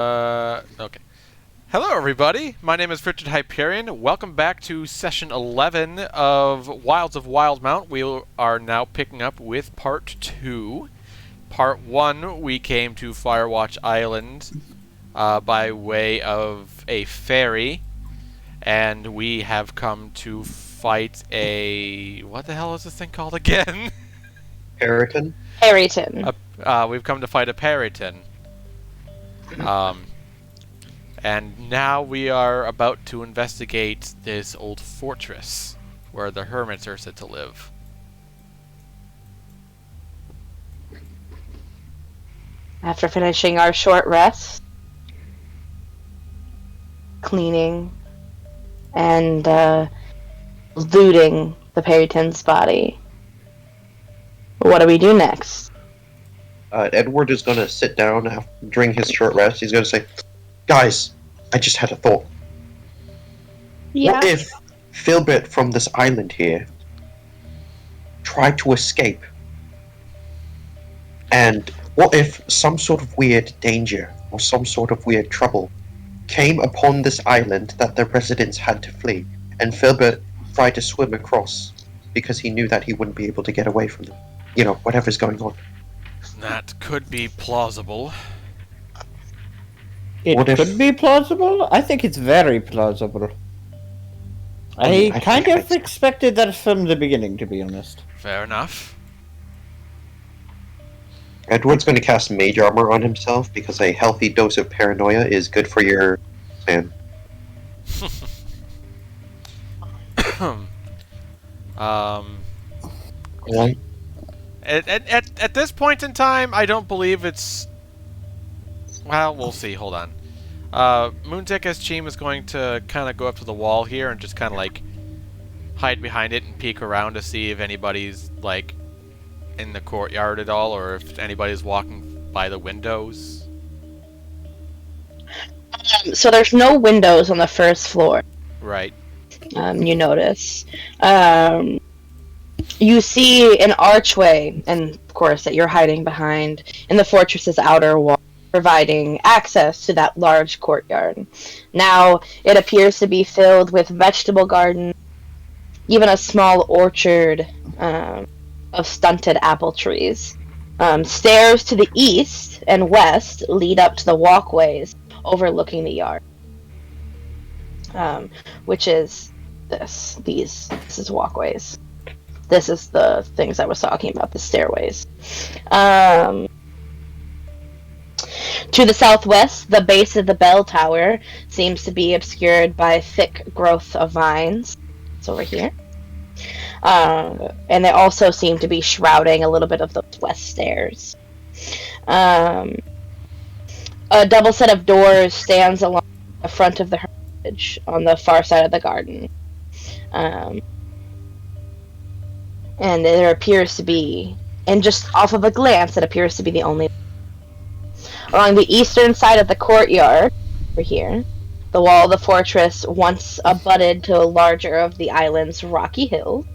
Okay. Hello, everybody. My name is Richard Hyperion. Welcome back to session 11 of Wilds of Wildemount. We are now picking up with part 2. Part 1, we came to Firewatch Island by way of a ferry, and we have come to fight a... what the hell is this thing called again? Peryton? Peryton. We've come to fight a Peryton. And now we are about to investigate this old fortress where the hermits are said to live. After finishing our short rest, cleaning, and looting the Peryton's body, what do we do next? Edward is going to sit down during his short rest. He's going to say, "Guys, I just had a thought. What if Filbert from this island here tried to escape? And what if some sort of weird danger or some sort of weird trouble came upon this island that the residents had to flee, and Filbert tried to swim across because he knew that he wouldn't be able to get away from them? You know, whatever's going on." That could be plausible. It What if- could be plausible. I think it's very plausible. I I kind think of it's- expected that from the beginning, to be honest. Fair enough. Edward's going to cast Mage Armor on himself because a healthy dose of paranoia is good for your man. Um, at this point in time, I don't believe it's... Well, we'll see. Hold on. Moontek as Cheem is going to kind of go up to the wall here and just kind of like hide behind it and peek around to see if anybody's like in the courtyard at all, or if anybody's walking by the windows. So there's no windows on the first floor. Right. You notice. You see an archway, and of course that you're hiding behind, in the fortress's outer wall, providing access to that large courtyard. Now, it appears to be filled with vegetable gardens, even a small orchard of stunted apple trees. Stairs to the east and west lead up to the walkways overlooking the yard, which is this is walkways. This is the things I was talking about, the stairways. To the southwest, the base of the bell tower seems to be obscured by a thick growth of vines. It's over here. And they also seem to be shrouding a little bit of those west stairs. A double set of doors stands along the front of the hermitage on the far side of the garden. And there appears to be, and just off of a glance, it appears to be the only. Along the eastern side of the courtyard, over here, the wall of the fortress once abutted to a larger of the island's rocky hill.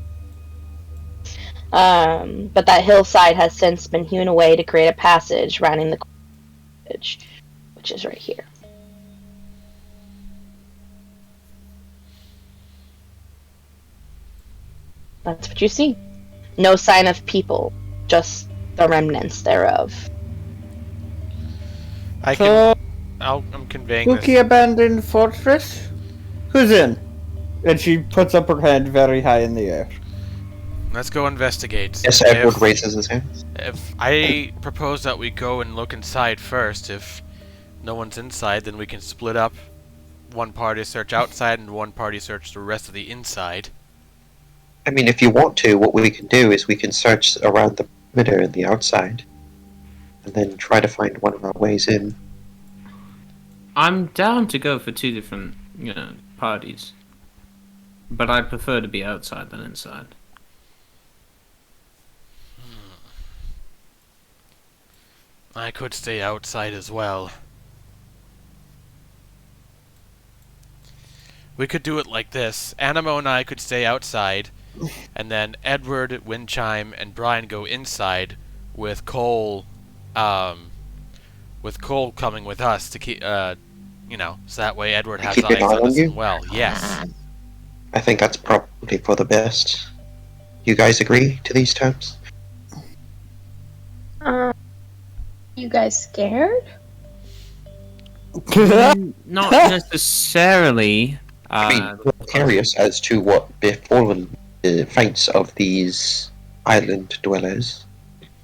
But that hillside has since been hewn away to create a passage rounding the cottage, which is right here. That's what you see. No sign of people, just the remnants thereof. I'm conveying Spooky this. abandoned fortress? Who's in? And she puts up her hand very high in the air. Let's go investigate. Yes, Edward raises his hand. If I propose that we go and look inside first, if no one's inside, then we can split up. One party search outside and one party search the rest of the inside. I mean, if you want to, what we can do is we can search around the perimeter and the outside, and then try to find one of our ways in. I'm down to go for two different, parties. But I prefer to be outside than inside. I could stay outside as well. We could do it like this. Animo and I could stay outside, and then Edward, Windchime, and Brian go inside with Cole with Cole coming with us to keep, so that way Edward has keep an eyes eye on on us you? as well. Yes. I think that's probably for the best. You guys agree to these terms? You guys scared? Not necessarily. I mean, we're curious as to what befallen the fates of these island dwellers,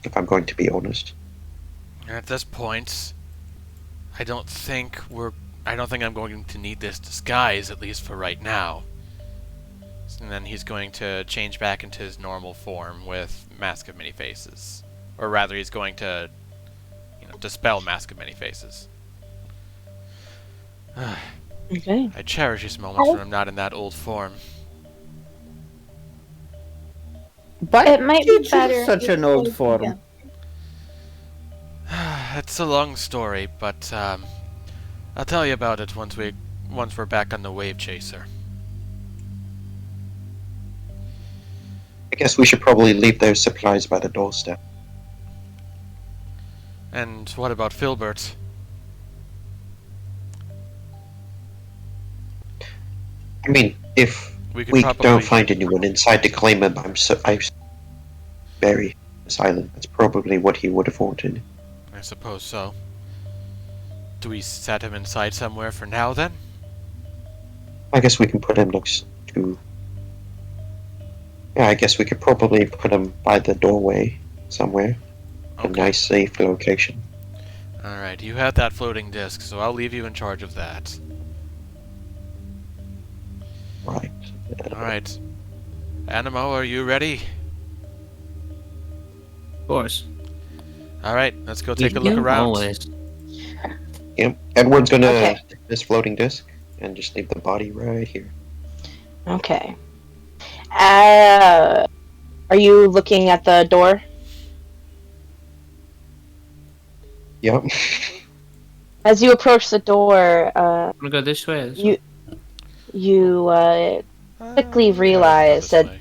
if I'm going to be honest. At this point, I don't think I'm going to need this disguise, at least for right now. And then he's going to change back into his normal form with Mask of Many Faces. Or rather, he's going to, dispel Mask of Many Faces. Okay. I cherish these moments when I'm not in that old form. But It might be you choose better such if an old we- form. yeah. It's a long story, but I'll tell you about it once we're back on the Wave Chaser. I guess we should probably leave those supplies by the doorstep. And what about Filbert? I mean, if We could we probably don't find anyone inside to claim him, I'm very silent. That's probably what he would have wanted. I suppose so. Do we set him inside somewhere for now, then? I guess we can put him next to... Yeah, I guess we could probably put him by the doorway somewhere. A nice, safe location. Alright, you have that floating disc, so I'll leave you in charge of that. Right. Alright. Animo, are you ready? Of course. Alright, let's go take a look around. Always. Yep. Edward's gonna Okay. take this floating disc and just leave the body right here. Okay. Are you looking at the door? Yep. As you approach the door, Wanna go this way? This You- way? you quickly Let's realize go this that way.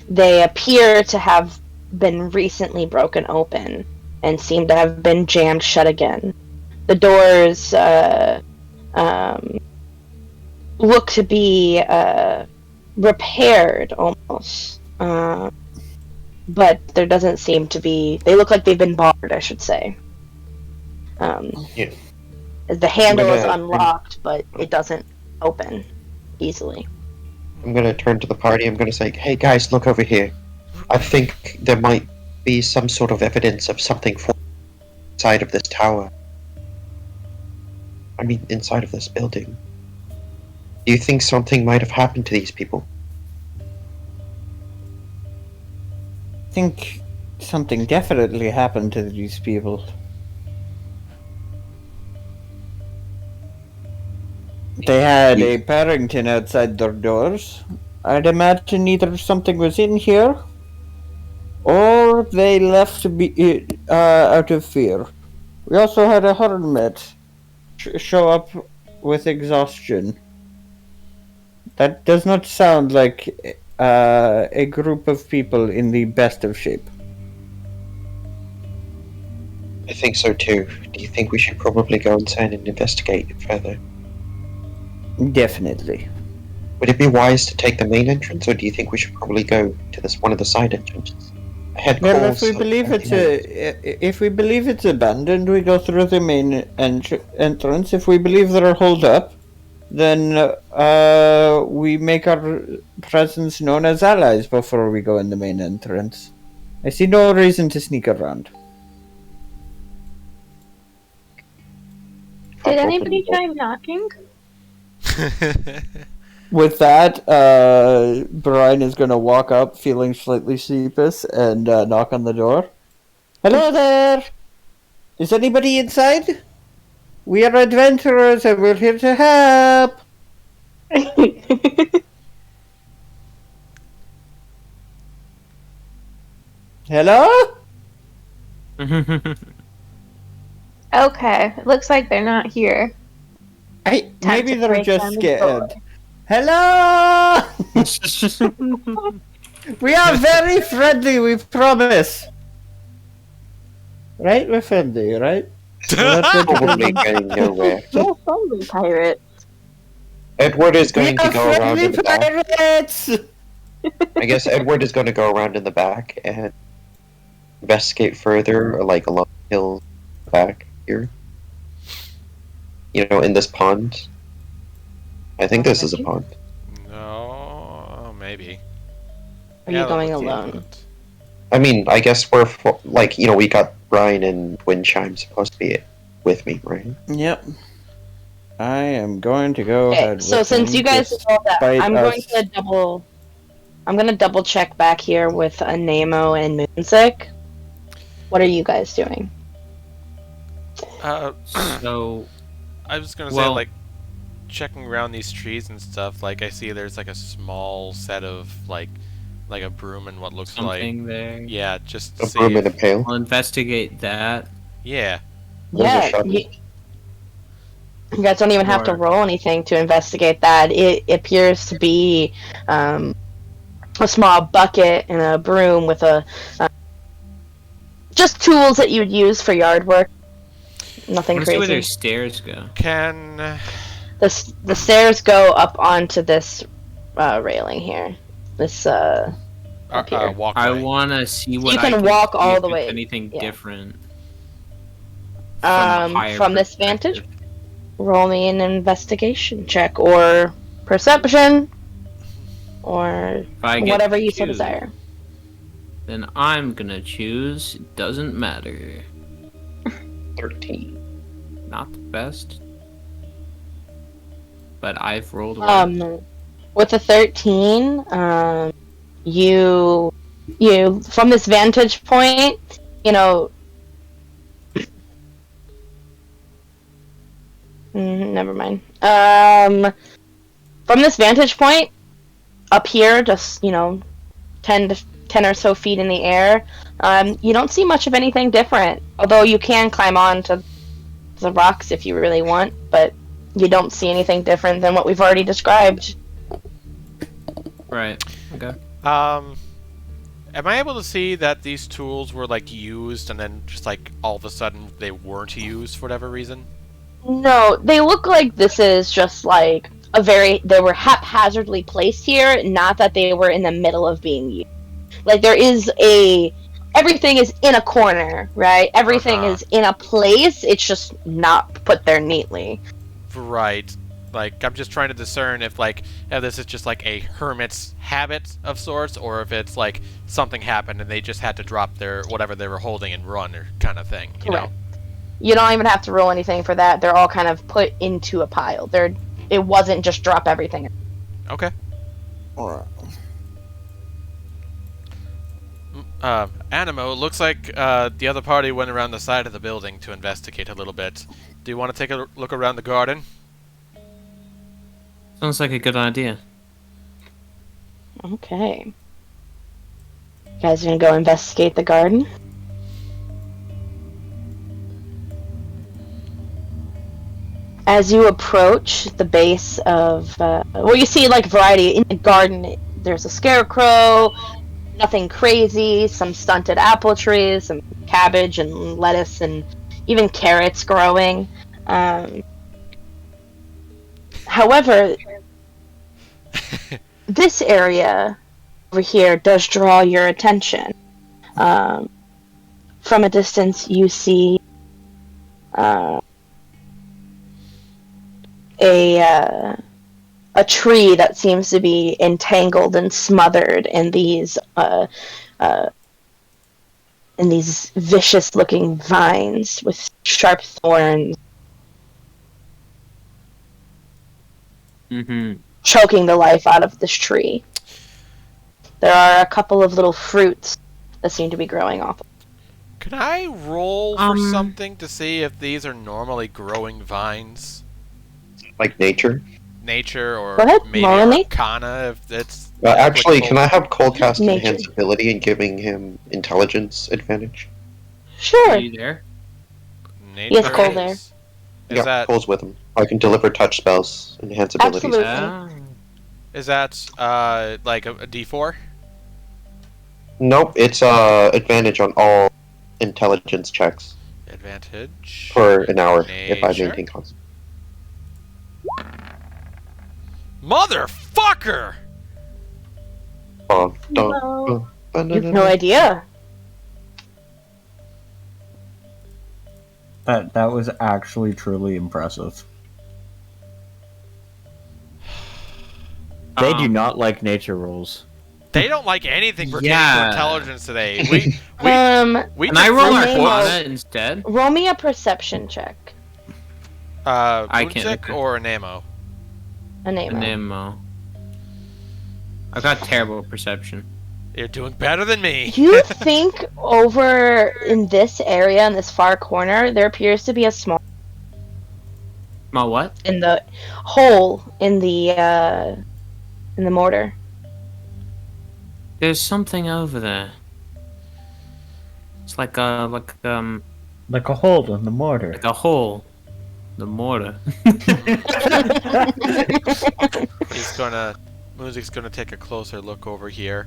they appear to have been recently broken open and seem to have been jammed shut again. The doors look to be repaired almost, but there doesn't seem to be. They look like they've been barred, I should say. Yeah. The handle is But, unlocked, but it doesn't open easily. I'm gonna turn to the party. I'm gonna say, "Hey guys, look over here. I think there might be some sort of evidence of something inside of this tower. I mean, inside of this building. Do you think something might have happened to these people?" I think something definitely happened to these people. They had a Peryton outside their doors. I'd imagine either something was in here, or they left out of fear. We also had a hermit show up with exhaustion. That does not sound like a group of people in the best of shape. I think so too. Do you think we should probably go inside and investigate it further? Definitely. Would it be wise to take the main entrance, or do you think we should probably go to one of the side entrances? I had Well, calls if we of believe it's abandoned, we go through the main entrance. If we believe they're holed up, then we make our presence known as allies before we go in the main entrance. I see no reason to sneak around. Did anybody try knocking? With that, Brian is going to walk up feeling slightly sheepish and knock on the door. Hello there! Is anybody inside? We are adventurers and we're here to help! Hello? Okay, it looks like they're not here. Hey, Time maybe to they're break just down the door. scared. Hello! We are very friendly, we promise. Right? We're friendly, right? Probably getting nowhere. You're friendly pirate. Edward is going to You're go around friendly in the back. pirates! I guess Edward is going to go around in the back and investigate further, like along the hill back here. You know, in this pond. I think this is a pond. No, maybe. Are you going that looks alone? different. I mean, I guess we're like, you know, we got Brian and Windchime supposed to be with me, right? Yep. I am going to go Okay, ahead so with since him you guys just know that, despite I'm going us- to double check back here with Nemo and Moonsick. What are you guys doing? So, I was gonna say, Well- like, checking around these trees and stuff. Like, I see there's like a small set of like a broom and what looks something like. there. Yeah, just A see. broom and a pail. I'll investigate that. Yeah. There's a Yeah, shovel. you guys don't even have to Or- roll anything to investigate that. It appears to be a small bucket and a broom with just tools that you would use for yard work. Nothing I want to see where their crazy. stairs go. Can The stairs go up onto this railing here. This up here. walkway? I want to see what You I can walk see all if the it's way, Anything yeah. different? From a higher From this perspective. vantage, roll me an investigation check or perception or If I get whatever you so 2, desire. then I'm gonna choose. It doesn't matter. 13. Not the best, but I've rolled well. With a 13, you from this vantage point, you know. Never mind. From this vantage point, up here, just 10 or so feet in the air, you don't see much of anything different. Although you can climb on to the rocks if you really want, but you don't see anything different than what we've already described. Right. Okay. Am I able to see that these tools were like used and then just like all of a sudden they weren't used for whatever reason? No, they look like this is just like they were haphazardly placed here, not that they were in the middle of being used. Like everything is in a corner, right? Everything is in a place, it's just not put there neatly. Right. Like, I'm just trying to discern if this is just like a hermit's habit of sorts, or if it's like something happened and they just had to drop their whatever they were holding and run, or kind of thing. You know? You don't even have to roll anything for that. They're all kind of put into a pile. It wasn't just drop everything. Okay. Alright. Animo, it looks like the other party went around the side of the building to investigate a little bit. Do you want to take a look around the garden? Sounds like a good idea. Okay. You guys gonna go investigate the garden? As you approach the base of, you see like variety in the garden. There's a scarecrow, nothing crazy, some stunted apple trees, some cabbage and lettuce, and even carrots growing. However, this area over here does draw your attention. From a distance, you see a tree that seems to be entangled and smothered in these vicious-looking vines with sharp thorns, choking the life out of this tree. There are a couple of little fruits that seem to be growing off. Can I roll for something to see if these are normally growing vines? Like nature? Nature, or Go ahead, maybe roll nature. Arcana, if it's... Actually, applicable. can I have Coldcast Nature. enhance ability and giving him intelligence advantage? Sure. Are you there? Nature Yes, Cole there. Is Yeah, that... Cole's with him. I can deliver touch spells, enhance abilities. Absolutely. Is that, like a D4? Nope, it's advantage on all intelligence checks. Advantage. for an hour if I Nature. maintain concentration. Motherfucker! You have no idea. That was actually truly impressive. They do not like nature rolls. They don't like anything pertaining to Yeah. intelligence today. We Can I roll Roll me Arcana instead? roll me a perception check. I can't Moonsick do it. or Anemo? A name. An ammo. I've got terrible perception. You're doing better than me. You think over in this area, in this far corner, there appears to be a small My what? in the hole in the mortar. There's something over there. It's like a Like a hole in the mortar. like a hole. The mortar. Music's gonna take a closer look over here.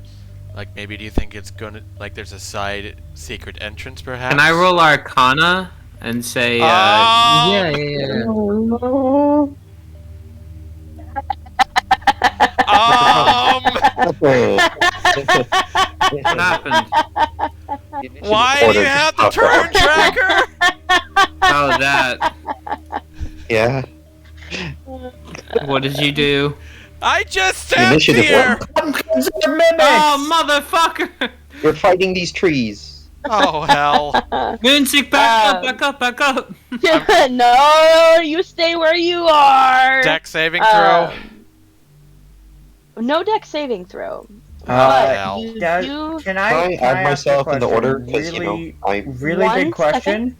Like, maybe do you think it's gonna, like, there's a side secret entrance, perhaps? Can I roll Arcana and say, Oh! yeah. What happened? Why do you have the turn tracker? Oh, that. Yeah. What did you do? I just stabbed Initiative here! Oh, motherfucker! We're fighting these trees. Oh, hell. Moonsick, back up! No, you stay where you are. Deck saving throw. No deck saving throw. Hell. You Guys, do. Can Can I ask add a myself in the question? order? Because, you know, I... Really One big question.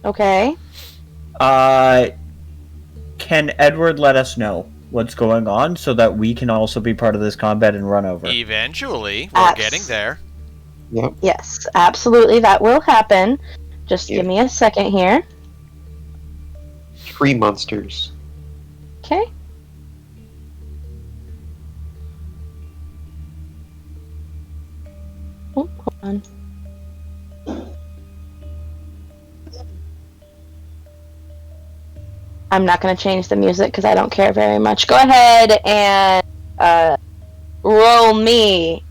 Okay. Can Edward let us know what's going on so that we can also be part of this combat and run over? Eventually, we're Abs- getting there. Yep. Yes, absolutely. That will happen. Just give me a second here. Tree monsters. Okay. Oh, hold on. I'm not going to change the music because I don't care very much. Go ahead and roll me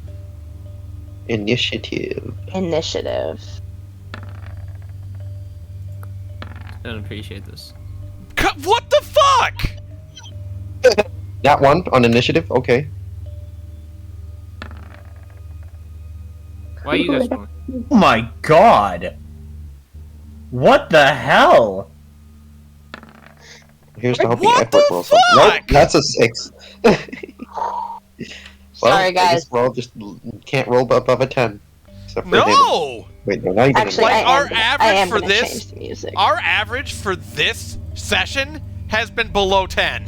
Initiative. initiative. Don't appreciate this. What the fuck? That one on initiative? Okay. Why are you guys rolling? Oh my god! What the hell? Here's to helping What Edward the roll something. Nope, fuck? that's a 6. Well, Sorry, I guess guys. we're all just can't roll above a 10. Except for David. No! Wait, no, not even Actually, Like, I our am gonna, average I am for gonna this- change the music. Our average for this session has been below 10.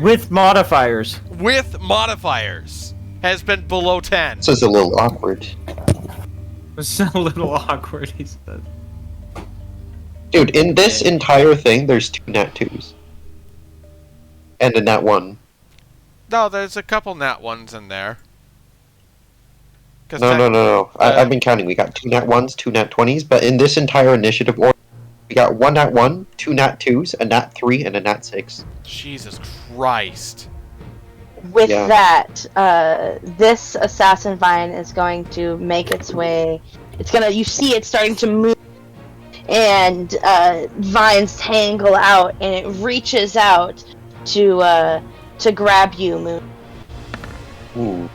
With modifiers. With modifiers. Has been below 10. This is a little awkward. It's a little awkward, he said. Dude, in this entire thing, there's 2 nat 2s. And a nat 1. No, there's a couple nat ones in there. No. I've been counting. We got 2 nat 1s, 2 nat 20s, but in this entire initiative order, we got 1 nat 1, 2 nat 2s, a nat 3, and a nat 6. Jesus Christ. With Yeah. that, this assassin vine is going to make its way. It's gonna. You see it starting to move, and vines tangle out, and it reaches out to grab you, Moon. Ooh.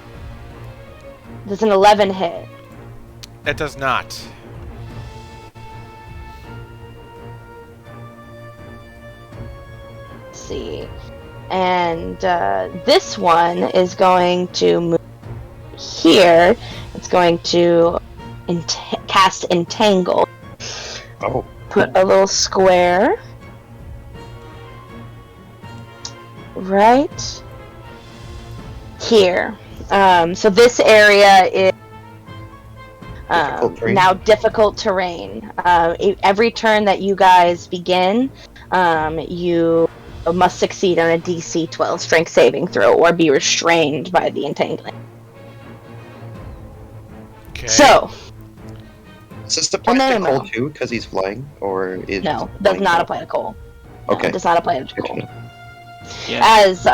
There's an 11 hit. It does not. Let's see. And this one is going to move here. It's going to cast Entangle. Oh. Put a little square right here. So this area is Difficult terrain. now difficult terrain. Every turn that you guys begin, you must succeed on a DC 12 strength saving throw or be restrained by the entangling. Okay. So, Does this apply No, to no, Cole no. too, because he's flying? Or is No, it does flying not now? apply to Cole. No, Okay. does not apply to Good to Cole. know. Yeah. As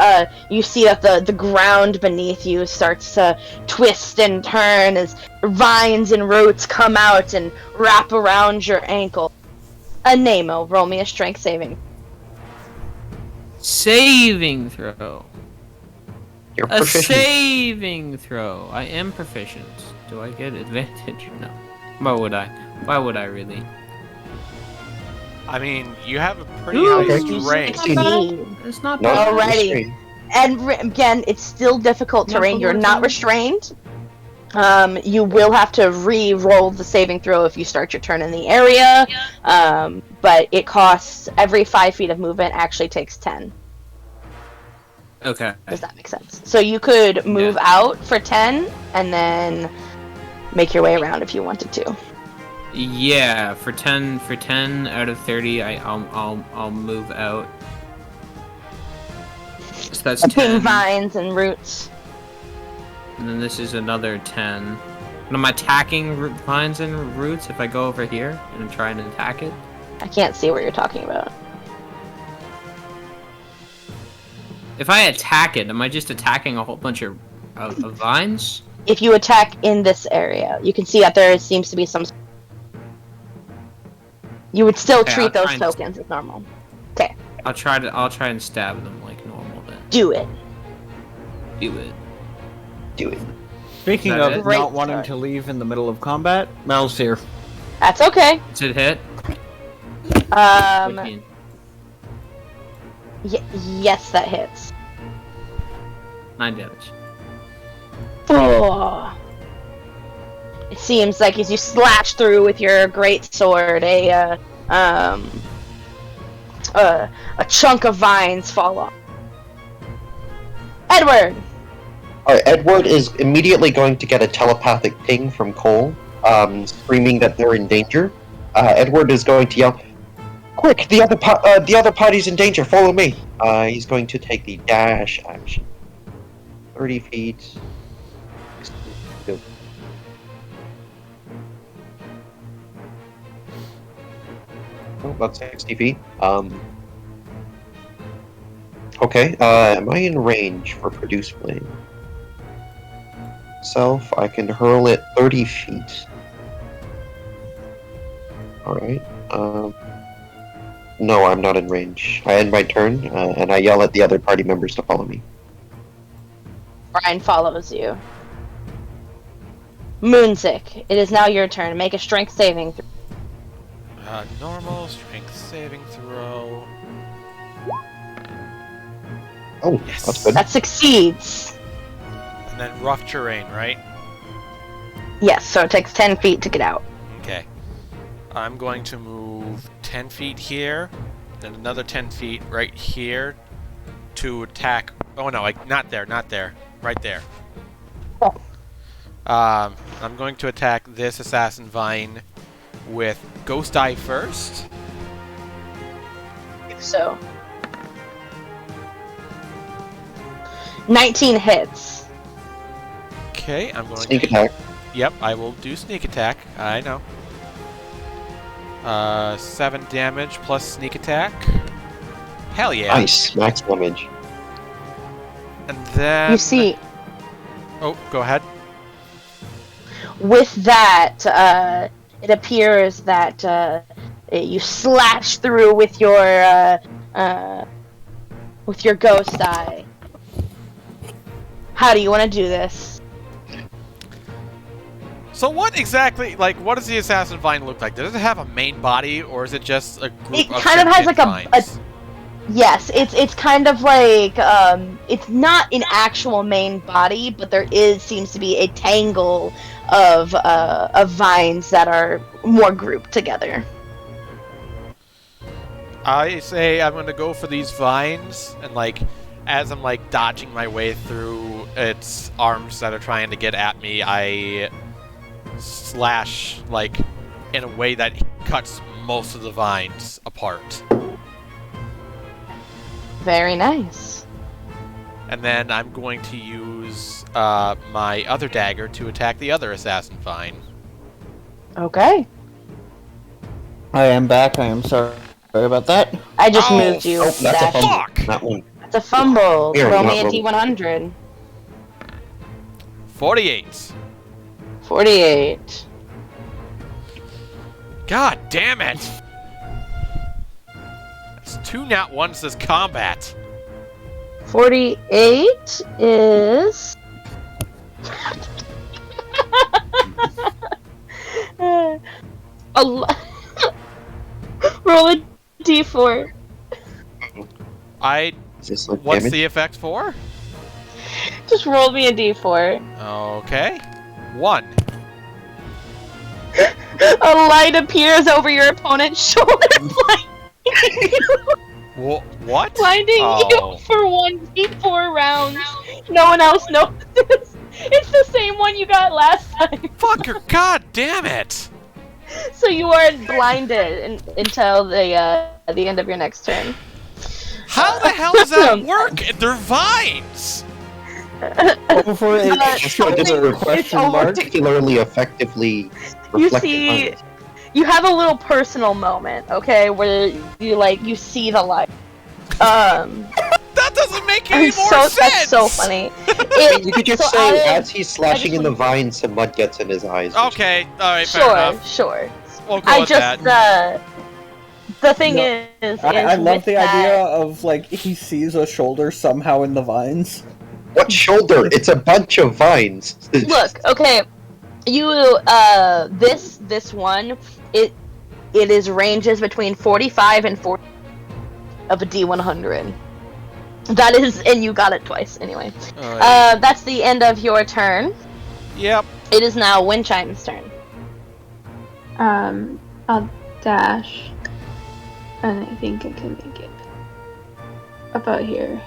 you see that the ground beneath you starts to twist and turn as vines and roots come out and wrap around your ankle. Nemo, roll me a strength saving. Saving throw. You're A proficient. saving throw. I am proficient. Do I get advantage? No. Why would I? Why would I really? I mean, you have a pretty Ooh, high okay. strength. Succeed. It's not No, bad. Alrighty. restrain. And again, it's still difficult No, terrain. but You're we're not done. restrained. You will have to re-roll the saving throw if you start your turn in the area. But it costs every 5 feet of movement actually takes 10. Okay. Does that make sense? So you could move out for 10 and then make your way around if you wanted to. Yeah, for 10 out of 30, I'll move out. So that's Between 10. vines and roots. And then this is another 10. And I'm attacking vines and roots if I go over here and I'm trying to attack it. I can't see what you're talking about. If I attack it, am I just attacking a whole bunch of vines? If you attack in this area, you can see that there seems to be some. You would still Okay, treat I'll those try and- tokens as normal. I'll try and stab them like normal then. Do it. Do it. Do it. Speaking Is that of it? Great not wanting start. to leave in the middle of combat, Mel's here. That's okay. Does it hit? 15. Yes, that hits. 9 damage. Oh. It seems like as you slash through with your great sword, a chunk of vines fall off. Edward. Alright, Edward is immediately going to get a telepathic ping from Cole, screaming that they're in danger. Edward is going to yell, "Quick! The other party's in danger! Follow me!" He's going to take the dash action. 30 feet. Oh, about 60 feet. Okay, am I in range for Produce Flame? I can hurl it 30 feet. Alright, no, I'm not in range. I end my turn, and I yell at the other party members to follow me. Brian follows you. Moonsick, it is now your turn. Make a strength saving throw. Normal strength saving throw. Oh, Yes. that's good. That succeeds. And then rough terrain, right? Yes, so it takes 10 feet to get out. Okay. I'm going to move 10 feet here, then another 10 feet right here to attack. Oh no, not there, right there. Oh. I'm going to attack this assassin vine with Ghost Eye first. So 19 hits. Okay, I'm going Sneak to. attack. Yep, I will do sneak attack. I know. 7 damage plus sneak attack. Hell yeah. Nice, max damage. And then. You see, Oh, go ahead. with that, it appears that you slash through with your ghost eye. How do you want to do this? So what exactly, what does the assassin vine look like? Does it have a main body, or is it just a group It of kind of has sentient like vines? Yes, it's kind of like it's not an actual main body, but there seems to be a tangle of vines that are more grouped together. I say I'm gonna go for these vines, and as I'm dodging my way through its arms that are trying to get at me, I slash in a way that cuts most of the vines apart. Very nice. And then I'm going to use my other dagger to attack the other assassin vine. Okay. I am back. I am sorry about that. I just Oh, moved you. Oh, that's a Dash. fumble. Fuck! That one. It's a fumble. Here, Roll not me a roll. D100. 48. 48. God damn it! It's 2 nat 1s this combat. 48 is. Roll a d4. Is this like What's damage? the effect for? Just roll me a d4. Okay. 1. A light appears over your opponent's shoulder, What? blinding Oh. you for 1d4 rounds. No one else notices. It's the same one you got last time. Fucker, god damn it! So you are blinded until the end of your next turn. How the hell does that work? They're vines! Before it It's a over question mark. particularly effectively You reflected see, lines. you have a little personal moment, okay, where you see the light. That doesn't make any more sense! That's so funny. You could just so say, I- as he's slashing in the vines, some mud gets in his eyes. Okay, alright, fair enough. Sure. We'll go I with just that. the thing No, is I love with the that- idea of like he sees a shoulder somehow in the vines. What shoulder? It's a bunch of vines. Look, okay, you this one it is ranges between 45 and 40 of a D100. That is, and you got it twice anyway. Alright. That's the end of your turn. Yep. It is now Windchime's turn. I'll dash, and I think I can make it about here.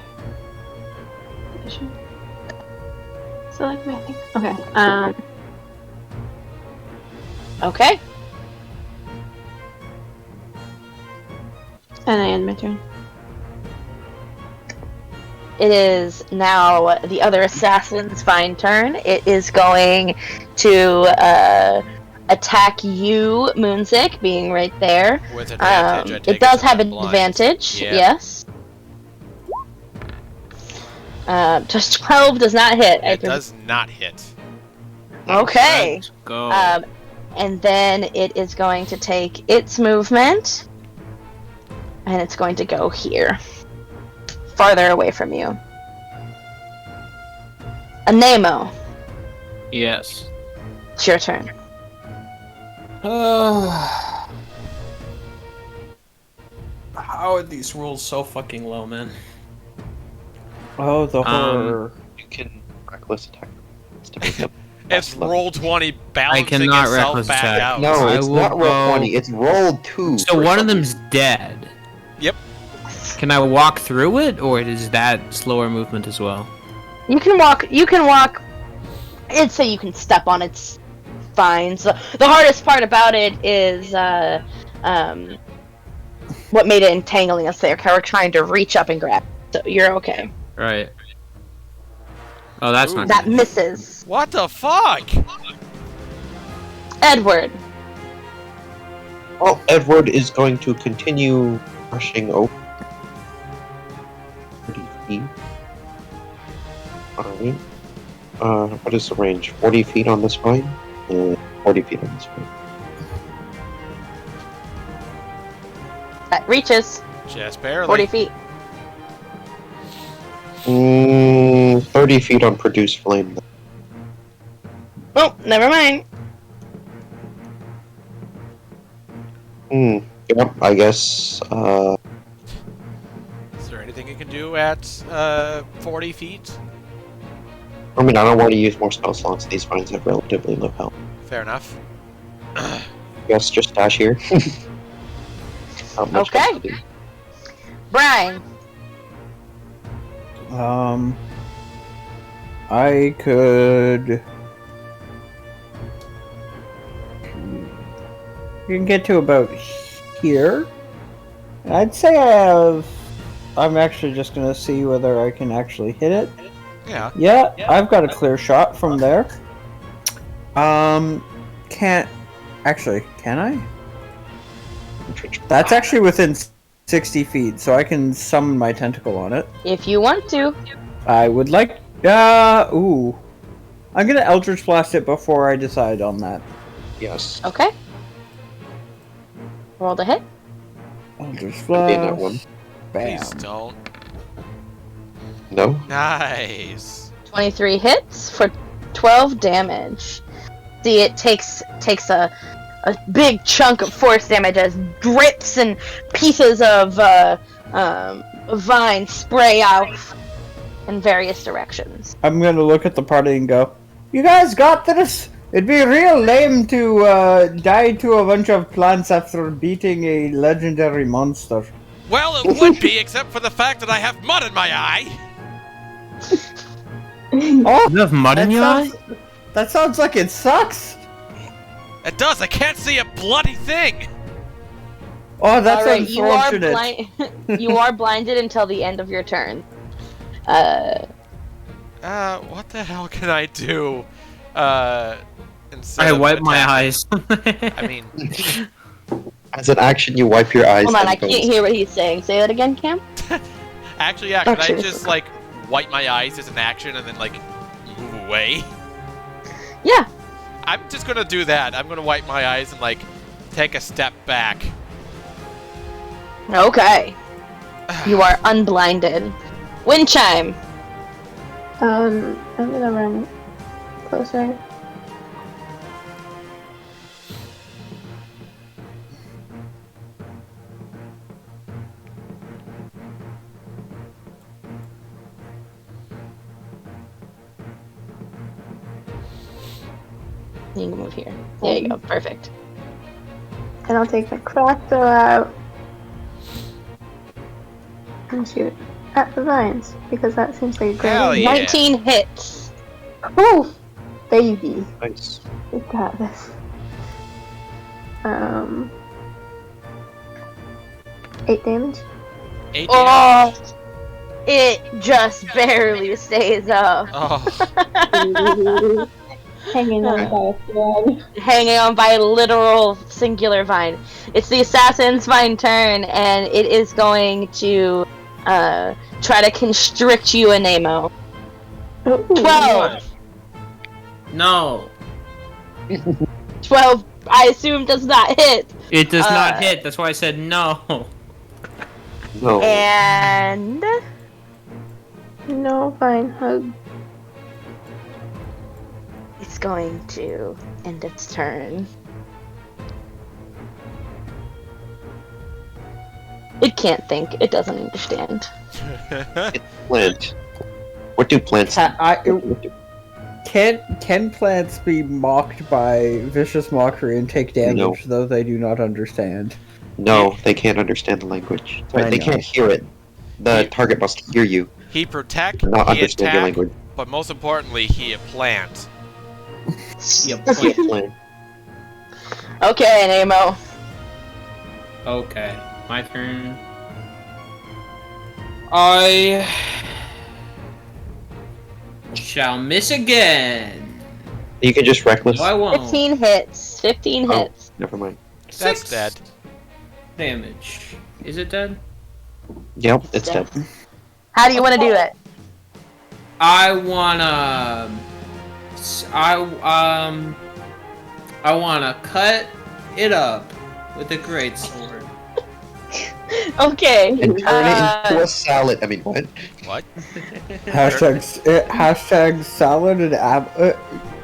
Select my thing. Okay. Okay. And I end my turn. It is now the other assassin's fine turn. It is going to attack you, Moonzik, being right there. With advantage, I take It does since have I'm blind. advantage, Yeah. yes. Just 12 does not hit. It does not hit. Okay. Let's go. And then it is going to take its movement, and it's going to go here, farther away from you. Anemo, Yes. it's your turn. How are these rolls so fucking low, man? Oh, the horror. You can reckless attack to make them. It's roll 20 balancing cannot itself reckless back attack. out. No, I it's will not roll go- 20. It's roll 2. So one of them's dead. Yep. Can I walk through it, or is that slower movement as well? You can walk. I'd say you can step on its spines. The hardest part about it is what made it entangling us there. We're trying to reach up and grab. So you're okay. Right. Oh, that's not That good. misses. What the fuck? Edward. Well, Edward is going to continue rushing over. 30 feet. Alright. What is the range? 40 feet on this vine? 40 feet on this vine. That reaches Just barely. 40 feet. 30 feet on produce flame. Oh, never mind. Yep, I guess, Is there anything you can do at 40 feet? I mean, I don't want to use more spell slots. These vines have relatively low health. Fair enough. I guess just dash here. Not much else to Okay. do. Brian. I could. You can get to about here. I'd say I have. I'm actually just gonna see whether I can actually hit it. Yeah. Yeah, I've got a clear shot from there. Can't. Actually, can I? That's actually within 60 feet, so I can summon my tentacle on it. If you want to. I would like. Ooh. I'm gonna Eldritch Blast it before I decide on that. Yes. Okay. Roll the hit. Eldritch Be Blast. in that one. Bam. Please don't. No? Nice. 23 hits for 12 damage. See, it takes a big chunk of force damage as drips and pieces of vine spray out in various directions. I'm gonna look at the party and go, "You guys got this? It'd be real lame to die to a bunch of plants after beating a legendary monster." Well, it would be, except for the fact that I have mud in my eye. Oh, You have mud in your eye? that sounds like it sucks. It does. I can't see a bloody thing. Oh, that's Alright, unfortunate. you are blinded until the end of your turn. What the hell can I do? Instead I of wipe my attacking? eyes. I mean, As an action, you wipe your eyes. Hold on, and I can't hear what he's saying. Say that again, Cam? actually, yeah. Can I Actually, just like wipe my eyes as an action and then like move away? Yeah. I'm just gonna do that. I'm gonna wipe my eyes and like take a step back. Okay. You are unblinded. Wind chime. I'm gonna run closer. You can move here. There you go. Perfect. And I'll take my crossbow out and shoot at the vines because that seems like a great Hell idea. yeah. 19 hits. Ooh, baby, Nice. we got this. 8 damage. 8 damage. Oh, it just barely stays up. Oh. Hanging on by a thread. Hanging on by a literal singular vine. It's the assassin's vine turn, and it is going to try to constrict you, Anemo. Ooh. 12. No. 12, I assume, does not hit. It does not hit. That's why I said no. No. And No, fine. Hug. it's going to end its turn. It can't think. It doesn't understand. Plant. What do plants do? Can plants be mocked by vicious mockery and take damage, No. though they do not understand? No, they can't understand the language. I They know. can't hear it. The target must hear you, He protect, not he understand your attack, language. but most importantly, he a plant. Yep. Plant. Okay, Anemo. Okay, my turn. I shall miss again. You can just reckless. No, I won't. 15 hits. 15 Oh. hits. Never mind. That's 6 dead. damage. Is it dead? Yep, it's dead. How do you want to do it? I wanna cut it up with a great sword. Okay. And turn it into a salad. I mean, what? What? Hashtag salad and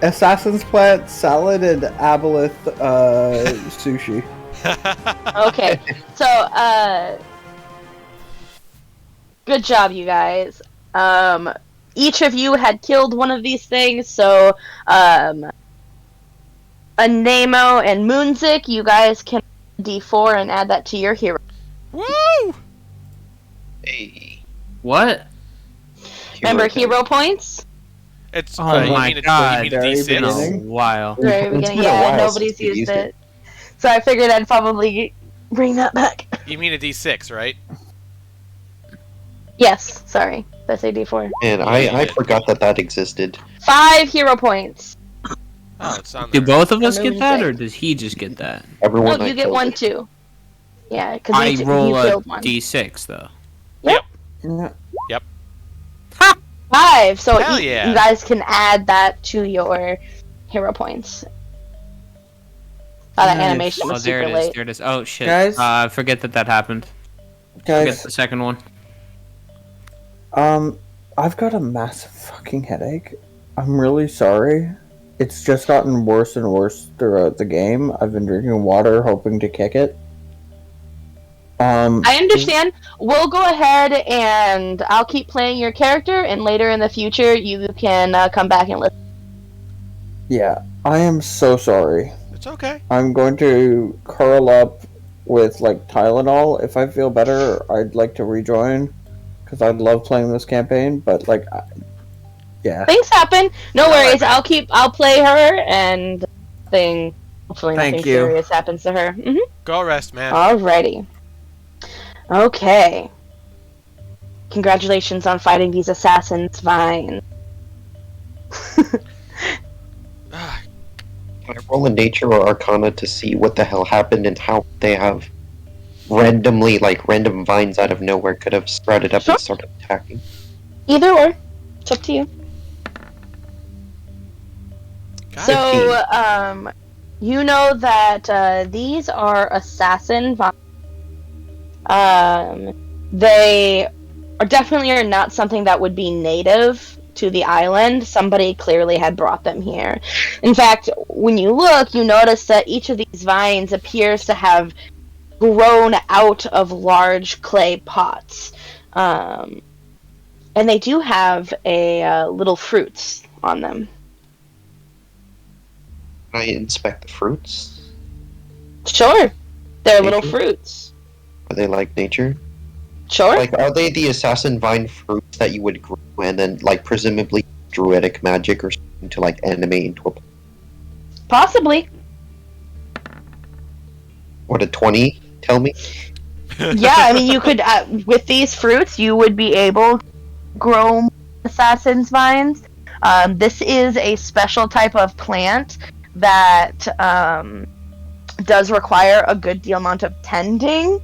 assassin's plant salad and aboleth sushi. Okay. So, good job, you guys. Each of you had killed one of these things, so, Anemo and Moonzik, you guys can D4 and add that to your hero. Woo! Hey. What? Remember hero points? It's Oh you my mean a, God, you mean a very D6? beginning. Wow. Very It's beginning. been a Yeah, while nobody's since we used used it. So I figured I'd probably bring that back. You mean a D6, right? Yes, sorry. Did I say D4? And Yeah, I you forgot that existed. 5 hero points. Oh, it's on Do there. both of us And get that, Moonzik. or does he just get that? Everyone No, I you get killed. one too. Yeah, because I roll you a killed one. d6 though. Yep. Yeah. 5. So Hell yeah. you guys can add that to your hero points. Oh, that Nice. animation was Oh, there super it is. late. There it is. Oh shit. Guys? Forget that happened. Forget Guys, the second one. I've got a massive fucking headache. I'm really sorry. It's just gotten worse and worse throughout the game. I've been drinking water, hoping to kick it. I understand. We'll go ahead and I'll keep playing your character, and later in the future, you can come back and listen. Yeah, I am so sorry. It's okay. I'm going to curl up with like Tylenol. If I feel better, I'd like to rejoin because I'd love playing this campaign. But like, yeah. Things happen. No All right, worries. man. I'll play her, and hopefully Thank nothing you. serious happens to her. Go rest, man. Alrighty. Okay. Congratulations on fighting these assassins, Vine. Ah, Can I roll a nature or arcana to see what the hell happened and how they have randomly, like random vines out of nowhere could have sprouted up Sure. and started attacking? Either or. It's up to you. got it. So, you know that these are assassin vines. They are definitely not something that would be native to the island. Somebody clearly had brought them here. In fact, when you look, you notice that each of these vines appears to have grown out of large clay pots. And they do have a little fruits on them. Can I inspect the fruits? Sure. They're little Mhm. fruits. Are they like nature? Sure. Like, are they the assassin vine fruits that you would grow and then, like, presumably druidic magic or something to, like, animate into a... Possibly. What, a 20? Tell me? Yeah, I mean, you could, with these fruits, you would be able to grow assassin's vines. This is a special type of plant that does require a good deal amount of tending.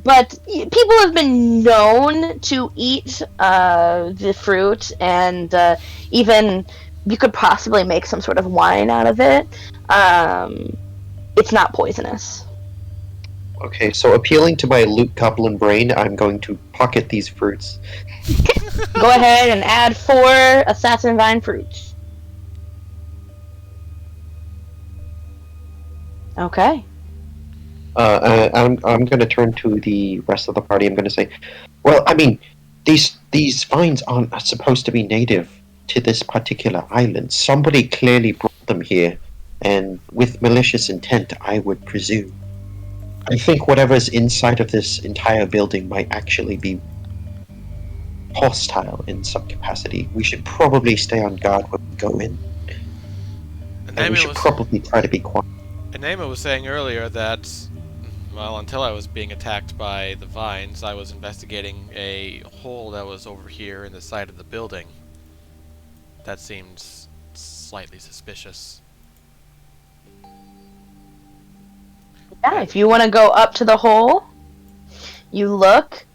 But people have been known to eat the fruit, and even you could possibly make some sort of wine out of it. It's not poisonous. Okay, so appealing to my loot goblin brain, I'm going to pocket these fruits. Go ahead and add 4 assassin vine fruits. Okay. I'm going to turn to the rest of the party. I'm going to say, well, I mean, these vines aren't supposed to be native to this particular island. Somebody clearly brought them here, and with malicious intent, I would presume. I think whatever's inside of this entire building might actually be hostile in some capacity. We should probably stay on guard when we go in, and we should probably try to be quiet. Anema was saying earlier that, well, until I was being attacked by the vines, I was investigating a hole that was over here in the side of the building. That seems slightly suspicious. Yeah, if you want to go up to the hole, you look.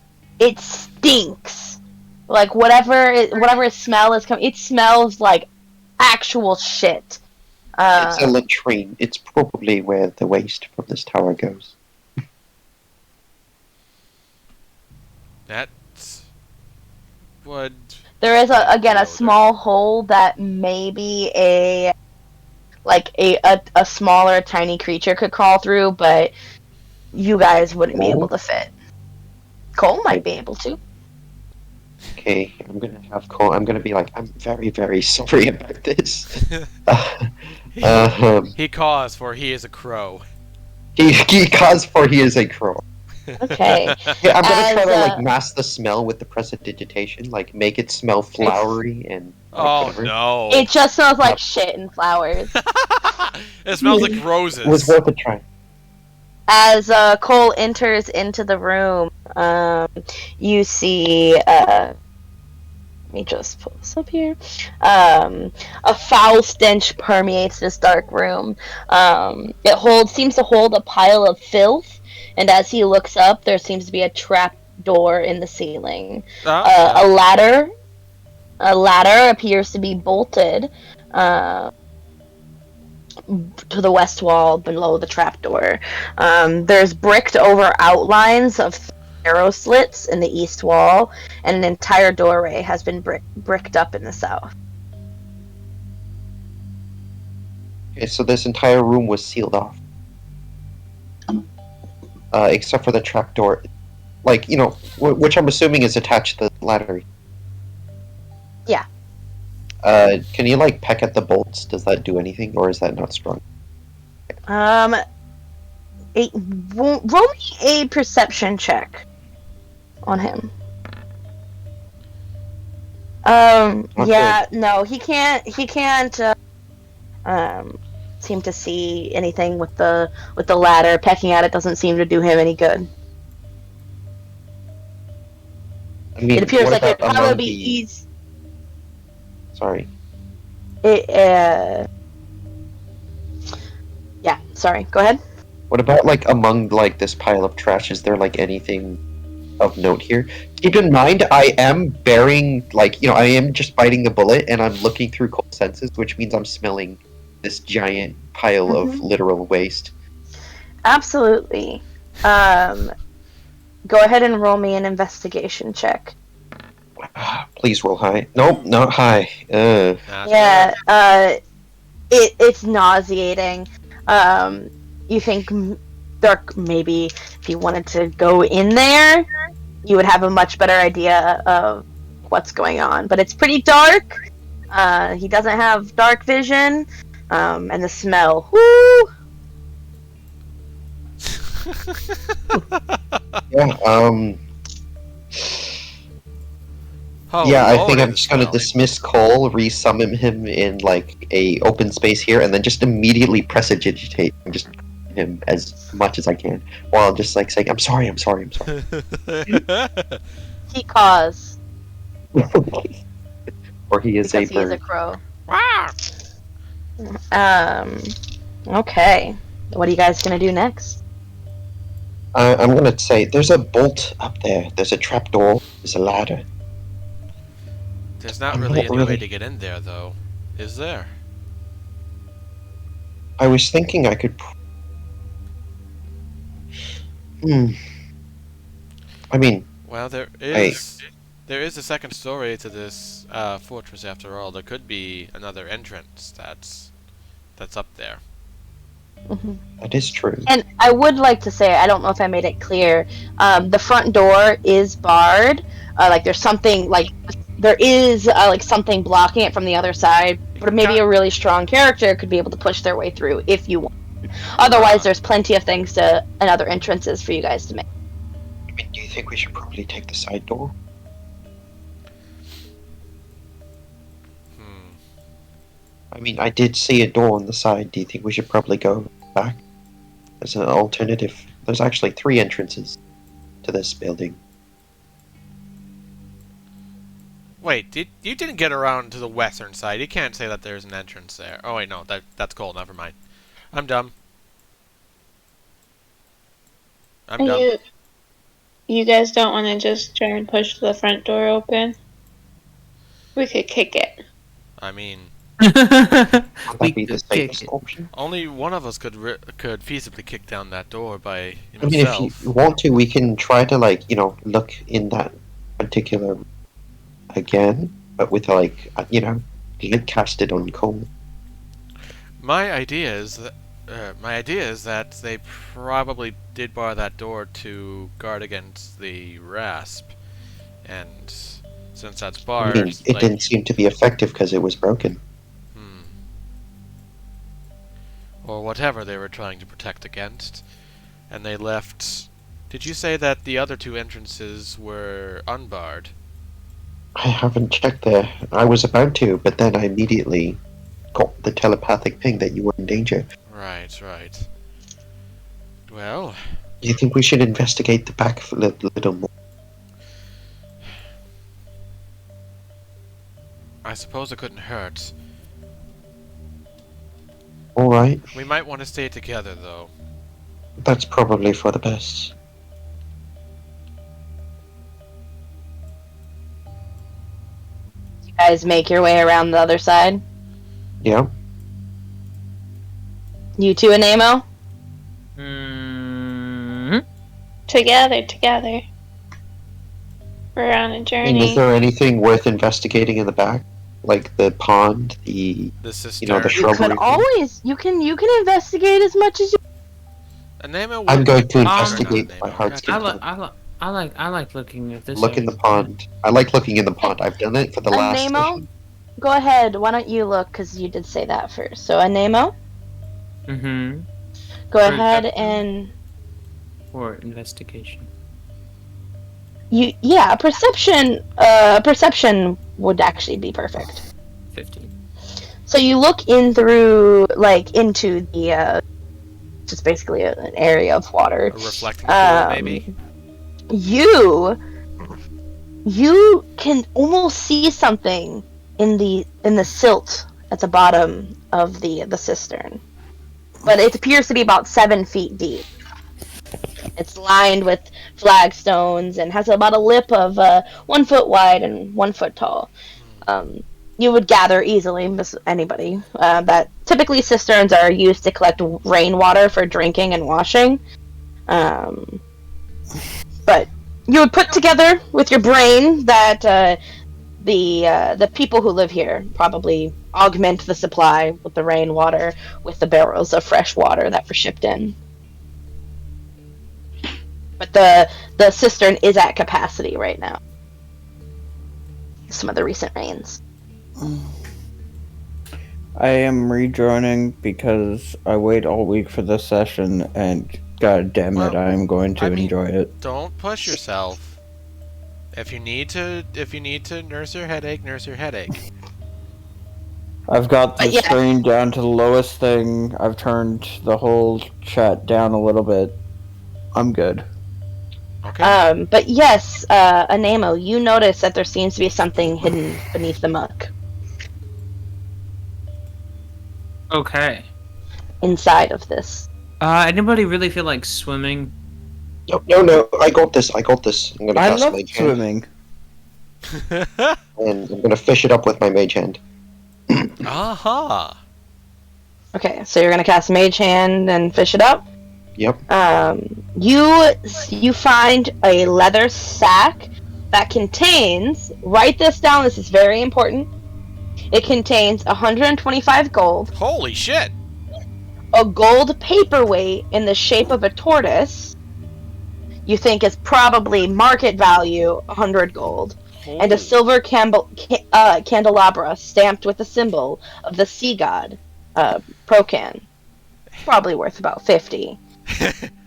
It stinks. Like whatever smell is coming, it smells like actual shit. It's a latrine. It's probably where the waste from this tower goes. That would... There is a Odor. small hole that maybe a smaller tiny creature could crawl through, but you guys wouldn't be able to fit. Cole might be able to. Okay, I'm gonna have Cole. I'm gonna be like, I'm very, very sorry about this. He caws, for he is a crow. He caused for he is a crow. Okay. Yeah, I'm gonna try to As, like mask the smell with the prestidigitation, like make it smell flowery and. Like, Oh whatever. no! It just smells like shit and flowers. It smells like roses. It was worth a try. As Cole enters into the room, you see Let me just pull this up here. A foul stench permeates this dark room. Seems to hold a pile of filth, and as he looks up, there seems to be a trap door in the ceiling. Oh, A yeah. ladder appears to be bolted to the west wall below the trapdoor. There's bricked over outlines of arrow slits in the east wall, and an entire doorway has been bricked up in the south. Okay, so this entire room was sealed off. Except for the trapdoor. Like, which I'm assuming is attached to the ladder. Yeah. Can you, peck at the bolts? Does that do anything, or is that not strong? Roll me a perception check on him. Yeah, no, he can't seem to see anything with the ladder. Pecking at it doesn't seem to do him any good. I mean, It appears what like it'd about probably among be the... easy. Sorry. Yeah, sorry, go ahead. What about, among, this pile of trash? Is there, anything of note here? Keep in mind, I am bearing, I am just biting the bullet, and I'm looking through cold senses, which means I'm smelling this giant pile of literal waste. Absolutely. Go ahead and roll me an investigation check. Please roll high. Nope, not high. Yeah, it's nauseating. You think Dark, maybe if you wanted to go in there, you would have a much better idea of what's going on. But it's pretty dark. He doesn't have dark vision, and the smell. Whoo! Yeah, Oh, yeah, I Lord, think I'm the just gonna smell. dismiss Cole, resummon him in a open space here, and then just immediately prestidigitate and just him as much as I can, while just saying, "I'm sorry." He caused Or he is because a he is a bird. crow. Ah! Okay. What are you guys gonna do next? I'm gonna say there's a bolt up there. There's a trapdoor. There's a ladder. There's not I'm really not any way really- to get in there, though. Is there? I was thinking I could. I mean, Well, there is a second story to this fortress after all. There could be another entrance that's up there. that is true. And I would like to say, I don't know if I made it clear, the front door is barred. There's something there is something blocking it from the other side. But maybe a really strong character could be able to push their way through if you want. Otherwise, there's plenty of things and other entrances for you guys to make. I mean, do you think we should probably take the side door? I mean, I did see a door on the side. Do you think we should probably go back? As an alternative. There's actually 3 entrances to this building. Wait, you didn't get around to the western side. You can't say that there's an entrance there. Oh wait, no, that's cold. Never mind. I'm dumb. I'm dumb. You guys don't want to just try and push the front door open? We could kick it. I mean, Would that We be the could kick safest it. option? only one of us could feasibly kick down that door by I mean, if himself. you want to, we can try to, look in that particular again, but with, cast it on Cole. My idea is that they probably did bar that door to guard against the rasp, and since that's I barred, mean, it didn't seem to be effective because it was broken. or whatever they were trying to protect against, and they left. Did you say that the other 2 entrances were unbarred? I haven't checked there. I was about to, but then I immediately got the telepathic ping that you were in danger. Right. Well, Do you think we should investigate the back a little more? suppose it couldn't hurt. Alright, We might want to stay together, though. that's probably for the best. You guys make your way around the other side. Yeah. You two and Amo? Together. We're on a And journey. is there anything worth investigating in the back? Like the pond, the The sister. the You shrubbery could thing? always you can investigate as much as you. Anemo I'm would- going to Oh, investigate no, my Nemo. heart's content. I like looking at this. Look in the area. pond. I like looking in the pond. I've done it for the last Nemo? session. Go ahead. Why don't you look? Because you did say that first. So Anemo, Mm-hmm. go Or ahead that- and Or investigation. perception. Perception would actually be perfect. 15. So you look in through into the just basically an area of water. A reflecting pool, maybe? You can almost see something in the silt at the bottom of the cistern, but it appears to be about 7 feet deep. It's lined with flagstones and has about a lip of 1 foot wide and 1 foot tall. You would gather easily, miss anybody, that typically cisterns are used to collect rainwater for drinking and washing. But you would put together with your brain that the people who live here probably augment the supply with the rainwater with the barrels of fresh water that were shipped in. But the cistern is at capacity right now. Some of the recent rains. I am rejoining because I wait all week for this session, and god damn it, Well, I am going to I mean- enjoy it. Don't push yourself. If you need to nurse your headache, nurse your headache. I've got the But yeah. screen down to the lowest thing. I've turned the whole chat down a little bit. I'm good. Okay. But yes, Anemo, you notice that there seems to be something hidden beneath the muck Okay. inside of this. Anybody really feel like swimming? No, I got this. I'm gonna I cast love Mage Hand, swimming. and I'm gonna fish it up with my Mage Hand. Aha. Okay, so you're gonna cast Mage Hand and fish it up. Yep. You find a leather sack that contains. Write this down. This is very important. It contains 125 gold, Holy shit. a gold paperweight in the shape of a tortoise. You think is probably market value 100 gold, and a Holy- silver candelabra stamped with the symbol of the sea god, Procan. Probably worth about 50.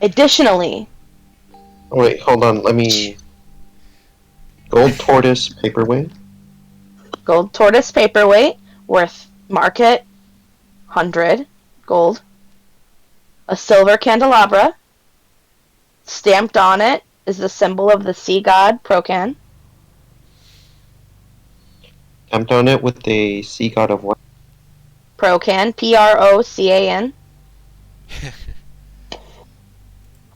Additionally, Oh wait, hold on. Let me. Gold tortoise paperweight. gold tortoise paperweight worth market 100 gold. A silver candelabra stamped on it is the symbol of the sea god Procan. Stamped on it with the sea god of what? Procan, Procan.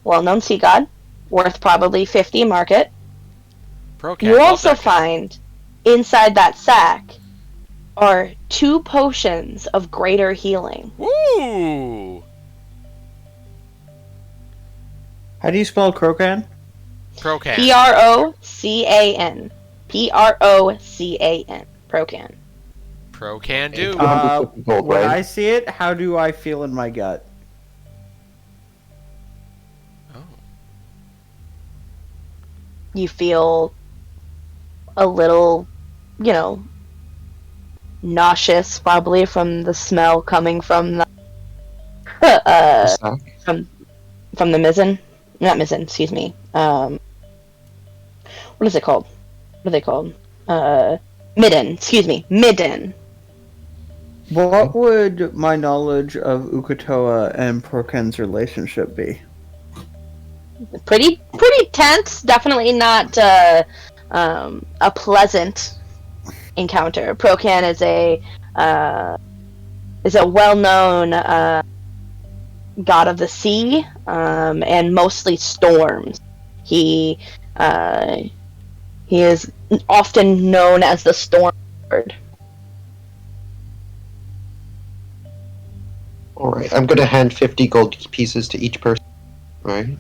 Well-known sea god, worth probably 50 market. Procan, You love also that guy. find inside that sack are 2 potions of greater healing. Woo! How do you spell Crocan? Procan. Procan. Procan. Procan. Procan do. 250 gold, When right? I see it, how do I feel in my gut? Oh. You feel a little, nauseous, probably from the smell coming from the The sack? from the mizzen. Not mizzen, excuse me. What is it called? What are they called? Midden. Excuse me, midden. What would my knowledge of Ukatoa and Proken's relationship be? Pretty tense. Definitely not a pleasant encounter. Procan is a well-known god of the sea, and mostly storms. He is often known as the Storm Lord. Alright, I'm gonna hand 50 gold pieces to each person. Right?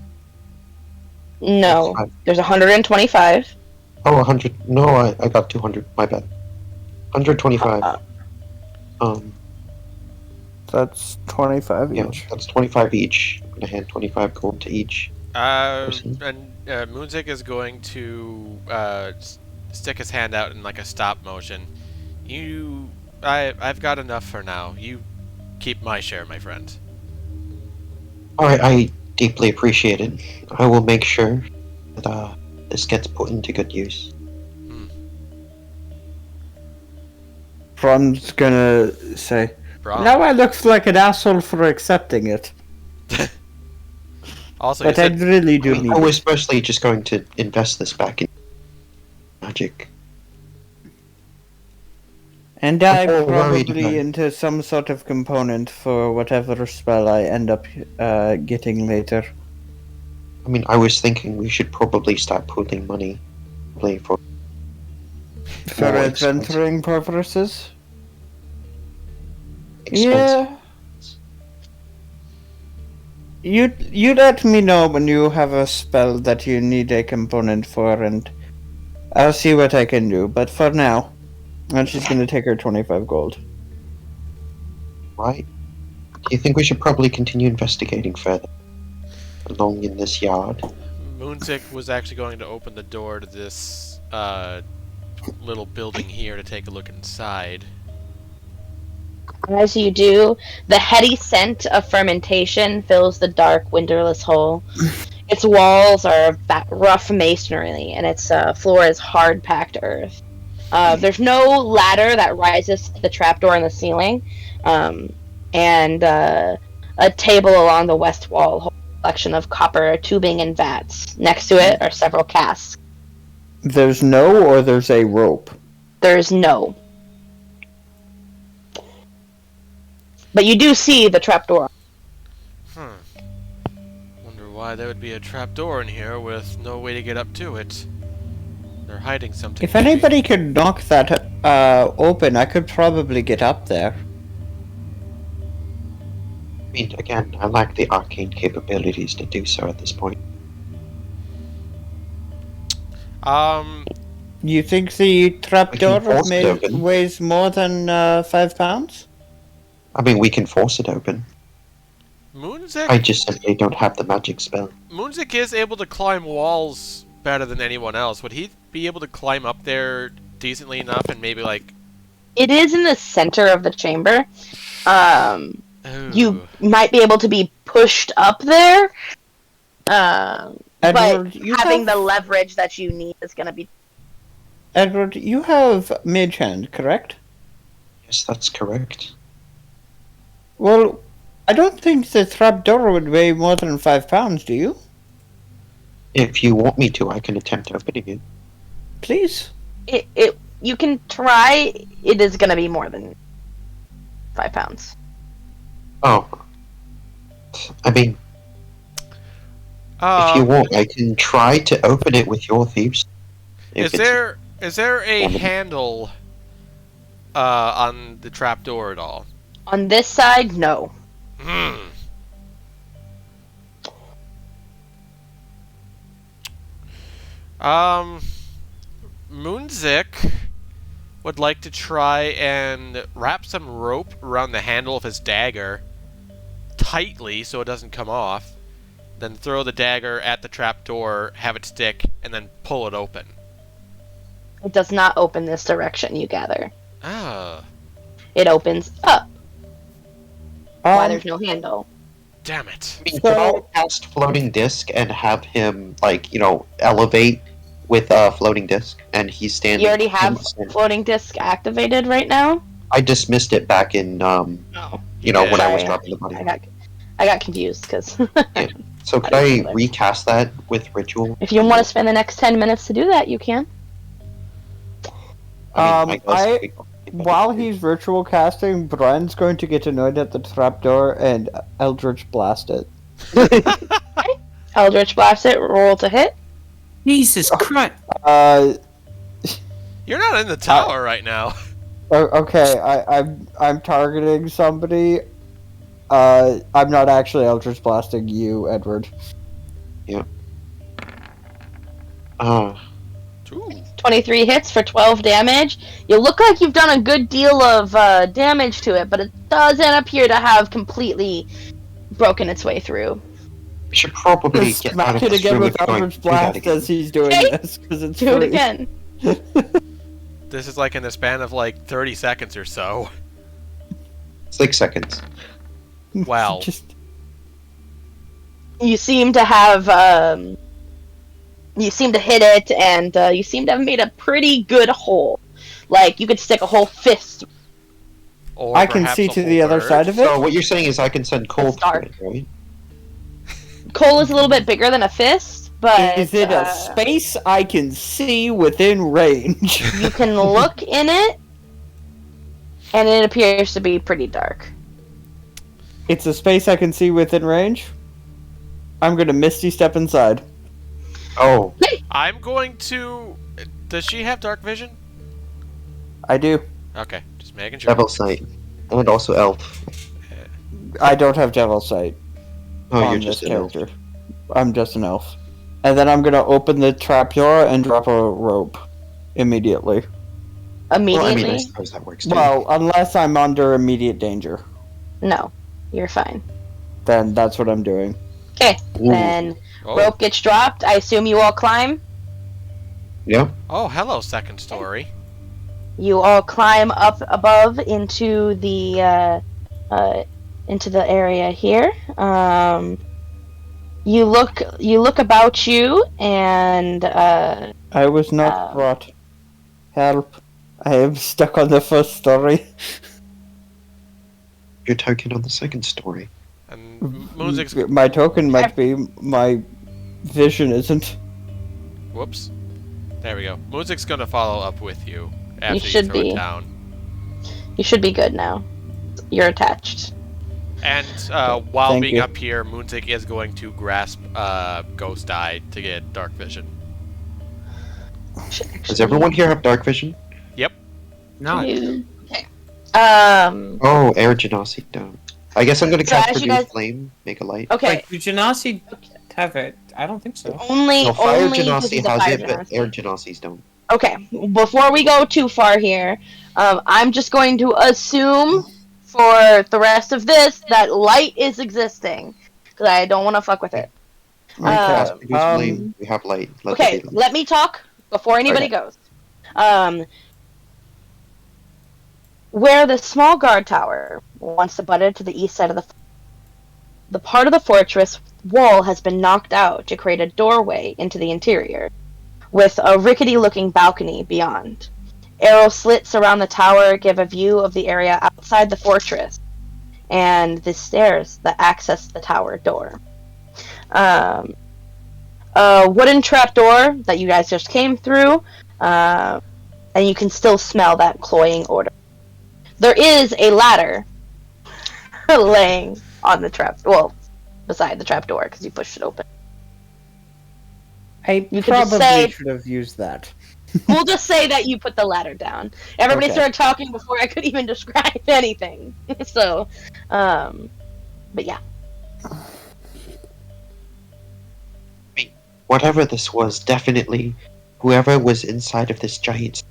No, That's fine. there's 125. Oh, 100. No, I got 200. My bad. 125. That's 25 Yeah, each. that's 25 each. I'm gonna hand 25 gold to each. And Moonzik is going to stick his hand out in like a stop motion. I've got enough for now. You keep my share, my friend. Alright, I deeply appreciate it. I will make sure that this gets put into good use. Ron's gonna say, Braun. now I look like an asshole for accepting it. Also, you But I said really do I need was it. mostly just going to invest this back in magic. And I I'm all worried probably about it. into some sort of component for whatever spell I end up getting later. I mean, I was thinking we should probably start pooling money. Probably for For More expensive. adventuring purposes? expensive. Yeah. You let me know when you have a spell that you need a component for, and I'll see what I can do. But for now, and she's gonna take her 25 gold. Right? Do you think we should probably continue investigating further along in this yard? Moonzik was actually going to open the door to this little building here to take a look inside. As you do, the heady scent of fermentation fills the dark, windowless hole. Its walls are rough masonry, and its floor is hard-packed earth. There's no ladder that rises to the trapdoor in the ceiling, and a table along the west wall holds a collection of copper tubing and vats. Next to it are several casks. There's no, or there's a rope. There's no. But you do see the trapdoor. Wonder why there would be a trapdoor in here with no way to get up to it. They're hiding something. If maybe. anybody could knock that open, I could probably get up there. I mean, again, I lack the arcane capabilities to do so at this point. You think the trapdoor force it open. weighs more than 5 pounds? I mean, we can force it open. Moonzik I just simply don't have the magic spell. Moonzik is able to climb walls better than anyone else. Would he be able to climb up there decently enough and maybe like It is in the center of the chamber. You Ooh. might be able to be pushed up there. But Edward, you having have, the leverage that you need is going to be... Edward, you have mage hand, correct? Yes, that's correct. Well, I don't think the trapdoor would weigh more than 5 pounds, do you? If you want me to, I can attempt opening it. Please? You can try. It is going to be more than 5 pounds. Oh. I mean, if you want, I can try to open it with your thieves. Is there a handle on the trapdoor at all? On this side, no. Moonzik would like to try and wrap some rope around the handle of his dagger tightly so it doesn't come off, then throw the dagger at the trapdoor, have it stick, and then pull it open. It does not open this direction, you gather. Ah, It opens up. Why Um, there's no handle. damn it. I mean, could I cast floating disc and have him, like, elevate with a floating disc, and he's standing. You already have he's standing. floating disc activated right now? I dismissed it back in, No. when I was Sorry, dropping the money. I got confused, because... So could I recast that with ritual? If you want to spend the next 10 minutes to do that, you can. While he's ritual casting, Brian's going to get annoyed at the trapdoor and Eldritch blast it. Eldritch blast it. Roll to hit. Jesus Christ! You're not in the tower right now. Okay, I'm targeting somebody. I'm not actually Eldritch blasting you, Edward. Yeah. 23 hits for 12 damage. You look like you've done a good deal of damage to it, but it doesn't appear to have completely broken its way through. We should probably get out Smack of it this again room with and go Eldritch and do that blast again. as he's doing Okay. this, because it's Do it free. again. This is like in the span of like 30 seconds or so. 6 seconds. Wow. Just You seem to have, you seem to hit it, and you seem to have made a pretty good hole. Like, you could stick a whole fist. Or I can perhaps see a to whole the other bird. side of it. So what you're saying is I can send coal It's dark. to it, right? Coal is a little bit bigger than a fist, but Is it a space I can see within range? you can look in it, and it appears to be pretty dark. It's a space I can see within range? I'm gonna Misty Step inside. Oh, I'm going to... Does she have dark vision? I do. Okay, just making sure. Devil Sight. And also Elf. I don't have Devil Sight Oh, on you're this just an elf. character. I'm just an elf. And then I'm gonna open the trapdoor and drop a rope immediately. Immediately? Well, I mean, I suppose that works too. Well, unless I'm under immediate danger. No, you're fine. Then that's what I'm doing. Okay, Ooh. then Oh. rope gets dropped. I assume you all climb. Yeah. Oh, hello, second story. You all climb up above into the area here. You look about you, and I was not brought. Help. I am stuck on the first story. Your token on the second story. And music's... My token might be, my vision isn't. Whoops. There we go. Music's gonna follow up with you after you should throw be. it down. you should be good now. You're attached. And while Thank being you. up here, Moonsick is going to grasp Ghost Eye to get dark vision. Does everyone here have dark vision? No. Okay. Oh, air genasi down. I guess I'm gonna So cast as you Produce guys- Flame, make a light. Okay. Wait, do Genasi have it? I don't think so. Only No, Fire only 'cause Genasi he's a has fire it, but genasi. air genasis don't. Okay, before we go too far here, I'm just going to assume for the rest of this that light is existing, because I don't want to fuck with it. Cast Produce um, Flame, we have light. Let Okay, there be light. let me talk before anybody Okay. goes. Where the small guard tower once abutted to the east side of the part of the fortress wall has been knocked out to create a doorway into the interior, with a rickety-looking balcony beyond. Arrow slits around the tower give a view of the area outside the fortress, and the stairs that access the tower door. A wooden trapdoor that you guys just came through, and you can still smell that cloying odor. There is a ladder laying on the beside the trapdoor because you pushed it open. I You could just probably say- should have used that. We'll just say that you put the ladder down. Everybody Okay. started talking before I could even describe anything. So, but yeah. Whatever this was, definitely, whoever was inside of this giant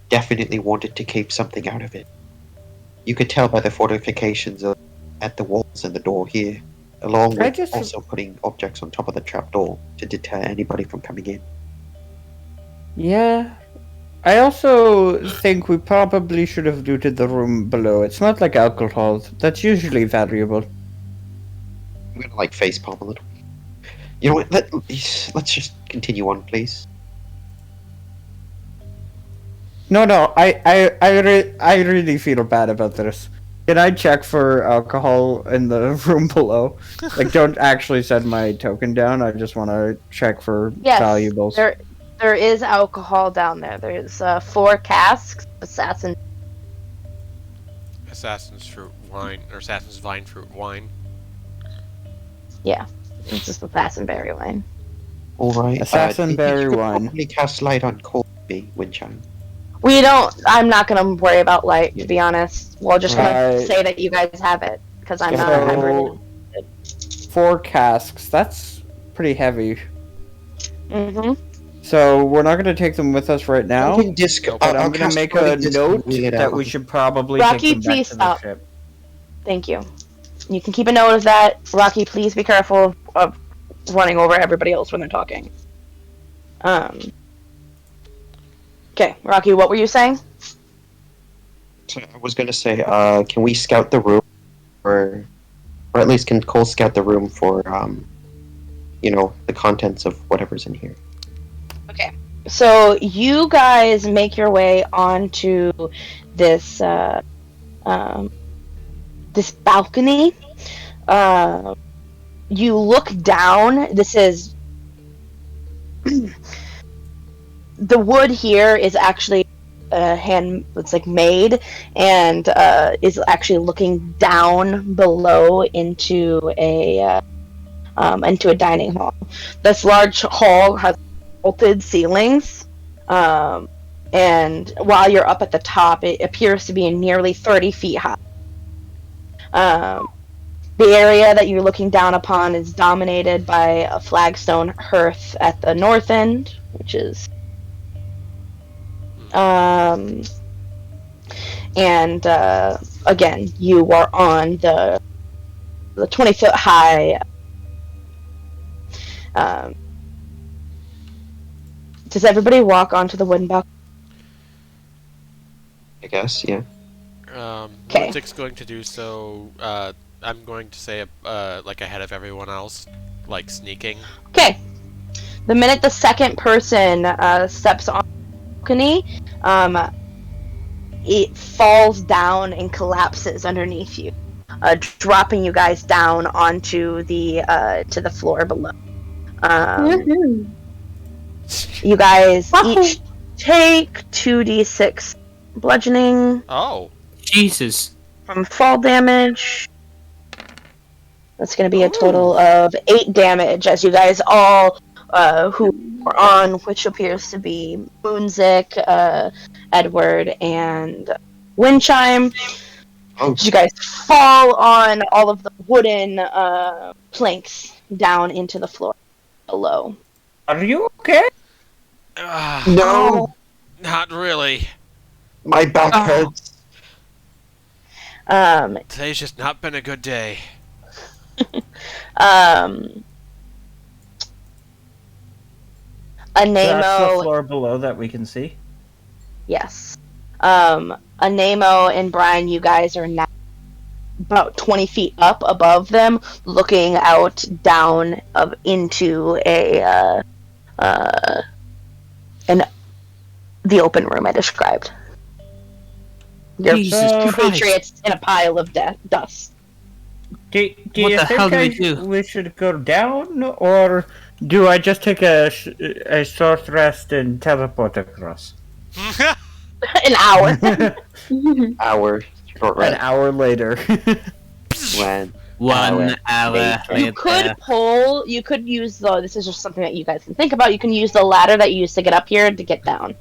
definitely wanted to keep something out of it. You could tell by the fortifications at the walls and the door here, along I with just- also putting objects on top of the trapdoor to deter anybody from coming in. Yeah. I also think we probably should have looted the room below. It smelled like alcohol. That's usually valuable. I'm gonna like facepalm a little. You know what? Let's just continue on, please. No, I really feel bad about this. Can I check for alcohol in the room below? Like, don't actually send my token down. I just want to check for Yes, valuables. There is alcohol down there. There's 4 casks, assassin. Assassin's fruit wine, or assassin's vine fruit wine. Yeah, it's just assassin berry wine. Alright. Assassin berry wine. Probably cast light on Colby, Windchime. We don't. I'm not gonna worry about light, to be honest. We're just gonna Right. say that you guys have it because I'm not. I'm really. 4 casks. That's pretty heavy. Mm-hmm. So we're not going to take them with us right now. I'm I'm going to make a note that we should probably Rocky, take them back please to stop. the ship. Thank you. You can keep a note of that. Rocky, please be careful of running over everybody else when they're talking. Okay, Rocky, what were you saying? So I was gonna say, can we scout the room, or at least can Cole scout the room for, the contents of whatever's in here? Okay, so you guys make your way onto this this balcony. You look down. This is the wood here is actually it's like made and is actually looking down below into a dining hall. This large hall has vaulted ceilings, and while you're up at the top, it appears to be nearly 30 feet high. The area that you're looking down upon is dominated by a flagstone hearth at the north end, which is and again, you are on the 20-foot high. Does everybody walk onto the wooden balcony? I guess, yeah. Okay. Ludwig's going to do so. I'm going to say, like ahead of everyone else, like sneaking. Okay. The minute the second person steps on the balcony, it falls down and collapses underneath you, dropping you guys down onto the to the floor below. You guys each take 2d6 bludgeoning Oh. Jesus. from fall damage. That's going to be a total of 8 damage as you guys all who are on, which appears to be Moonzik, Edward, and Windchime. Oh. You guys fall on all of the wooden planks down into the floor below. Are you okay? No! Not really. My back hurts. Today's just not been a good day. That's the Anemo, floor below that we can see. yes. Anemo and Brian, you guys are now about 20 feet up above them, looking out down into the open room I described. Your Jesus Christ. compatriots in a pile of dust. Do What you the think hell do we do? we should go down, or do I just take a short rest and teleport across? An hour. Hour. Short An rest. hour later. When? 1 hour You could pull. You could use the. This is just something that you guys can think about. You can use the ladder that you used to get up here to get down.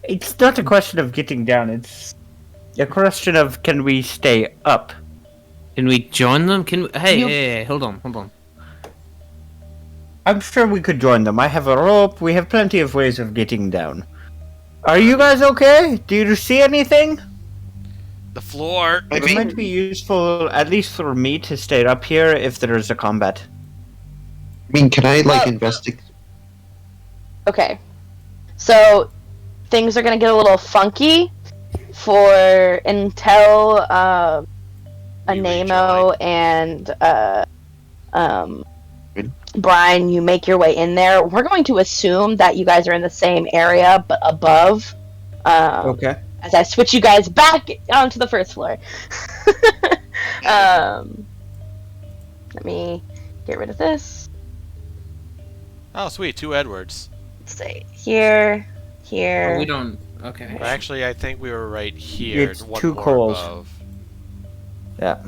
It's not a question of getting down, it's a question of can we stay up? Can we join them? Can we... Hey, You- hey, hold on. I'm sure we could join them. I have a rope, we have plenty of ways of getting down. Are you guys okay? Do you see anything? The floor. I It mean, might be useful, at least for me, to stay up here if there is a combat. can I, Well- investigate? Okay. So things are gonna get a little funky until Anemo and Brian, you make your way in there. We're going to assume that you guys are in the same area but above. Okay. As I switch you guys back onto the first floor. Let me get rid of this. Oh, sweet. 2 Edwards. Let's see. Here. Oh, we don't. Okay. Actually, I think we were right here. It's one 2 more coals. above. Yeah.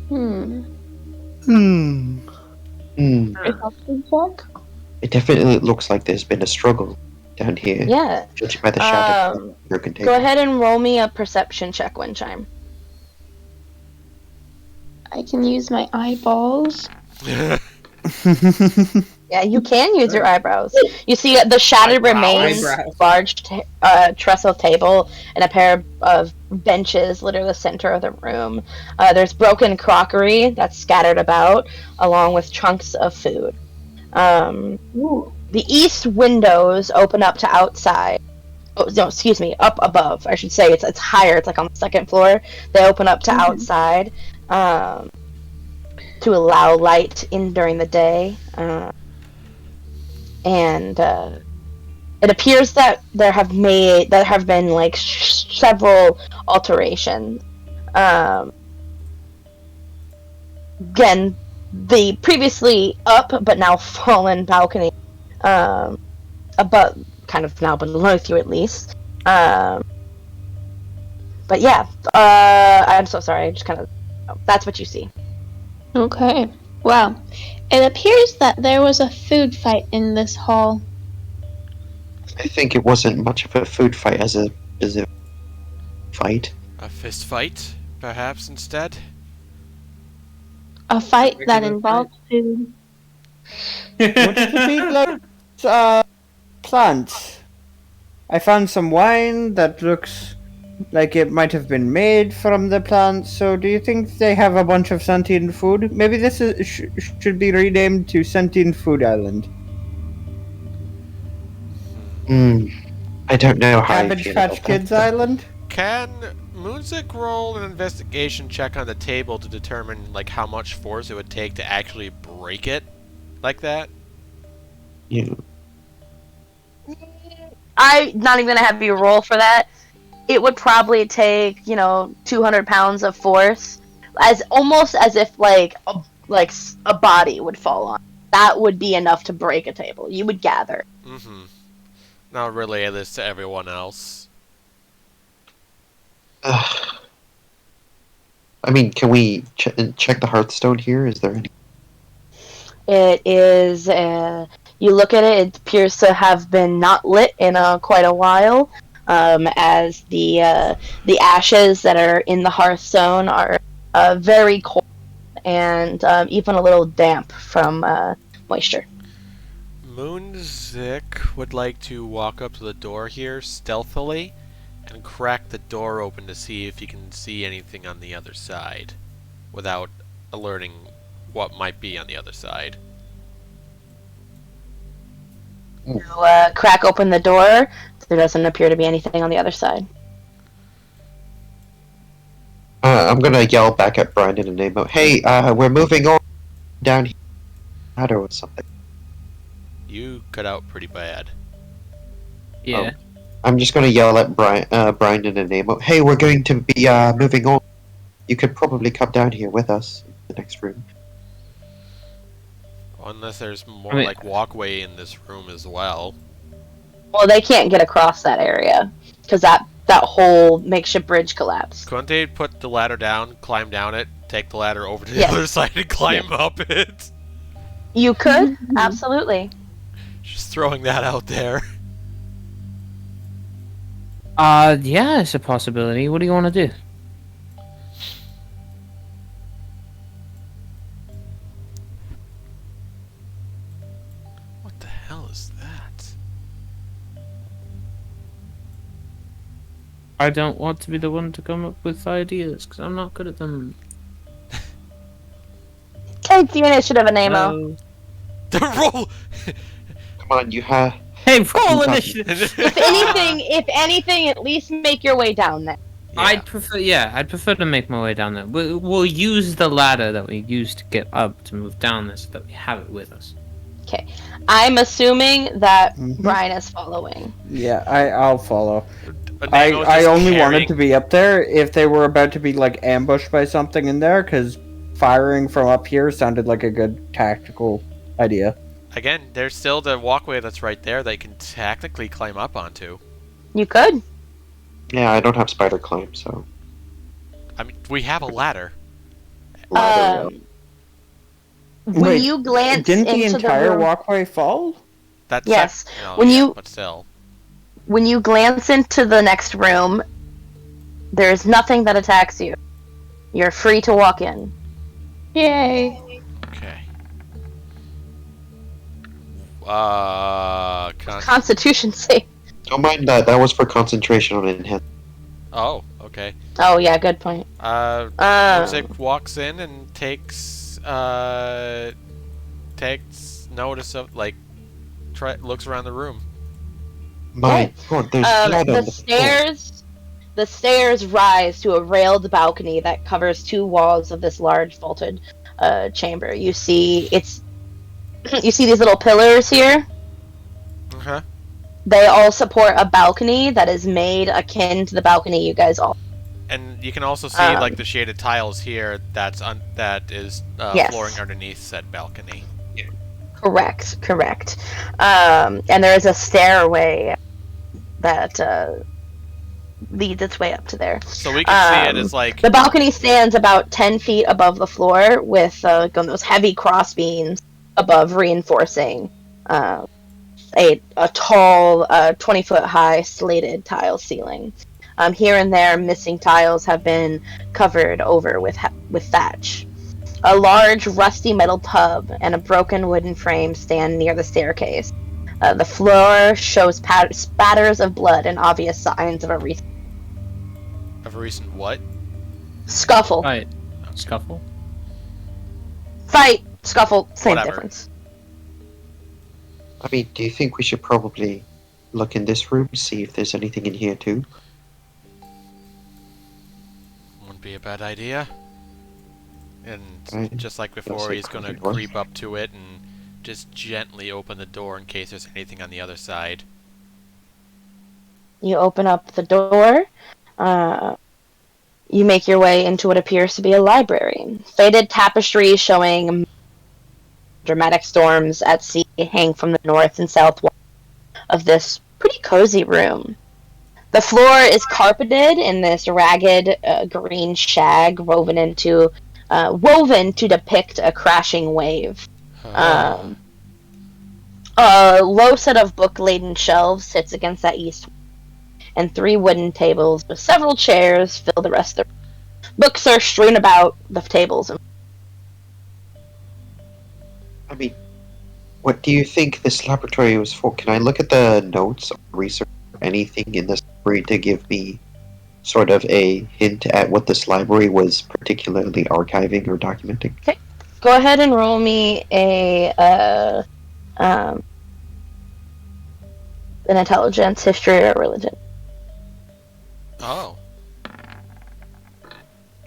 Hmm. Hmm. Perception check? It definitely looks like there's been a struggle down here. Yeah. Judging by the shadow Um, broken Go table. ahead and roll me a perception check, Windchime. I can use my eyeballs. Yeah, you can use your eyebrows. You see the shattered Eyebrows? remains, large trestle table, and a pair of benches litter the center of the room. There's broken crockery that's scattered about, along with chunks of food. Ooh. The east windows open up to outside. Oh, no, excuse me, up above. I should say it's higher. It's like on the second floor. They open up to outside to allow light in during the day. And it appears that there have been like several alterations. Again, the previously up but now fallen balcony, above, kind of now beneath you at least. But yeah, I'm so sorry. I just kind of that's what you see. Okay. Well, it appears that there was a food fight in this hall. I think it wasn't much of a food fight as a fight. A fist fight, perhaps, instead? A fight that Regular involved food. What does it mean, like, plants? I found some wine that looks like it might have been made from the plants, so do you think they have a bunch of sentient food? Maybe this is, should be renamed to Sentient Food Island. I don't know how I Cabbage feel Patch about Kids that. Island? Can Moonzik roll an investigation check on the table to determine like how much force it would take to actually break it like that? Yeah. I'm not even gonna have you roll for that. It would probably take 200 pounds of force, almost as if like a body would fall on. That would be enough to break a table. You would gather. Mm-hmm. Now relay this to everyone else. I mean, can we check the Hearthstone here? Is there any? It is. You look at it. It appears to have been not lit in quite a while, as the ashes that are in the hearthstone are very cold and even a little damp from moisture. Moonzik would like to walk up to the door here stealthily and crack the door open to see if he can see anything on the other side without alerting what might be on the other side. You crack open the door. There doesn't appear to be anything on the other side. I'm gonna yell back at Brian in a name of, "Hey, we're moving on down here, or something." You cut out pretty bad. Yeah. I'm just gonna yell at Brian in a name of, "Hey, we're going to be moving on. You could probably come down here with us in the next room." Unless there's more I mean- like walkway in this room as well. Well, they can't get across that area because that whole makeshift bridge collapsed. Couldn't they put the ladder down, climb down it, take the ladder over to the Yes. other side and climb up it? You could absolutely. Just throwing that out there. Yeah, it's a possibility. What do you want to do? What the hell is that? I don't want to be the one to come up with ideas, because I'm not good at them. Take the initiative, Nemo. No. The roll. Come on, you have. Hey, roll Come- initiative! If anything, at least make your way down there. I'd prefer to make my way down there. We'll use the ladder that we used to get up to move down this, so that we have it with us. I'm assuming that Mhm. Brian is following. Yeah, I'll follow. I only wanted to be up there if they were about to be like ambushed by something in there, because firing from up here sounded like a good tactical idea. Again, there's still the walkway that's right there that you can technically climb up onto. You could. Yeah, I don't have spider climb, so. I mean, we have a ladder. Ladder, When Wait, you glance didn't the into entire room, walkway fall? That's Yes. no, When yeah, you- but still. when you glance into the next room, there's nothing that attacks you. You're free to walk in. Yay. Okay. Constitution save. Don't mind that. That was for concentration on enhance. Oh, okay. Oh yeah, good point. Music walks in and takes notice of, like, looks around the room. My God, there's blood on the the stairs. The stairs rise to a railed balcony that covers two walls of this large vaulted chamber. You see you see these little pillars here. Uh-huh. They all support a balcony that is made akin to the balcony you guys all. And you can also see like the shaded tiles here. That is Yes. flooring underneath said balcony. Correct. And there is a stairway that leads its way up to there. So we can see it as like The balcony stands about 10 feet above the floor with those heavy crossbeams above reinforcing a tall 20-foot high slated tile ceiling. Here and there, missing tiles have been covered over with thatch. A large rusty metal tub and a broken wooden frame stand near the staircase. The floor shows spatters of blood and obvious signs of a recent what? scuffle. Right. Scuffle? Fight, scuffle, same Whatever. difference. I mean, do you think we should probably look in this room, see if there's anything in here too? Wouldn't be a bad idea. And Right. just like before, say he's gonna close your creep up to it and just gently open the door in case there's anything on the other side. You open up the door. You make your way into what appears to be a library. Faded tapestries showing dramatic storms at sea hang from the north and south wall of this pretty cozy room. The floor is carpeted in this ragged green shag woven to depict a crashing wave. A low set of book-laden shelves sits against that east wall, and 3 wooden tables with several chairs fill the rest of the room. Books are strewn about the tables. I mean, what do you think this laboratory was for? Can I look at the notes or research or anything in this library to give me sort of a hint at what this library was particularly archiving or documenting? Go ahead and roll me an intelligence, history, or religion. Oh.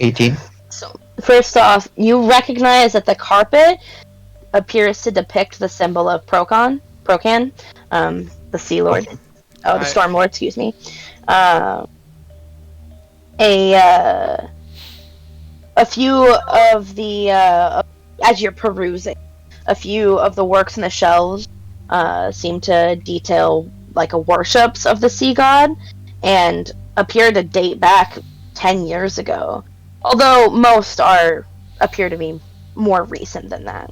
18? So, first off, you recognize that the carpet appears to depict the symbol of Procan, the Sea Lord. Oh, the Storm Lord, excuse me. A few of the, as you're perusing, a few of the works on the shelves seem to detail like a worships of the sea god and appear to date back 10 years ago. Although most appear to be more recent than that.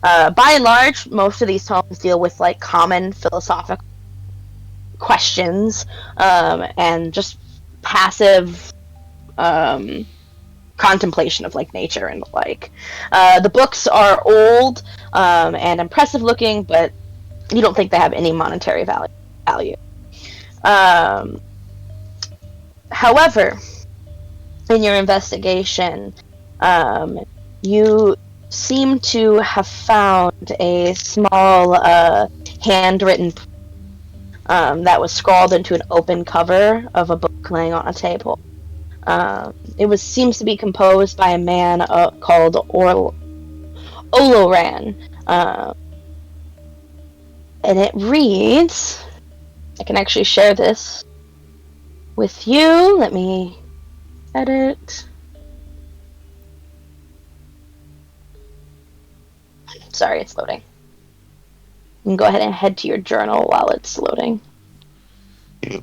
By and large, most of these tomes deal with like common philosophical questions and just passive contemplation of like nature and the like. The books are old and impressive looking, but you don't think they have any monetary value. However, in your investigation, you seem to have found a small handwritten that was scrawled into an open cover of a book laying on a table. It seems to be composed by a man called Oloran, and it reads. I can actually share this with you. Let me edit. Sorry, it's loading. You can go ahead and head to your journal while it's loading. Yeah.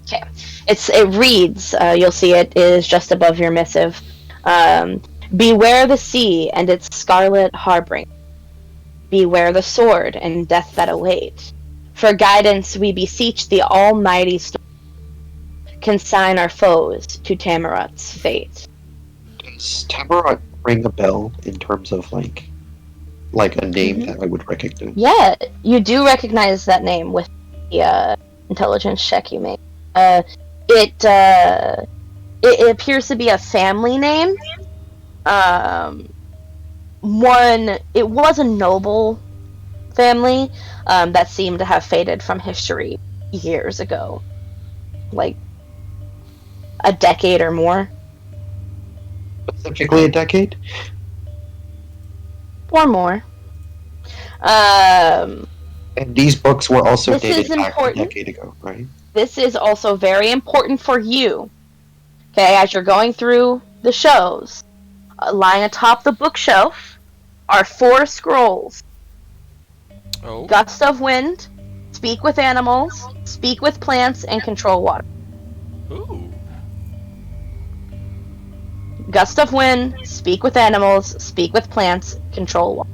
Okay. It reads, you'll see it is just above your missive. Beware the sea and its scarlet harboring. Beware the sword and death that await. For guidance we beseech the almighty storm. Consign our foes to Tamarot's fate. Does Tamarot ring a bell in terms of like a name that I would recognize? Yeah, you do recognize that name with the intelligence check you make. It appears to be a family name. It was a noble family that seemed to have faded from history years ago, like a decade or more. Specifically a decade? Or more. And these books were also This dated is back a important. decade ago, right? This is also very important for you. Okay, as you're going through the shows, lying atop the bookshelf are 4 scrolls. Oh. Gust of wind, speak with animals, speak with plants, and control water. Ooh. Gust of wind, speak with animals, speak with plants, control water.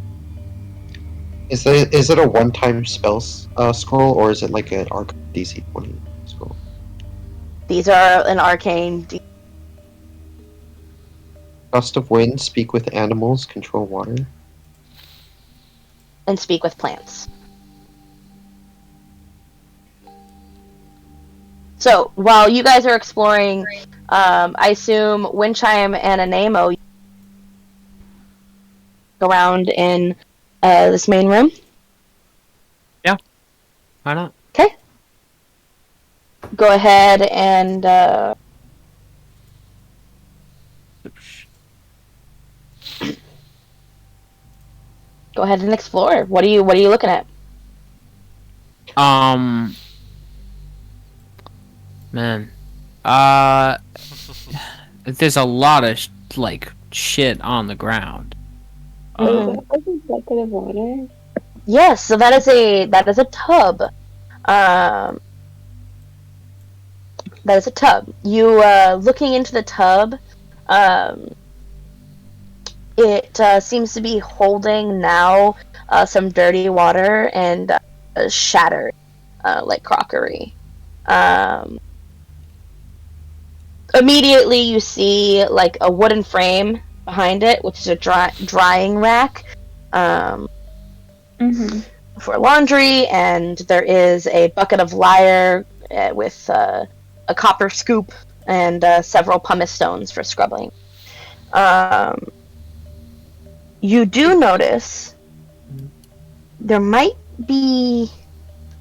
Is it a one-time spell scroll, or is it like an Arc DC 20 scroll? These are an arcane. Gust of wind, speak with animals, control water. And speak with plants. So while you guys are exploring, I assume Windchime and Anemo go around in this main room. Why not? Okay. Go ahead and go ahead and explore. What are you looking at? Man. There's a lot of shit on the ground. Bucket of water. Yes, so that is a tub. That is a tub. You looking into the tub. It seems to be holding now some dirty water and shattered like crockery. Immediately you see like a wooden frame behind it, which is a drying rack for laundry, and there is a bucket of lyre with a copper scoop and several pumice stones for scrubbing. You do notice there might be...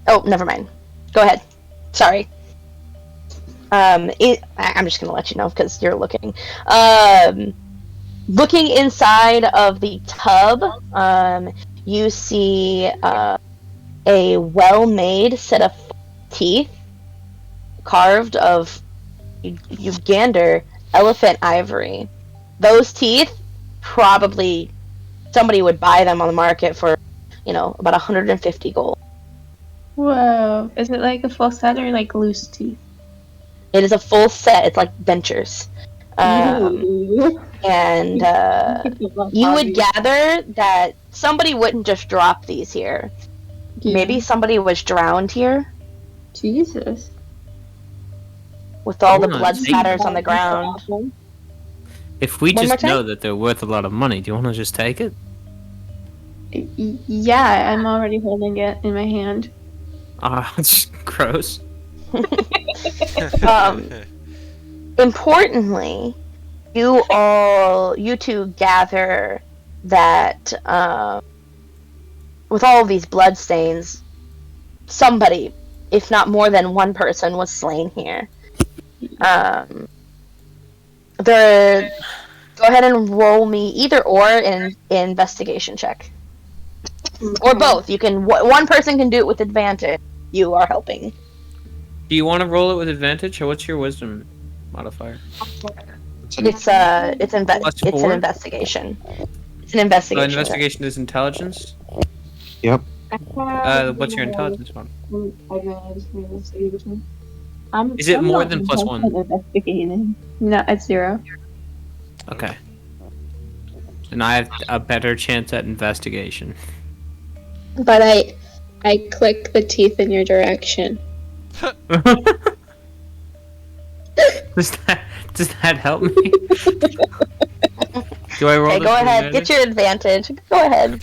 Oh, never mind. Go ahead. Sorry. I'm just going to let you know because you're looking. Looking inside of the tub, you see a well-made set of teeth carved of Ugander elephant ivory. Those teeth, probably somebody would buy them on the market for, about 150 gold. Whoa. Is it like a full set or like loose teeth? It is a full set. It's like dentures. Ooh. And you would gather that somebody wouldn't just drop these here. Yeah. Maybe somebody was drowned here Jesus. with all the Oh, blood see. spatters on the ground. If we One more just know time? that they're worth a lot of money, do you want to just take it? Yeah, I'm already holding it in my hand. It's gross. Importantly, you two gather that with all of these blood stains, somebody, if not more than one person, was slain here. Go ahead and roll me either or an investigation check. Or both. You can. One person can do it with advantage. You are helping. Do you want to roll it with advantage, or what's your wisdom modifier? It's an +4? investigation. It's an investigation. Investigation is intelligence. Yep. What's your intelligence one? Is Is it more than +1? Investigating. No, it's 0. Okay. And I have a better chance at investigation. But I click the teeth in your direction. Does that help me? Do I roll? Okay, this go with ahead. Get your advantage. Go ahead.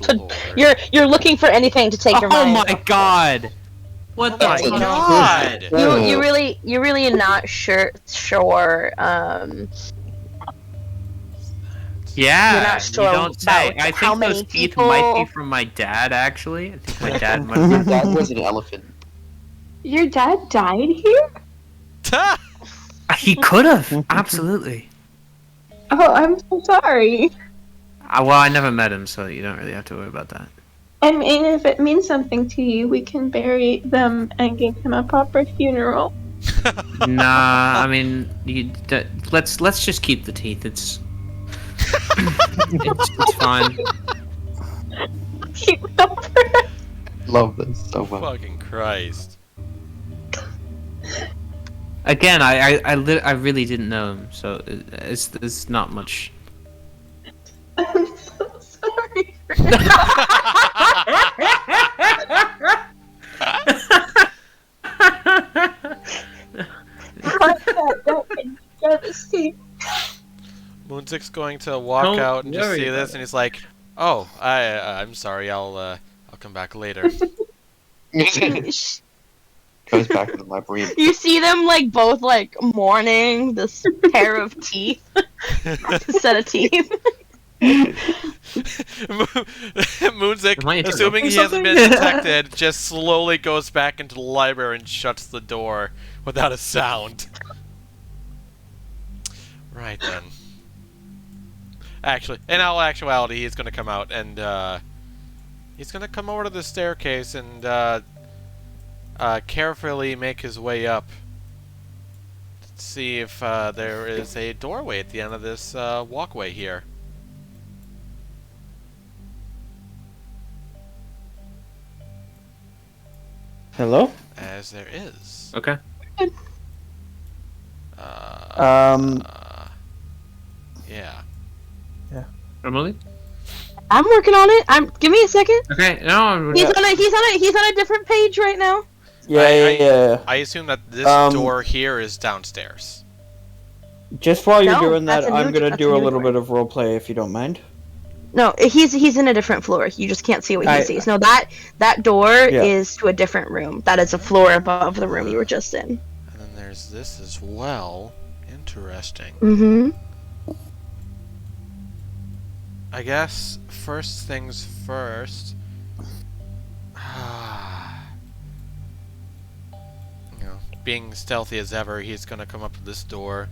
You're looking for anything to take your mind. Oh my god! What the My fuck? God! You really are not sure. Yeah, You're not sure you don't say. about I how think many those teeth people- might be from my dad, actually. I think my dad might Your dad was an elephant. Your dad died here? He could have, absolutely. Oh, I'm so sorry. Well, I never met him, so you don't really have to worry about that. I mean, if it means something to you, we can bury them and give him a proper funeral. Nah, I mean, let's just keep the teeth. It's fine. Keep them forever. Love this so much. Fucking Christ. Again, I really didn't know him, so it's not much. I'm so sorry. Moonsick's going to walk Don't out and just worry see about this, it. and he's like, "Oh, I'm sorry. I'll come back later." Goes back to the library. You see them both mourning this pair of teeth, set of teeth. Moonsick, Am I assuming he interrupting hasn't been something? detected, just slowly goes back into the library and shuts the door without a sound. Right then. Actually, in all actuality, he's going to come out and he's going to come over to the staircase and carefully make his way up. See if there is a doorway at the end of this walkway here. Hello? As there is. Okay. Yeah. Emily? I'm working on it. Give me a second. Okay, no. He's on a different page right now. Yeah. I assume that this door here is downstairs. Just while you're No, doing that, that's a I'm new- gonna that's do a a new little door. bit of roleplay if you don't mind. No, he's in a different floor. You just can't see what he I- sees. No, that door Yeah. is to a different room. That is a floor above the room you were just in. And then there's this as well. Interesting. Mm-hmm. I guess first things first. You know, being stealthy as ever, he's gonna come up to this door,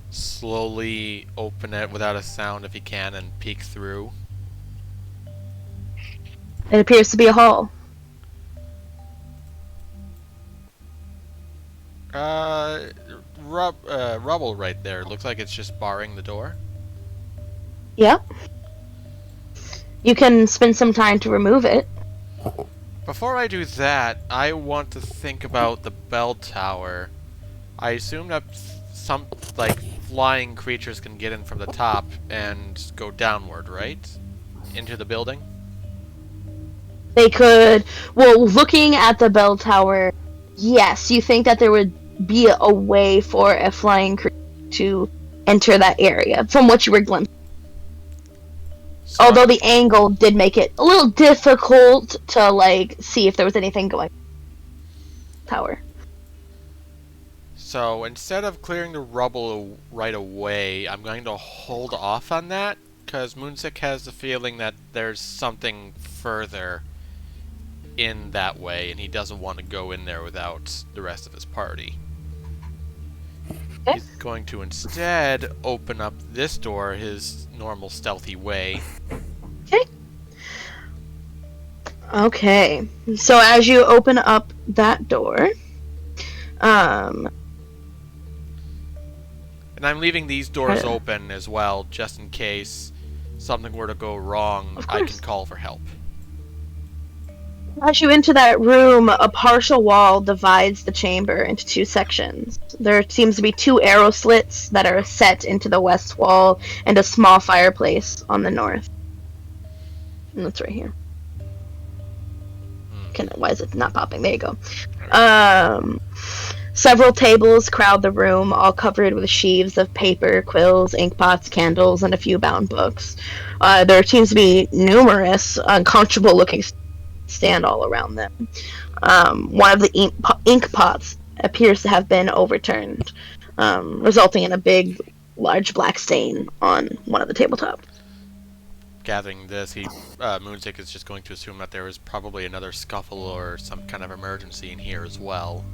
slowly open it without a sound if he can, and peek through. It appears to be a hall. Rubble right there. Looks like it's just barring the door. Yep. You can spend some time to remove it. Before I do that, I want to think about the bell tower. I assume that some, flying creatures can get in from the top and go downward, right? Into the building? They could. Well, looking at the bell tower, yes, you think that there would be a way for a flying creature to enter that area, from what you were glimpsing. So Although the angle did make it a little difficult to see if there was anything going. Tower. So instead of clearing the rubble right away, I'm going to hold off on that, because Moonsick has the feeling that there's something further in that way, and he doesn't want to go in there without the rest of his party. Okay. He's going to instead open up this door his normal stealthy way. Okay. Okay. So as you open up that door, And I'm leaving these doors Uh, open as well, just in case something were to go wrong. Of I course. can call for help. as you enter that room, a partial wall divides the chamber into two sections. There seems to be two arrow slits that are set into the west wall and a small fireplace on the north. And that's right here. Why is it not popping? There you go. Several tables crowd the room, all covered with sheaves of paper, quills, ink pots, candles, and a few bound books. There seems to be numerous uncomfortable-looking stand all around them. One of the ink pots appears to have been overturned, resulting in a big, large black stain on one of the tabletops. Gathering this, Moonsick is just going to assume that there was probably another scuffle or some kind of emergency in here as well.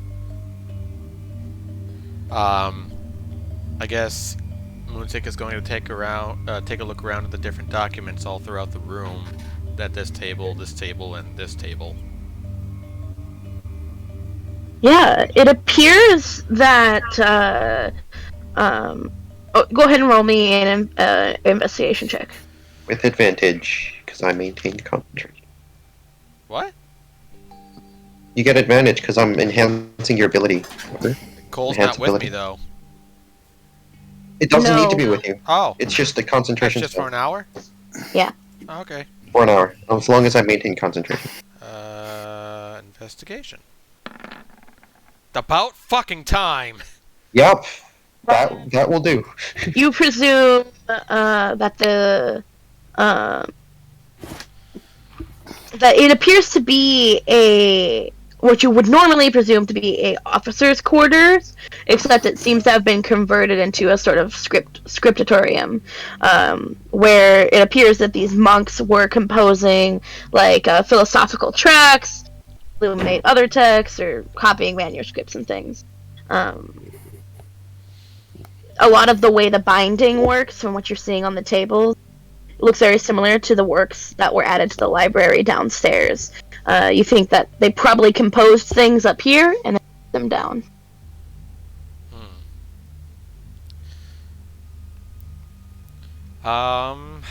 I guess Moonsick is going to take a look around at the different documents all throughout the room. At this table, and this table. Yeah, it appears that. Go ahead and roll me an investigation check. With advantage, because I maintain concentration. What? You get advantage because I'm enhancing your ability. Remember? Cole's Enhance not with ability. me though. It doesn't No. need to be with you. Oh, It's just a that's concentration just spell for an hour? Yeah. Oh, okay. for an hour, as long as I maintain concentration. Investigation. About fucking time. Yep, that will do. You presume that that it appears to be what you would normally presume to be a officer's quarters, except it seems to have been converted into a sort of scriptatorium, where it appears that these monks were composing philosophical tracts, illuminate other texts, or copying manuscripts and things. A lot of the way the binding works, from what you're seeing on the tables, looks very similar to the works that were added to the library downstairs. You think that they probably composed things up here and then put them down. I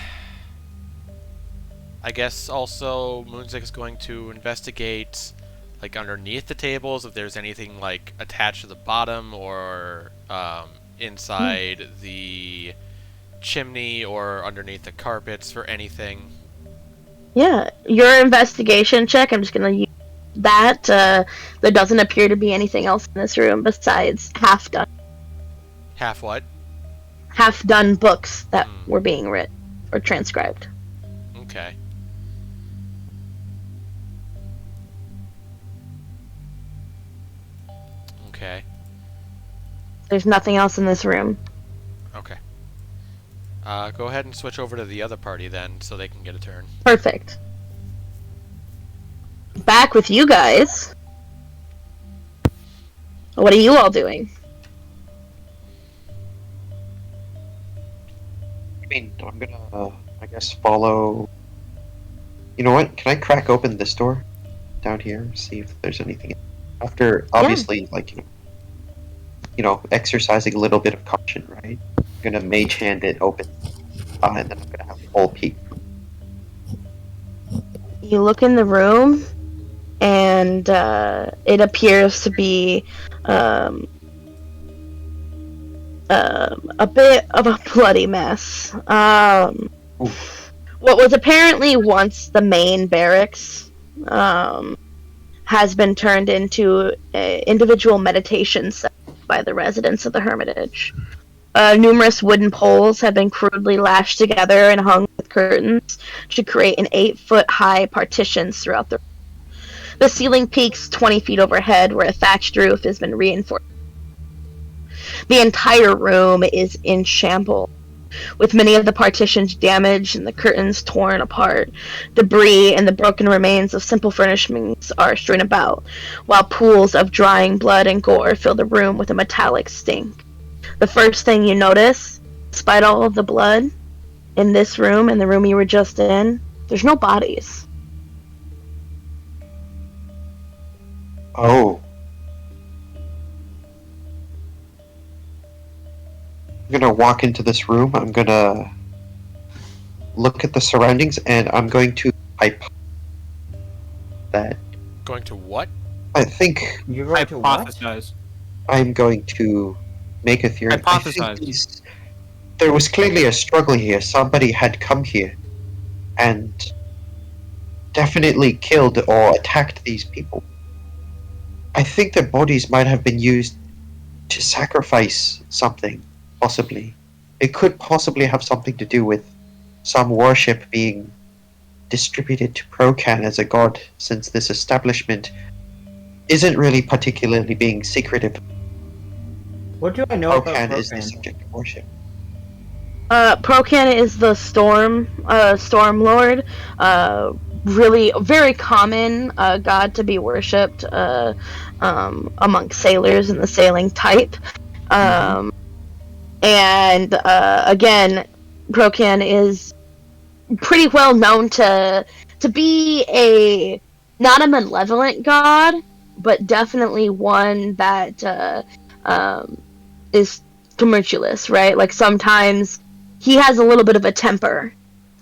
guess also Moonsick is going to investigate underneath the tables if there's anything attached to the bottom or inside the chimney or underneath the carpets for anything. Yeah, your investigation check, I'm just going to use that. There doesn't appear to be anything else in this room besides half-done books that were being written or transcribed. Okay. Okay. There's nothing else in this room. Okay. Go ahead and switch over to the other party then, so they can get a turn. Perfect. Back with you guys. What are you all doing? I mean, I'm gonna, I guess, follow. You know what? Can I crack open this door down here? See if there's anything. After, obviously, exercising a little bit of caution, right? I'm gonna mage hand it open, and then I'm gonna have a full peek. You look in the room, and it appears to be a bit of a bloody mess. What was apparently once the main barracks has been turned into individual meditation centers by the residents of the Hermitage. Numerous wooden poles have been crudely lashed together and hung with curtains to create an 8-foot-high partitions throughout the room. The ceiling peaks 20 feet overhead, where a thatched roof has been reinforced. The entire room is in shambles, with many of the partitions damaged and the curtains torn apart. Debris and the broken remains of simple furnishings are strewn about, while pools of drying blood and gore fill the room with a metallic stink. The first thing you notice, despite all of the blood in this room and the room you were just in, there's no bodies. Oh. I'm gonna walk into this room. I'm gonna look at the surroundings, and I'm going to type that. Going to what? I think You're going to what? Hypothesize. I'm going to make a theory. I Hypothesize. think there was clearly a struggle here. Somebody had come here and definitely killed or attacked these people. I think their bodies might have been used to sacrifice something, possibly. It could possibly have something to do with some worship being distributed to Procan as a god, since this establishment isn't really particularly being secretive. What do I know about Procan is the Procan? subject of worship. Procan is the storm lord. Really very common god to be worshipped amongst sailors in the sailing type. And again, Procan is pretty well known to be not a malevolent god, but definitely one that is tumultuous, right? Like sometimes he has a little bit of a temper,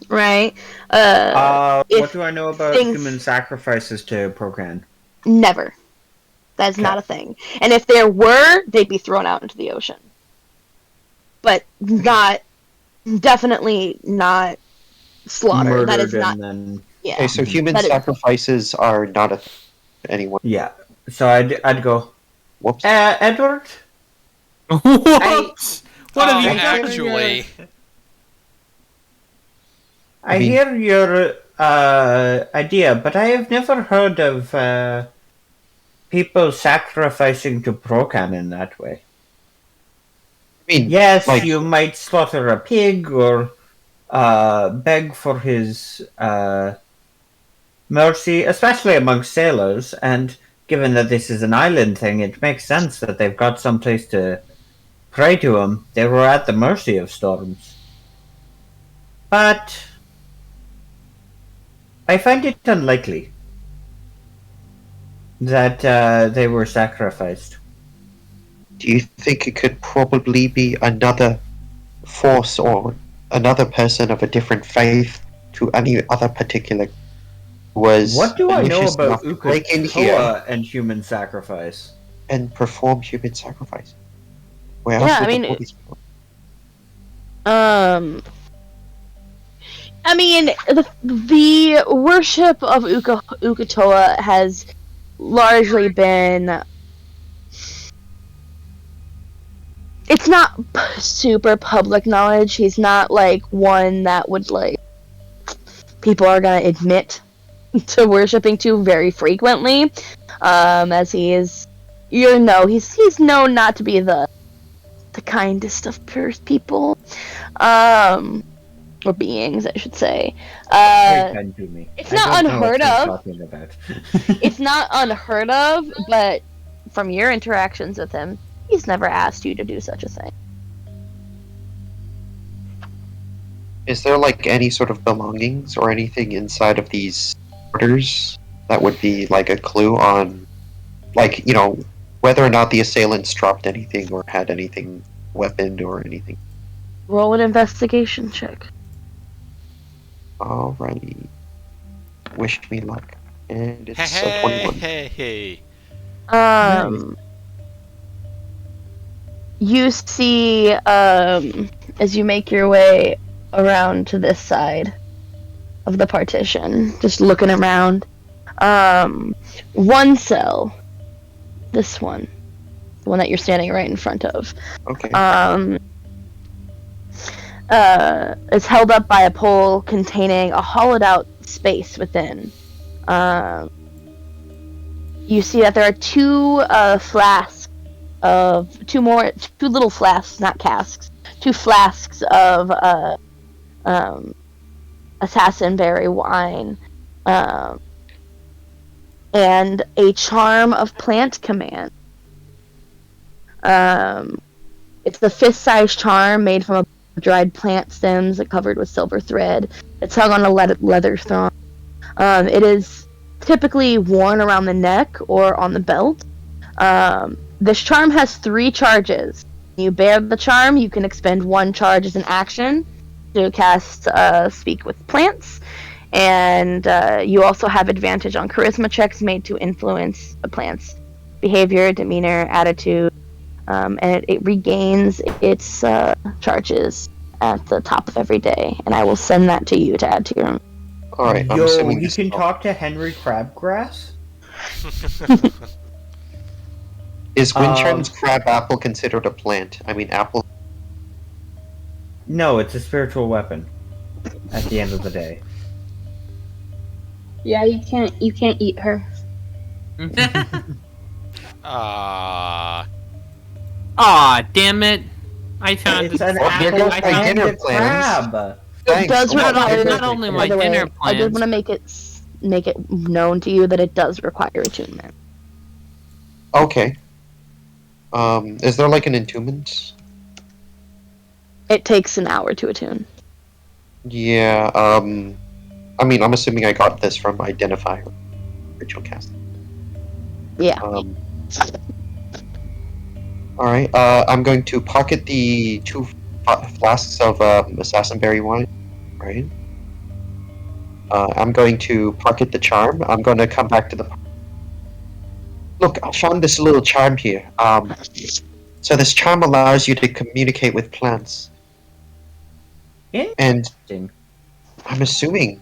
right? What if do I know about things- human sacrifices to Procan? Never. That's not a thing. And if there were, they'd be thrown out into the ocean. But definitely not slaughtered. Murdered That is not. and then... Yeah. Okay, so human That is- sacrifices are not a anyone. Yeah. So I'd go, Whoops. Edward? What? What have you I hear actually? I mean- hear your idea, but I have never heard of people sacrificing to Procan in that way. I mean, Yes, like- you might slaughter a pig or beg for his mercy, especially amongst sailors, and given that this is an island thing, it makes sense that they've got some place to pray to him. They were at the mercy of storms. But I find it unlikely that they were sacrificed. do you think it could probably be another force or another person of a different faith to any other particular was What do I know malicious about enough to break in here Ukatoa and human sacrifice? and perform human sacrifice? Where Yeah, else I would the mean, bodies go? I mean, the worship of Ukatoa has largely been. It's not super public knowledge. He's not like one that would like people are gonna admit to worshiping to very frequently, as he is. He's known not to be the kindest of people, or beings, I should say. Very kind to me. it's I not don't know what unheard you're of. talking about. It's not unheard of, but from your interactions with him, he's never asked you to do such a thing. Is there like any sort of belongings or anything inside of these orders that would be like a clue on, like, you know, whether or not the assailants dropped anything or had anything weaponed or anything? Roll an investigation check. Alrighty. Wish me luck. And it's Hey, 21. hey. You see, as you make your way around to this side of the partition, just looking around, one cell, this one, the one that you're standing right in front of, Okay. is held up by a pole containing a hollowed out space within. You see that there are two little flasks, not casks, two flasks of assassinberry wine, and a charm of plant command. It's the fist-sized charm made from a dried plant stems covered with silver thread. It's hung on a leather thong. It is typically worn around the neck or on the belt. This charm has 3 charges. You bear the charm, you can expend 1 charge as an action to cast Speak with Plants, and you also have advantage on charisma checks made to influence the plant's behavior, demeanor, attitude, and it regains its charges at the top of every day, and I will send that to you to add to your own. Alright, I'm Yo, assuming you this can is- talk to Henry Crabgrass? Is Windchime's crab apple considered a plant? I mean, apple. No, it's a spiritual weapon. At the end of the day. Yeah, you can't eat her. Ah. Aw, damn it! I found It's an Oh, here apple goes my dinner handed plans. crab. It does Oh, Not require. only, not only by my the way, dinner I did plans. want to make it known to you that it does require attunement. Okay. Is there like an entombment? It takes an hour to attune. Yeah, I mean, I'm assuming I got this from Identifier. Ritual casting. Yeah. Alright, I'm going to pocket the 2 flasks of assassin berry wine. Right. I'm going to pocket the charm. I'm going to come back to the. Look, I found this little charm here. So this charm allows you to communicate with plants. And Interesting. I'm assuming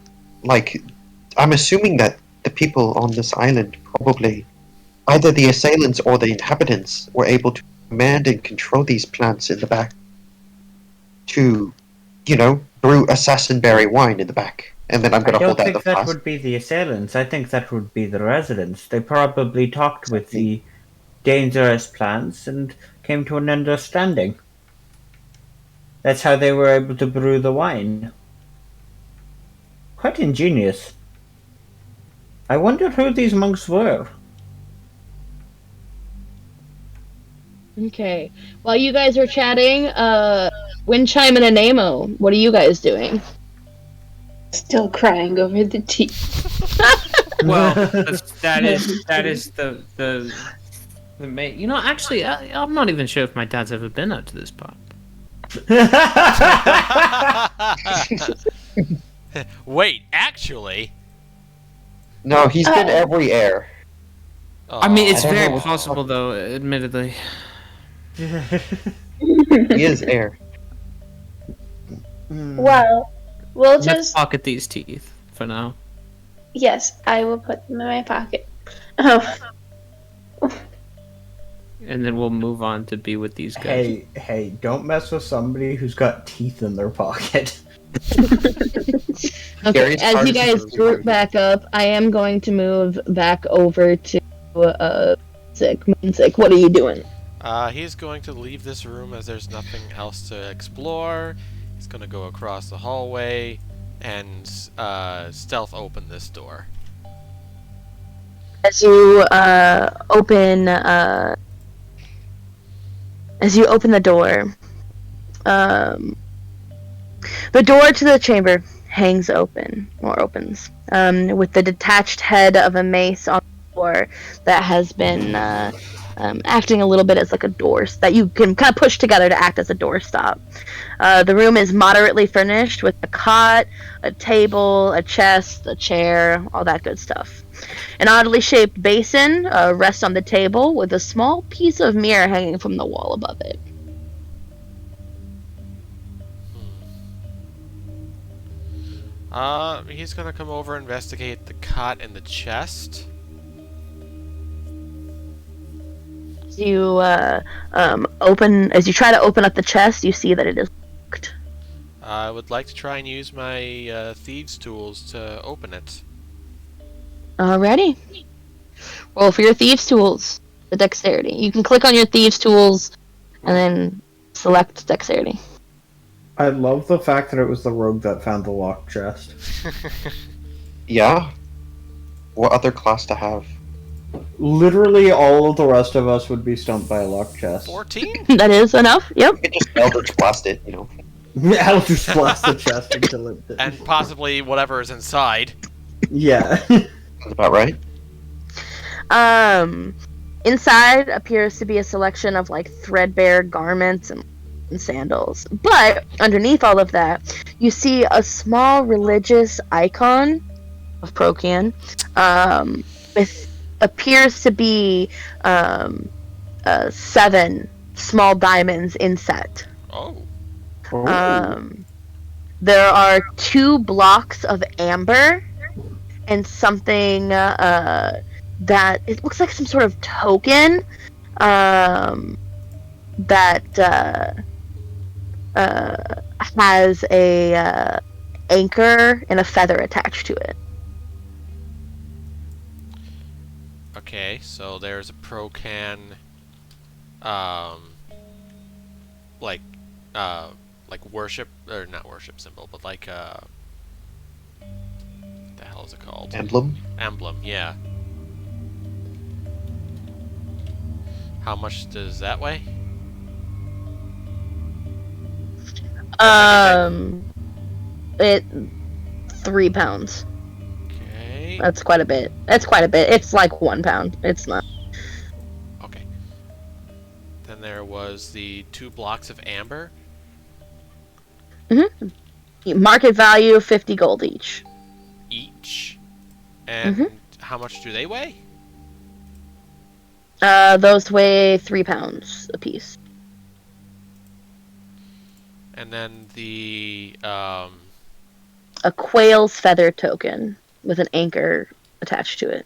that the people on this island probably, either the assailants or the inhabitants, were able to command and control these plants in the back to, brew assassin berry wine in the back. And then I'm I going to don't hold out the think that flask. would be the assailants. I think that would be the residents. They probably talked with the dangerous plants and came to an understanding. That's how they were able to brew the wine. Quite ingenious. I wonder who these monks were. Okay. While you guys are chatting, Windchime and Anemo, what are you guys doing? Still crying over the tea. Well, that is the main. You know, actually, I'm not even sure if my dad's ever been out to this part. Wait, actually? No, he's been every air. I mean, it's I don't know very what- possible, though. Admittedly. He is air. Well, we'll Let's just pocket these teeth for now. yes, I will put them in my pocket. Oh, And then we'll move on to be with these guys. Hey, don't mess with somebody who's got teeth in their pocket. Okay, Darius as you Carter's guys really group hard. back up, I am going to move back over to Moonsick. What are you doing? He's going to leave this room as there's nothing else to explore. He's going to go across the hallway and stealth open this door. As you open the door, the door to the chamber hangs open, or opens, with the detached head of a mace on the door that has been acting a little bit as like a door that you can kind of push together to act as a doorstop. The room is moderately furnished with a cot, a table, a chest, a chair, all that good stuff. An oddly shaped basin rests on the table with a small piece of mirror hanging from the wall above it. He's gonna come over, investigate the cot and the chest. As you as you try to open up the chest, you see that it is locked. I would like to try and use my thieves' tools to open it. Alrighty. Roll for your thieves' tools. The dexterity. You can click on your thieves' tools and then select dexterity. I love the fact that it was the rogue that found the locked chest. Yeah? What other class to have? Literally all of the rest of us would be stumped by a locked chest. 14? That is enough. Yep. You could just Eldritch Blast it, you know. Eldritch blast the chest until it. And possibly whatever is inside. Yeah. That's about right. Inside appears to be a selection of like threadbare garments and sandals. But underneath all of that, you see a small religious icon of Procan, with appears to be 7 small diamonds inset. Oh. There are 2 blocks of amber and something that it looks like some sort of token that has a anchor and a feather attached to it. Okay, so there's a Procan, like worship, or not worship symbol, but like, what the hell is it called? Emblem. Emblem, yeah. How much does that weigh? It 3 pounds. Okay. That's quite a bit. It's like 1 pound. It's not. Okay. Then there was the 2 blocks of amber. Market value 50 gold each. Each. And how much do they weigh? Those weigh 3 pounds apiece. And then the A quail's feather token with an anchor attached to it.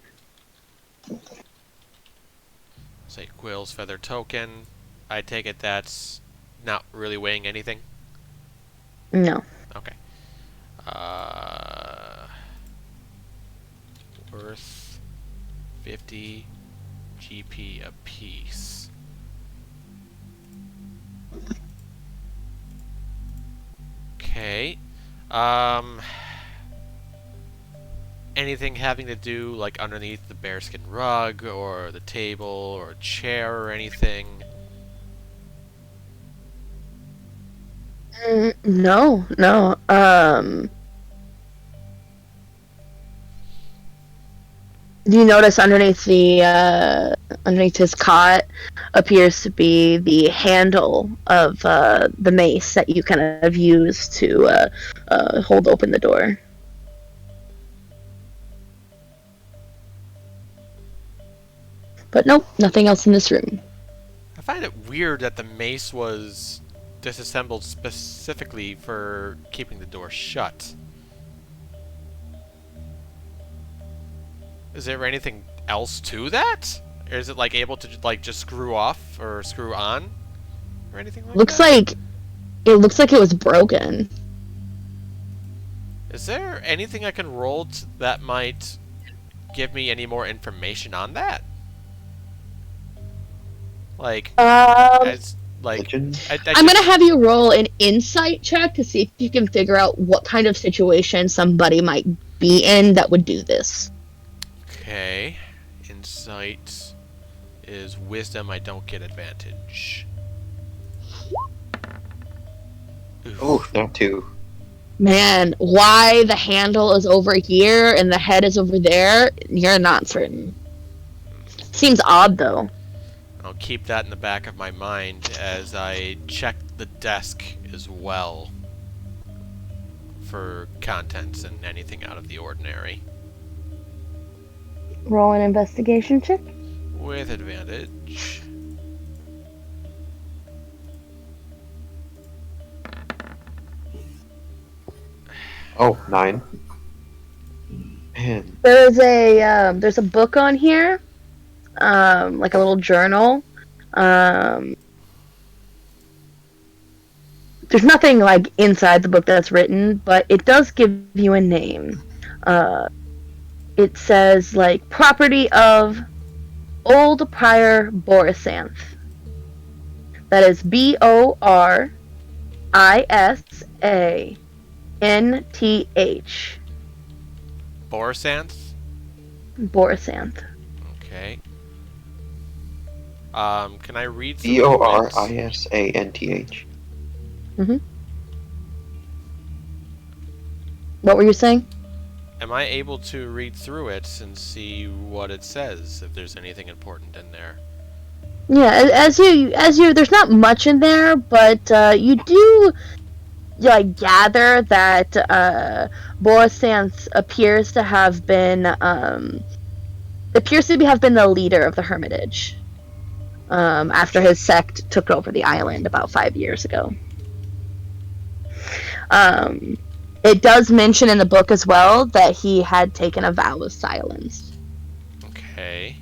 say Quill's feather token. I take it that's not really weighing anything. No. Okay. Worth 50 GP apiece. Okay. Anything having to do like underneath the bearskin rug or the table or a chair or anything? No. You notice underneath his cot appears to be the handle of the mace that you kind of use to hold open the door. But nope, nothing else in this room. I find it weird that the mace was disassembled specifically for keeping the door shut. Is there anything else to that? Or is it like able to like just screw off or screw on or anything like Looks that? it looks like it was broken. Is there anything I can roll that might give me any more information on that? Like, as like, Legend? I'm gonna have you roll an insight check to see if you can figure out what kind of situation somebody might be in that would do this. Okay, insight is wisdom. I don't get advantage. Oof. Oh, not two. Man, why the handle is over here and the head is over there, you're not certain. Seems odd though. I'll keep that in the back of my mind as I check the desk as well for contents and anything out of the ordinary. Roll an investigation check. With advantage. Oh, 9. Man. There's a book on here, like a little journal. There's nothing like inside the book that's written, but it does give you a name. It says like property of Old Prior Borisanth. That is Borisanth. Borisanth? Borisanth. Okay. Can I read some notes? Borisanth. What were you saying? am I able to read through it and see what it says, if there's anything important in there? Yeah, as you, there's not much in there, but you do gather that Borisance appears to have been the leader of the Hermitage after his sect took over the island about 5 years ago. It does mention in the book as well that he had taken a vow of silence. Okay.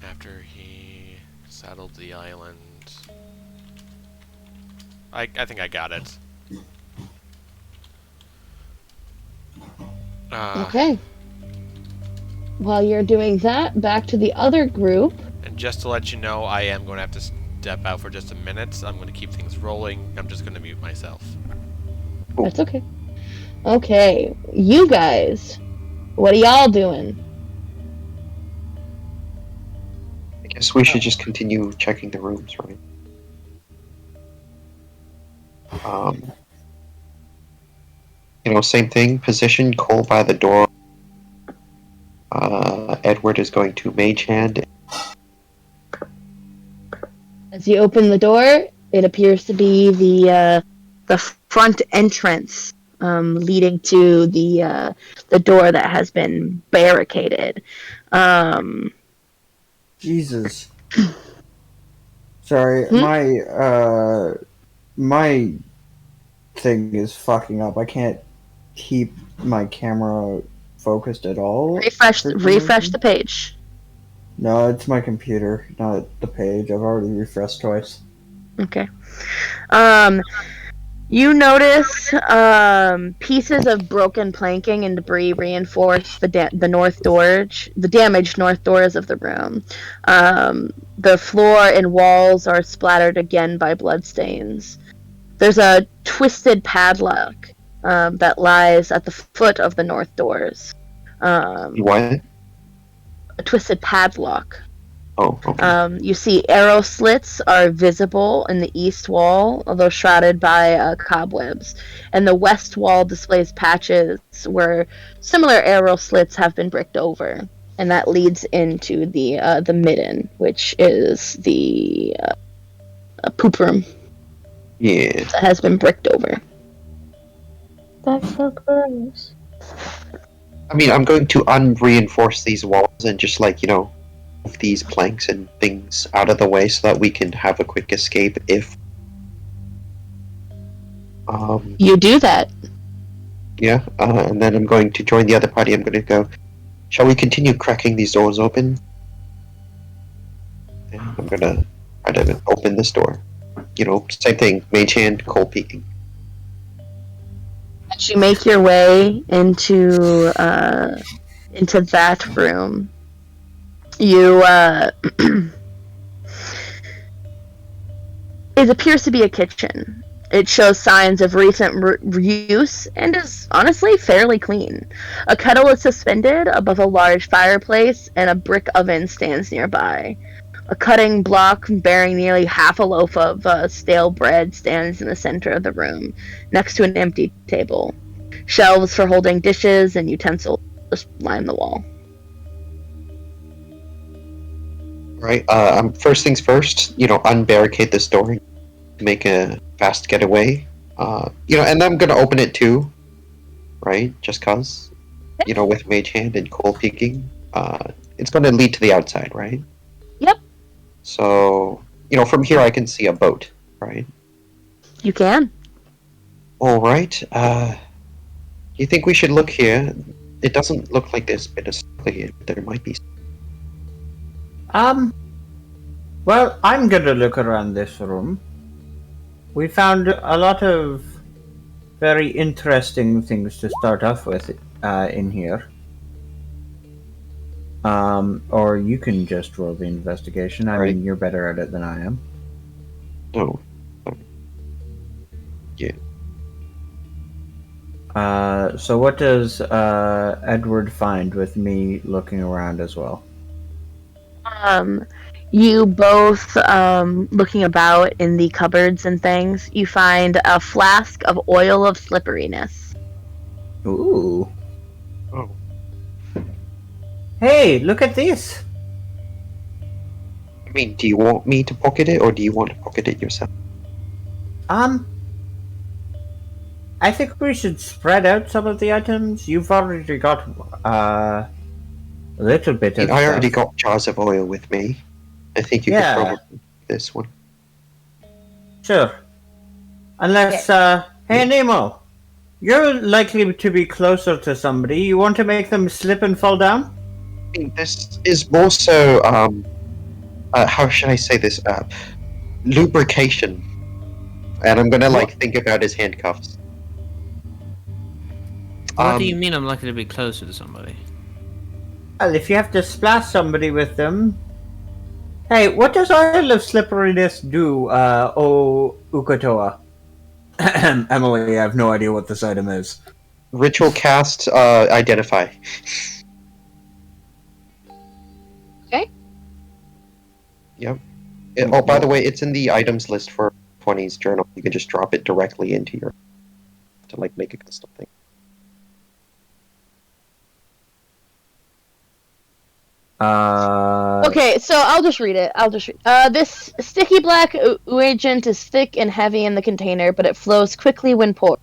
After he settled the island. I think I got it. Okay. While you're doing that, back to the other group. And just to let you know, I am going to have to step out for just a minute. I'm going to keep things rolling. I'm just going to mute myself. That's okay. Okay, you guys, what are y'all doing? I guess we should just continue checking the rooms, right? Same thing. Position Cole by the door. Edward is going to Mage Hand. As you open the door, it appears to be the front entrance leading to the door that has been barricaded. Jesus. Sorry, my thing is fucking up. I can't keep my camera focused at all. Refresh the page. No, it's my computer, not the page. I've already refreshed twice. Okay. You notice pieces of broken planking and debris reinforce the north doors, the damaged north doors of the room. The floor and walls are splattered again by bloodstains. There's a twisted padlock that lies at the foot of the north doors. What? A twisted padlock. Oh, okay. You see arrow slits are visible in the east wall, although shrouded by cobwebs. And the west wall displays patches where similar arrow slits have been bricked over. And that leads into the midden, which is the poop room. Yeah. That has been bricked over. That's so gross. I mean, I'm going to unreinforce these walls and just move these planks and things out of the way so that we can have a quick escape if You do that. yeah, and then I'm going to join the other party. I'm going to go, shall we continue cracking these doors open? And I'm going to try to open this door. Same thing, mage hand, cold peeking. As you make your way into that room, you it appears to be a kitchen. It shows signs of recent reuse and is honestly fairly clean. A kettle is suspended above a large fireplace, and a brick oven stands nearby. A cutting block bearing nearly half a loaf of stale bread stands in the center of the room, next to an empty table. Shelves for holding dishes and utensils line the wall. Right, first things first, unbarricade this door to make a fast getaway. And I'm gonna open it too, right? Just cause, with mage hand and cold peeking, it's gonna lead to the outside, right? Yep. So, from here I can see a boat, right? You can. Alright, you think we should look here? It doesn't look like there's been a circle here, but there might be. Well, I'm gonna look around this room. We found a lot of very interesting things to start off with in here. Or you can just roll the investigation. I mean, you're better at it than I am. Oh. Yeah. So what does Edward find with me looking around as well? You both, looking about in the cupboards and things, you find a flask of oil of slipperiness. Ooh. Oh. Hey, look at this. I mean, do you want me to pocket it, or do you want to pocket it yourself? I think we should spread out some of the items. You've already got a little bit of I already stuff. got jars of oil with me. I think you could Yeah. probably this one. Sure. Unless, hey Nemo, you're likely to be closer to somebody. You want to make them slip and fall down? I mean, this is more so, how should I say this? Lubrication. And I'm gonna, like, think about his handcuffs. What do you mean I'm likely to be closer to somebody? Well, if you have to splash somebody with them... Hey, what does oil of slipperiness do, Ukatoa? Emily, I have no idea what this item is. Ritual cast, identify. Okay. Yep. Oh, by the way, it's in the items list for 20's journal. You can just drop it directly into your... to, like, make a custom thing. Okay, so I'll just read it. This sticky black agent is thick and heavy in the container, but it flows quickly when poured.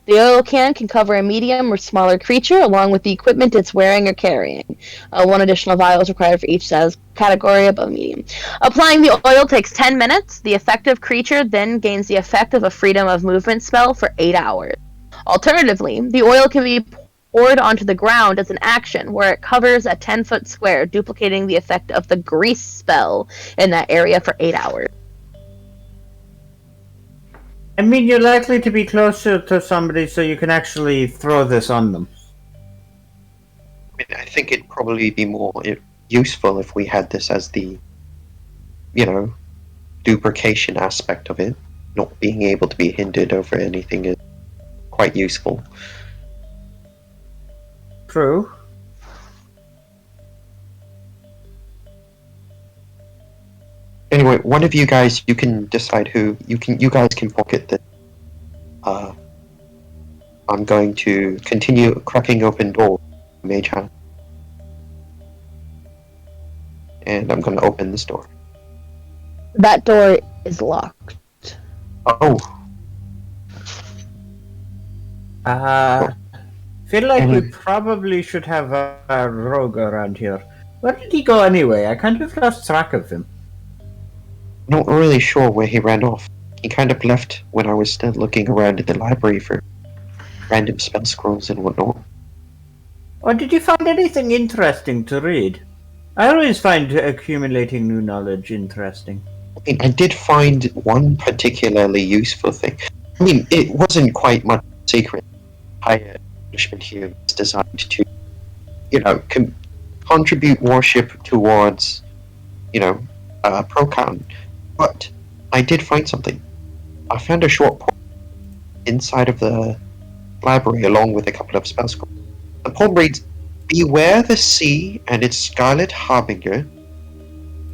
The oil can cover a medium or smaller creature, along with the equipment it's wearing or carrying. One additional vial is required for each size category above medium. Applying the oil takes 10 minutes. The effective creature then gains the effect of a freedom of movement spell for 8 hours. Alternatively, the oil can be poured onto the ground as an action, where it covers a 10-foot square, duplicating the effect of the grease spell in that area for 8 hours. I mean, you're likely to be closer to somebody, so you can actually throw this on them. I mean, I think it'd probably be more useful if we had this as the, duplication aspect of it. Not being able to be hindered over anything is quite useful. True. Anyway, one of you guys, you can decide who you guys can pocket this. I'm going to continue cracking open doors, Mage Hand. And I'm going to open this door. That door is locked. Oh. Feel like we probably should have a rogue around here. Where did he go anyway? I kind of lost track of him. Not really sure where he ran off. He kind of left when I was still looking around at the library for random spell scrolls and whatnot. Or did you find anything interesting to read? I always find accumulating new knowledge interesting. I mean, I did find one particularly useful thing. I mean, it wasn't quite much secret. Higher punishment here is designed to, contribute worship towards, Procon. But I did find something. I found a short poem inside of the library along with a couple of spell scrolls. The poem reads, "Beware the sea and its scarlet harbinger.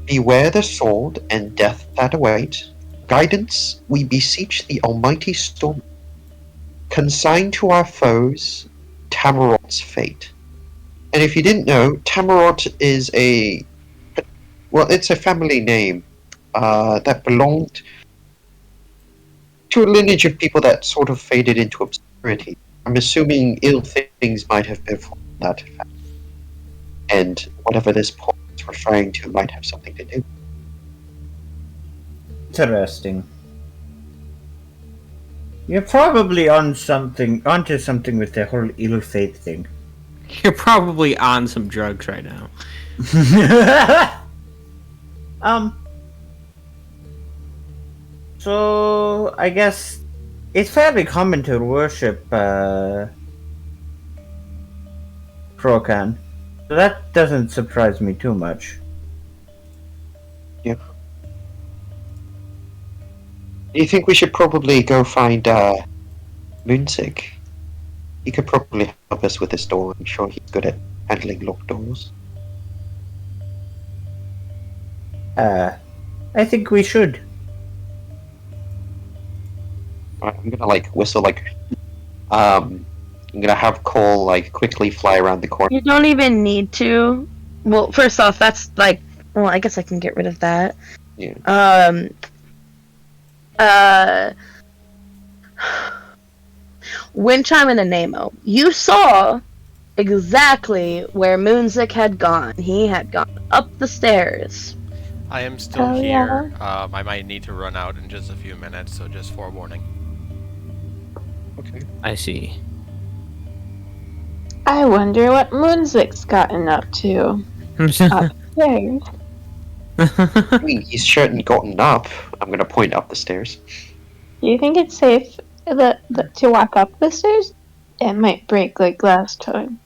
Beware the sword and death that await. Guidance, we beseech the almighty storm. Consign to our foes Tamarot's fate." And if you didn't know, Tamarot is it's a family name that belonged to a lineage of people that sort of faded into obscurity. I'm assuming ill things might have befallen that fact. And whatever this poem is referring to might have something to do. Interesting. You're probably onto something with the whole ill fate thing. You're probably on some drugs right now. So I guess it's fairly common to worship Krokan. So that doesn't surprise me too much. Yeah. Do you think we should probably go find Moonsig? He could probably help us with this door. I'm sure he's good at handling locked doors. I think we should. I'm gonna whistle I'm gonna have Cole like quickly fly around the corner. You don't even need to. Well, first off, that's like. Well, I guess I can get rid of that. Yeah. Wind chime and Anemo. You saw exactly where Moonzik had gone. He had gone up the stairs. I am still Oh, here. I might need to run out in just a few minutes, so just forewarning. Okay. I see. I wonder what Moonzik's gotten up to. Upstairs. I mean, he's certainly gotten up. I'm gonna point up the stairs. Do you think it's safe to walk up the stairs? It might break like last time.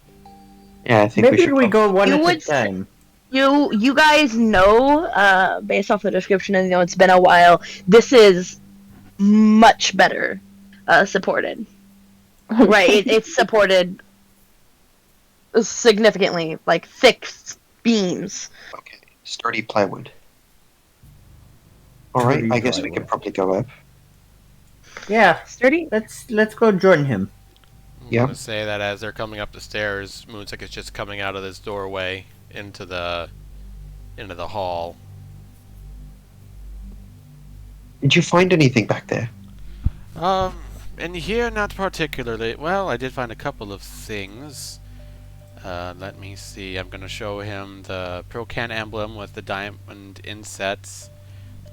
Yeah, I think we Maybe should. we go one You at a would time. You guys know, based off the description, and it's been a while. This is much better supported. Right, it's supported significantly, like thick beams. Okay, sturdy plywood. All right, Sturdy I guess we plywood. can probably go up. Yeah, Sturdy. let's go join him. I'm Yeah. going to say that as they're coming up the stairs, Moonsick is just coming out of this doorway into the hall. Did you find anything back there? In here, not particularly. Well, I did find a couple of things. Let me see. I'm going to show him the Procan emblem with the diamond insets,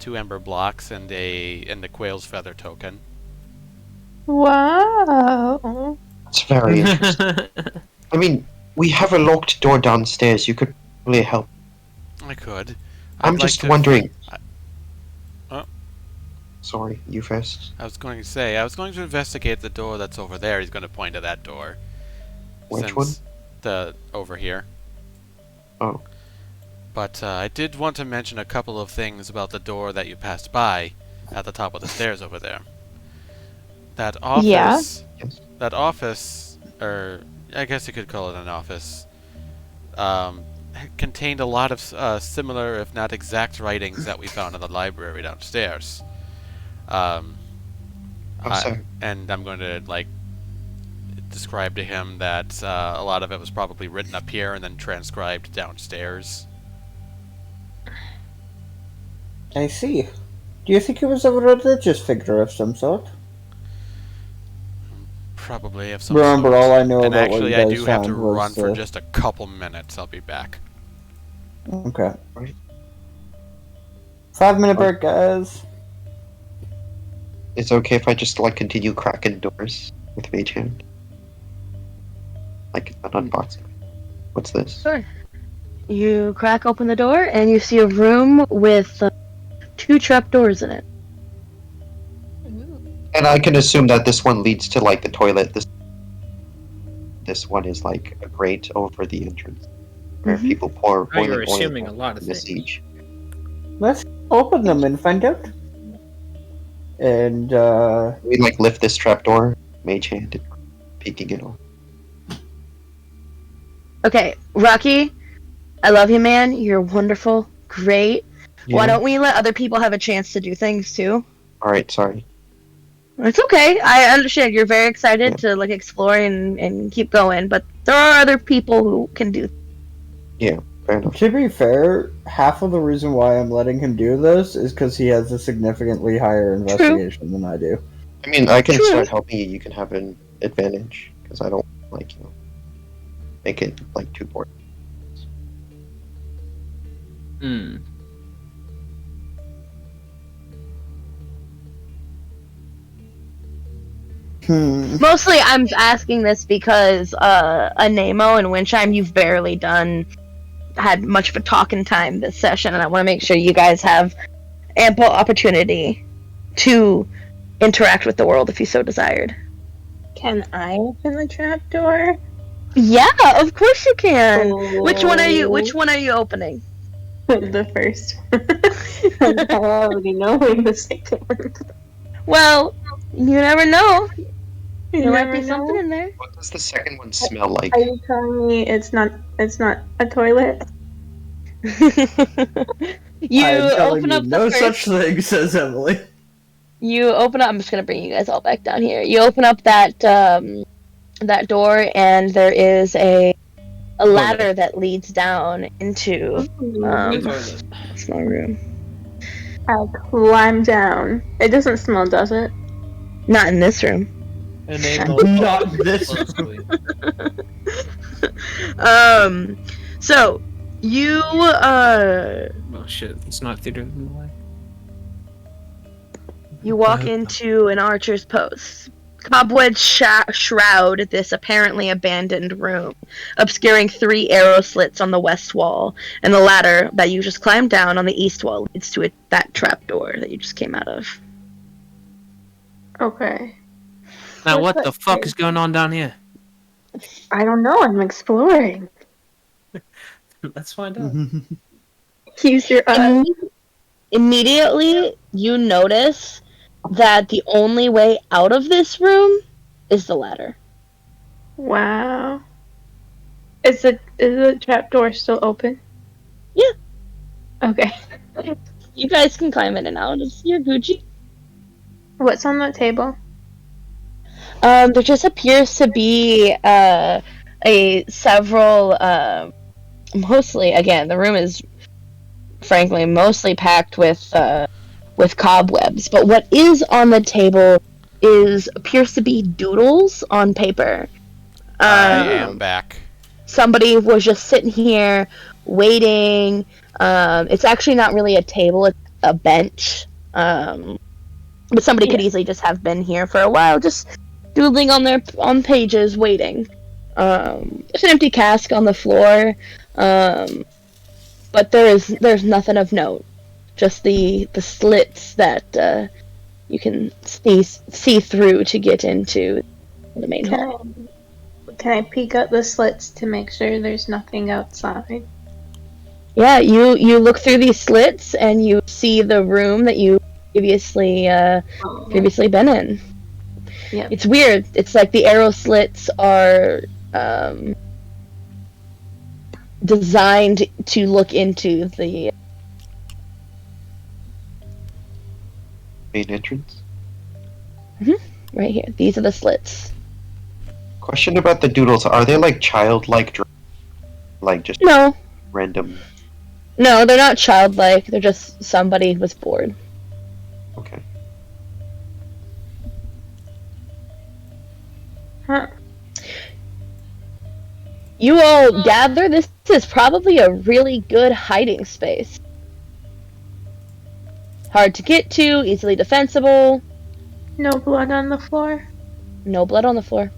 2 ember blocks, and the quail's feather token. Wow. It's very interesting. I mean, we have a locked door downstairs. You could probably help. I could. I'm I'd like just to- wondering. Oh. Sorry, you first. I was going to investigate the door that's over there. He's going to point to that door. Which one? The over here. Oh. But I did want to mention a couple of things about the door that you passed by at the top of the stairs over there. That office. Yeah. Yes. That office, or I guess you could call it an office, contained a lot of similar, if not exact, writings that we found in the library downstairs. Oh, so And I'm going to describe to him that a lot of it was probably written up here and then transcribed downstairs. I see. Do you think he was a religious figure of some sort? Probably of some Remember, sort. all I know And about what actually, you I guys do have to found was, run for just a couple minutes. I'll be back. Okay. Right. 5-minute break, guys. it's okay if I just continue cracking doors with Mage Hand. Like an unboxing. What's this? Sure. You crack open the door and you see a room with 2 trapdoors in it. And I can assume that this one leads to the toilet. This one is a grate over the entrance where Mhm. people pour Oh, boiling you're oil assuming a lot of in the things. siege. Let's open them and find out. And, We lift this trapdoor, Mage Hand, and peeking it off. Okay, Rocky, I love you, man. You're wonderful. Great. Why don't we let other people have a chance to do things too? Alright, sorry. It's okay. I understand. You're very excited to explore and keep going, but there are other people who can do. Fair enough. to be fair, half of the reason why I'm letting him do this is because he has a significantly higher investigation than I do. I mean, I can True. start helping you. You can have an advantage because I don't make it too boring. Hmm. Mostly, I'm asking this because Anemo and Windchime, you've barely had much of a talking time this session, and I want to make sure you guys have ample opportunity to interact with the world if you so desired. Can I open the trapdoor? Yeah, of course you can. Which one are you? Oh. Which one are you opening? The first one. I already know the second one. Well, you never know. You There might never be know. something in there. What does the second one smell like? Are you telling me it's not a toilet? You I'm telling open you, up the no first. such thing, says Emily. You open up. I'm just gonna bring you guys all back down here. You open up that that door, and there is a ladder that leads down into The toilet. a small room. I climb down. It doesn't smell, does it? Not in this room. Enable. Not this. Closely. So you Oh shit! It's not theater in the way. you walk into an archer's post. Cobwebs shroud this apparently abandoned room, obscuring 3 arrow slits on the west wall, and the ladder that you just climbed down on the east wall leads to that trapdoor that you just came out of. Okay. Now What's what the that fuck say? is going on down here? I don't know. I'm exploring. Let's find out. Use your eyes. Immediately, you notice that the only way out of this room is the ladder. Wow. Is the trapdoor still open? Yeah. Okay. You guys can climb in and out. It's your Gucci. What's on the table? There just appears to be several. Mostly, again, the room is frankly mostly packed with cobwebs. But what is on the table appears to be doodles on paper. I am back. Somebody was just sitting here waiting. It's actually not really a table; it's a bench. But somebody could easily just have been here for a while, just doodling on pages, waiting. There's an empty cask on the floor, but there's nothing of note. Just the slits that you can see through to get into the main hall. Can I peek out the slits to make sure there's nothing outside? Yeah, you look through these slits and you see the room that you previously been in. Yep. It's weird. It's like the arrow slits are designed to look into the Main entrance. right here. These are the slits. Question about the doodles. Are they like childlike, like just No, random? they're not childlike. They're just somebody was bored. Okay. Huh. You all gather this is probably a really good hiding space. Hard to get to, easily defensible. No blood on the floor? No blood on the floor.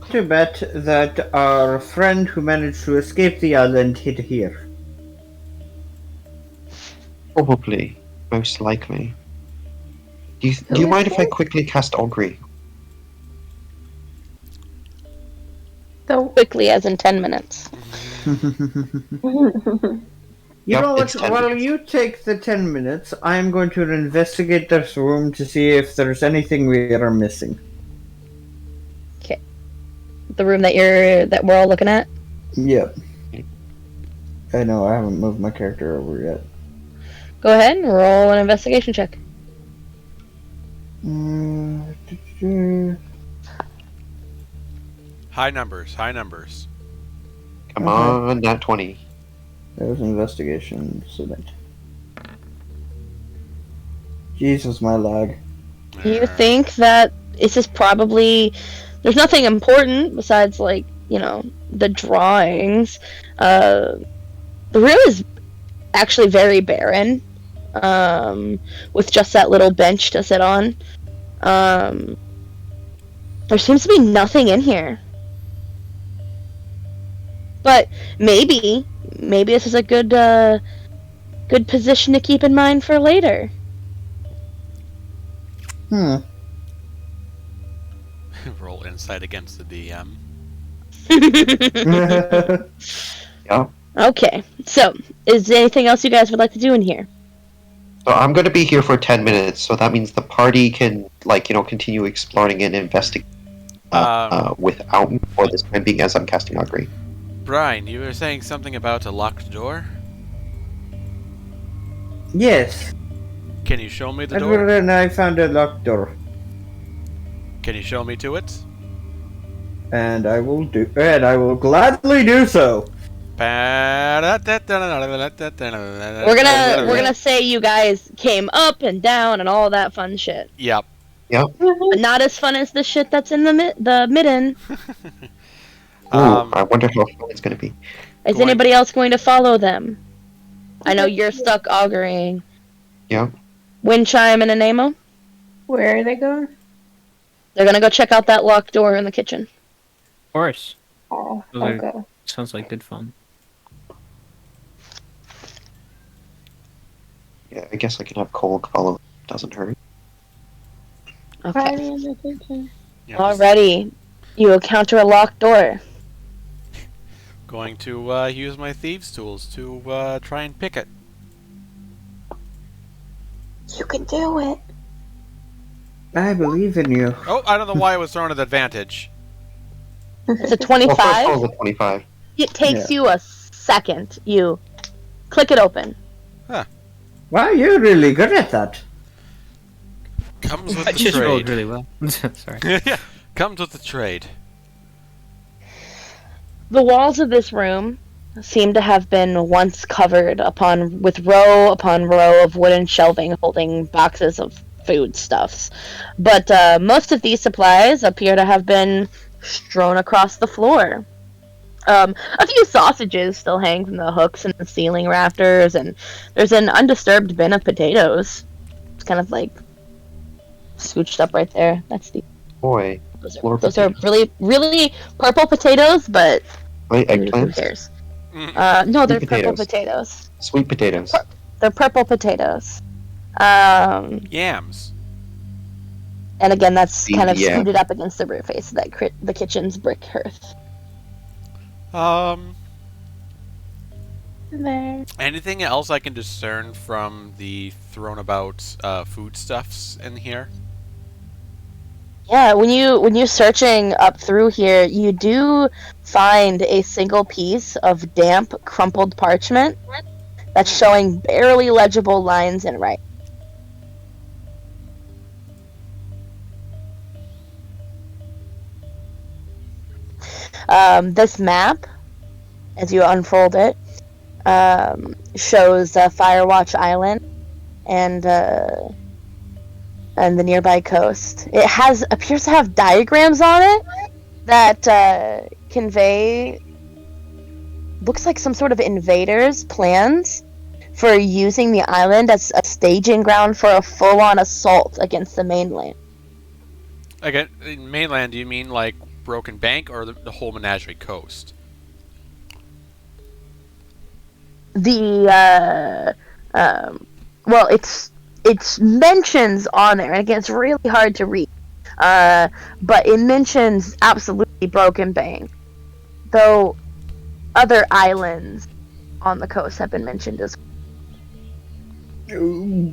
To bet that our friend who managed to escape the island hid here. Probably, most likely. Do you mind if I quickly cast Augury? Quickly, as in 10 minutes. You Yep, know what? it's 10 While minutes. you take the 10 minutes, I am going to investigate this room to see if there's anything we are missing. The room that we're all looking at. Yep. I know, I haven't moved my character over yet. Go ahead and roll an investigation check. High numbers, high numbers. Come Okay. on, nat 20. That was an investigation, submit. Jesus, my lag. You think that this is probably... There's nothing important besides, like, the drawings. The room is actually very barren, with just that little bench to sit on. There seems to be nothing in here. But maybe this is a good position to keep in mind for later. Roll insight against the DM. Yeah. Okay, so is there anything else you guys would like to do in here? So I'm going to be here for 10 minutes, so that means the party can, continue exploring and investigating without me for this time being as I'm casting Augury. Brian, you were saying something about a locked door? Yes. Can you show me the door? Edward and I found a locked door, Can you show me to it? and I will gladly do so. We're gonna say you guys came up and down and all that fun shit. Yep. But not as fun as the shit that's in the midden. I wonder how fun it's going to be. Is anybody else going to follow them? I know you're stuck auguring. Yeah. Wind chime and Anemo? Where are they going? They're gonna go check out that locked door in the kitchen. Of course. Oh, Like- okay. Sounds like good fun. Yeah, I guess I can have Cole follow. Doesn't hurt. Okay. Party in the kitchen. Yeah, Alrighty. You encounter a locked door. Going to use my thieves' tools to try and pick it. You can do it. I believe in you. Oh, I don't know why it was thrown at advantage. It's a Well, 25. first roll with 25. It takes you a second. You click it open. Wow, you're really good at that. Comes with I the just rolled trade. really well. Sorry. Yeah, comes with the trade. The walls of this room seem to have been once covered with row upon row of wooden shelving holding boxes of foodstuffs. But most of these supplies appear to have been strewn across the floor. A few sausages still hang from the hooks in the ceiling rafters, and there's an undisturbed bin of potatoes. It's kind of like scooched up right there. That's the Boy. those are really, really purple potatoes, but Wait, who eggplants? cares? Mm. No, they're Sweet purple potatoes. potatoes. Sweet potatoes. They're purple potatoes. Yams. And again, that's kind of Yeah. scooted up against the roof face of the kitchen's brick hearth. There. Anything else I can discern from the thrown about foodstuffs in here? Yeah, when you're searching up through here, you do find a single piece of damp, crumpled parchment that's showing barely legible lines in writing. This map, as you unfold it, shows Firewatch Island and the nearby coast. It appears to have diagrams on it that convey looks like some sort of invaders' plans for using the island as a staging ground for a full-on assault against the mainland. Again, in mainland, do you mean like Broken Bank or the whole Menagerie Coast? Well, it's mentions on there, and again, it's really hard to read. But it mentions absolutely Broken Bank, though other islands on the coast have been mentioned as well.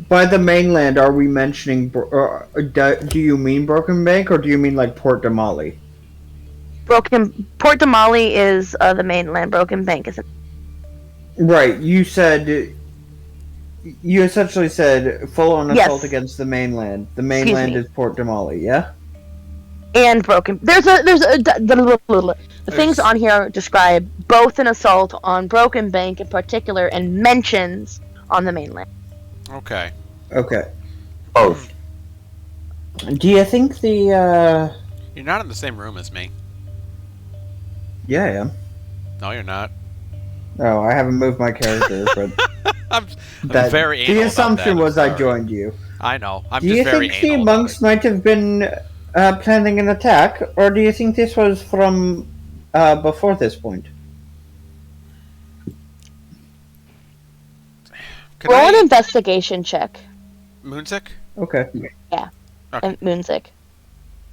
By the mainland, are we mentioning? Do you mean Broken Bank, or do you mean like Port de Mali? Port de Mali is the mainland. Broken Bank isn't. Right. You essentially said full-on Yes. assault against the mainland. The mainland me. is Port de Mali, yeah. And Broken. The things on here describe both an assault on Broken Bank in particular, and mentions on the mainland. Okay. Okay. Both. Do you think the? You're not in the same room as me. Yeah, I am. No, you're not. Oh, I haven't moved my character, but I'm that, very anal the about assumption that, I'm was I sorry. joined you. I know. I'm Do just you very think the anal about monks might have been planning an attack, or do you think this was from before this point? it. Can Roll an I... investigation check. Moonsick? Okay. And Moonsick.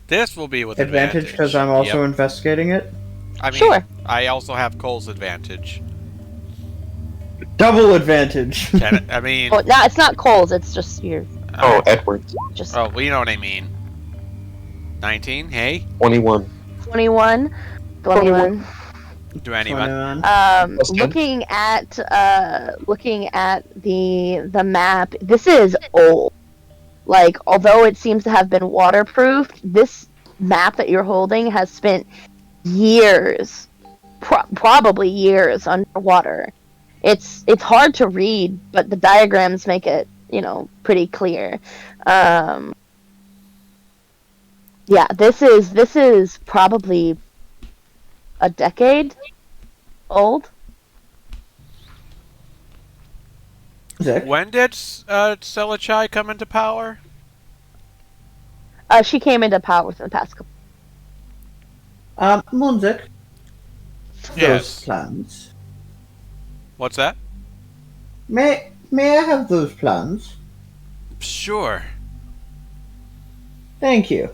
This will be with Advantage because I'm also Yep. investigating it. I mean, Sure. I also have Cole's advantage. Double advantage. Can it, I mean... Oh, no, it's not Cole's. It's just your. Oh, Edwards. Just Oh, well, you know what I mean. 19, hey? 21. 21. 21. Do anyone? 21. That's good. Looking at the map, this is old. Like, although it seems to have been waterproofed, this map that you're holding has spent years, probably years underwater. It's hard to read, but the diagrams make it, pretty clear. Yeah, this is probably a decade old. Zach? When did Selachai come into power? She came into power within the past couple. Munzik. Those Yes. plans. What's that? May I have those plans? Sure. Thank you.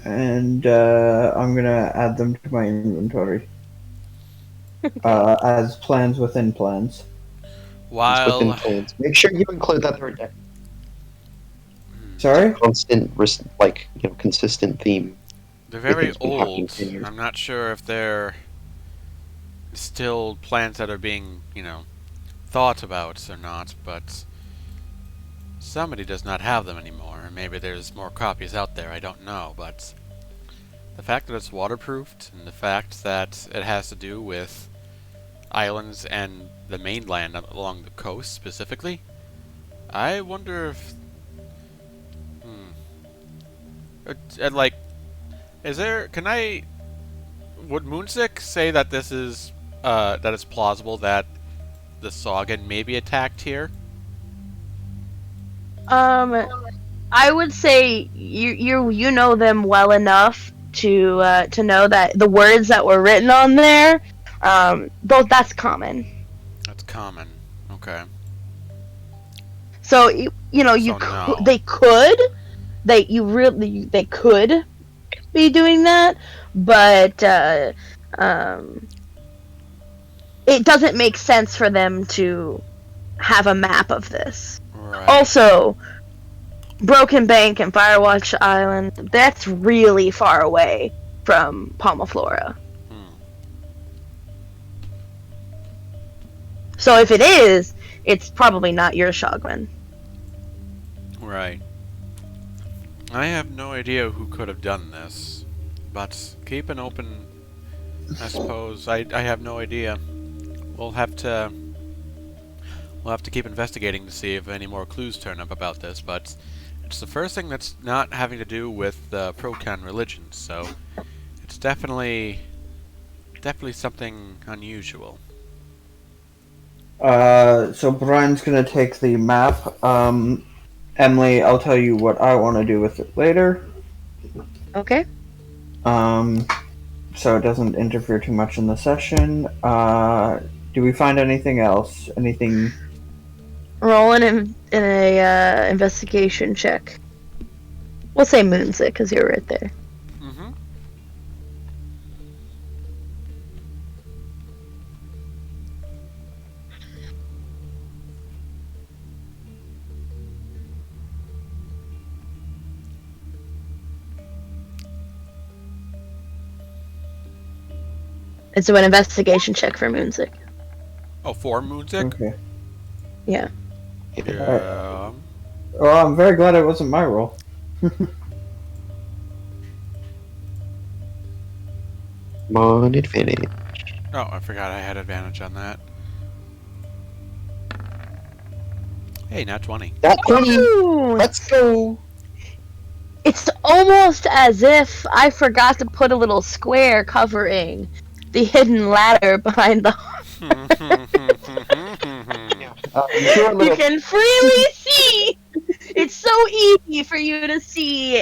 And I'm gonna add them to my inventory. As plans within plans. It's within While plans. Make sure you include that third deck. Sorry? Constant, consistent theme. they're very Everything's been happening old, 10 years. I'm not sure if they're still plans that are being, thought about or not, but somebody does not have them anymore. Maybe there's more copies out there, I don't know, but the fact that it's waterproofed and the fact that it has to do with islands and the mainland along the coast specifically, I wonder if would Moonsick say that this is that it's plausible that the Saugin may be attacked here? I would say you know them well enough to know that the words that were written on there, that's common. That's common. Okay. So they could be doing that, but it doesn't make sense for them to have a map of this. Right. Also, Broken Bank and Firewatch Island, that's really far away from Palmaflora. So if it is, it's probably not your Shogwen. Right. I have no idea who could have done this, but keep an open. I suppose I have no idea. We'll have to keep investigating to see if any more clues turn up about this. But it's the first thing that's not having to do with the Procan religion, so it's definitely something unusual. So Brian's gonna take the map. Emily, I'll tell you what I want to do with it later. Okay. So it doesn't interfere too much in the session. Do we find anything else? Anything? Roll in a investigation check. We'll say Moonsick because you're right there. Mm-hmm. And so an investigation check for Moonsick. Oh, for Moonsick? Okay. Yeah. Yeah. Well, I'm very glad it wasn't my roll. Come on, advantage. Oh, I forgot I had advantage on that. Hey, nat 20. That 20! Ooh, Let's go! it's almost as if I forgot to put a little square covering the hidden ladder behind the. You can freely see. It's so easy for you to see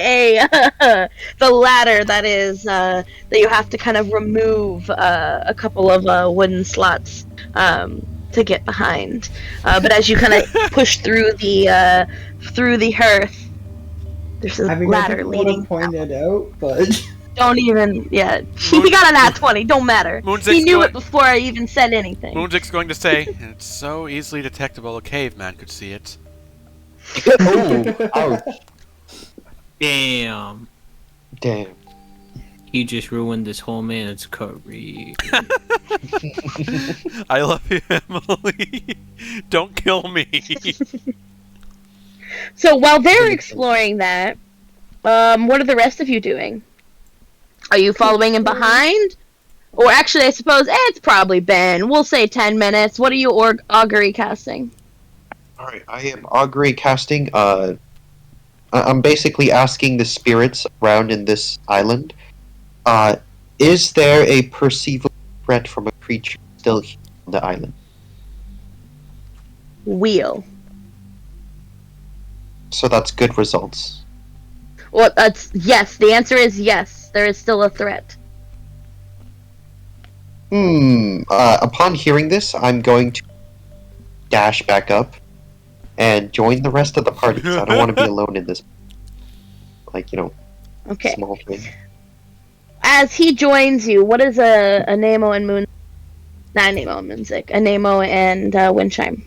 the ladder that is that you have to kind of remove a couple of wooden slots to get behind. But as you kind of push through the hearth, there's a ladder leading. I point it out, but Don't even. Yeah, he got a nat 20. Don't matter. He knew it before I even said anything. Moonsick's going to say, it's so easily detectable a caveman could see it. Oh, ouch. Damn. Damn. You just ruined this whole man's career. I love you, Emily. Don't kill me. So while they're exploring that, what are the rest of you doing? Are you following in behind? Or actually, I suppose it's probably been, we'll say 10 minutes. What are you augury casting? Alright, I am augury casting. I'm basically asking the spirits around in this island, is there a perceivable threat from a creature still here on the island? Wheel. So that's good results. Well, that's yes. The answer is yes. There is still a threat. Upon hearing this, I'm going to dash back up and join the rest of the party, 'cause I don't want to be alone in this, Okay. small thing. As he joins you, what is a Nemo and Moon? Not Nemo and Moonsick. A Nemo and Windchime.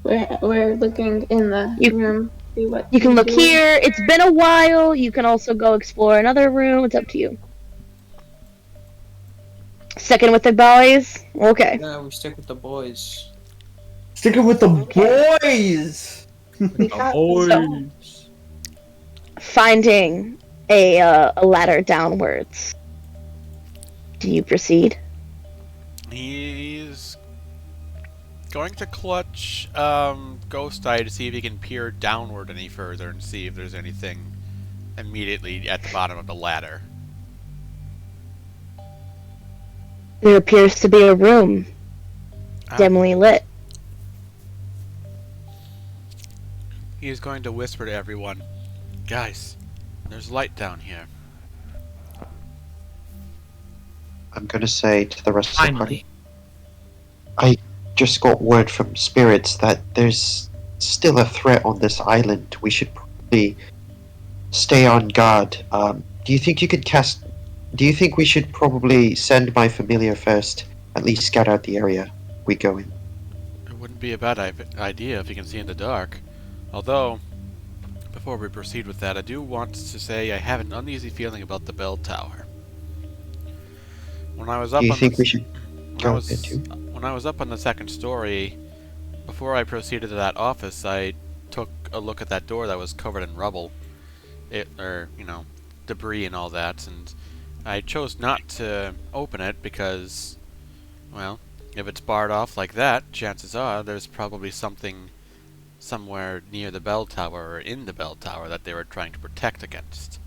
We're looking in the room. See what You can look do. here. It's been a while. You can also go explore another room. It's up to you. Sticking with the boys? Okay. No, we stick with the boys. Sticking with the boys! Finding a ladder downwards. Do you proceed? He's going to clutch Ghost Eye to see if he can peer downward any further and see if there's anything immediately at the bottom of the ladder. There appears to be a room, dimly lit. He is going to whisper to everyone, "Guys, there's light down here." I'm going to say to the rest of the Finally. party, I just got word from spirits that there's still a threat on this island. We should probably stay on guard. Do you think you could cast... Do you think we should probably send my familiar first? At least scout out the area we go in. It wouldn't be a bad idea if you can see in the dark. Although, before we proceed with that, I do want to say I have an uneasy feeling about the bell tower. When I was up Do you on think the, we should go in too? when I was up on the second story, before I proceeded to that office, I took a look at that door that was covered in rubble, debris and all that, and I chose not to open it because, well, if it's barred off like that, chances are there's probably something somewhere near the bell tower or in the bell tower that they were trying to protect against.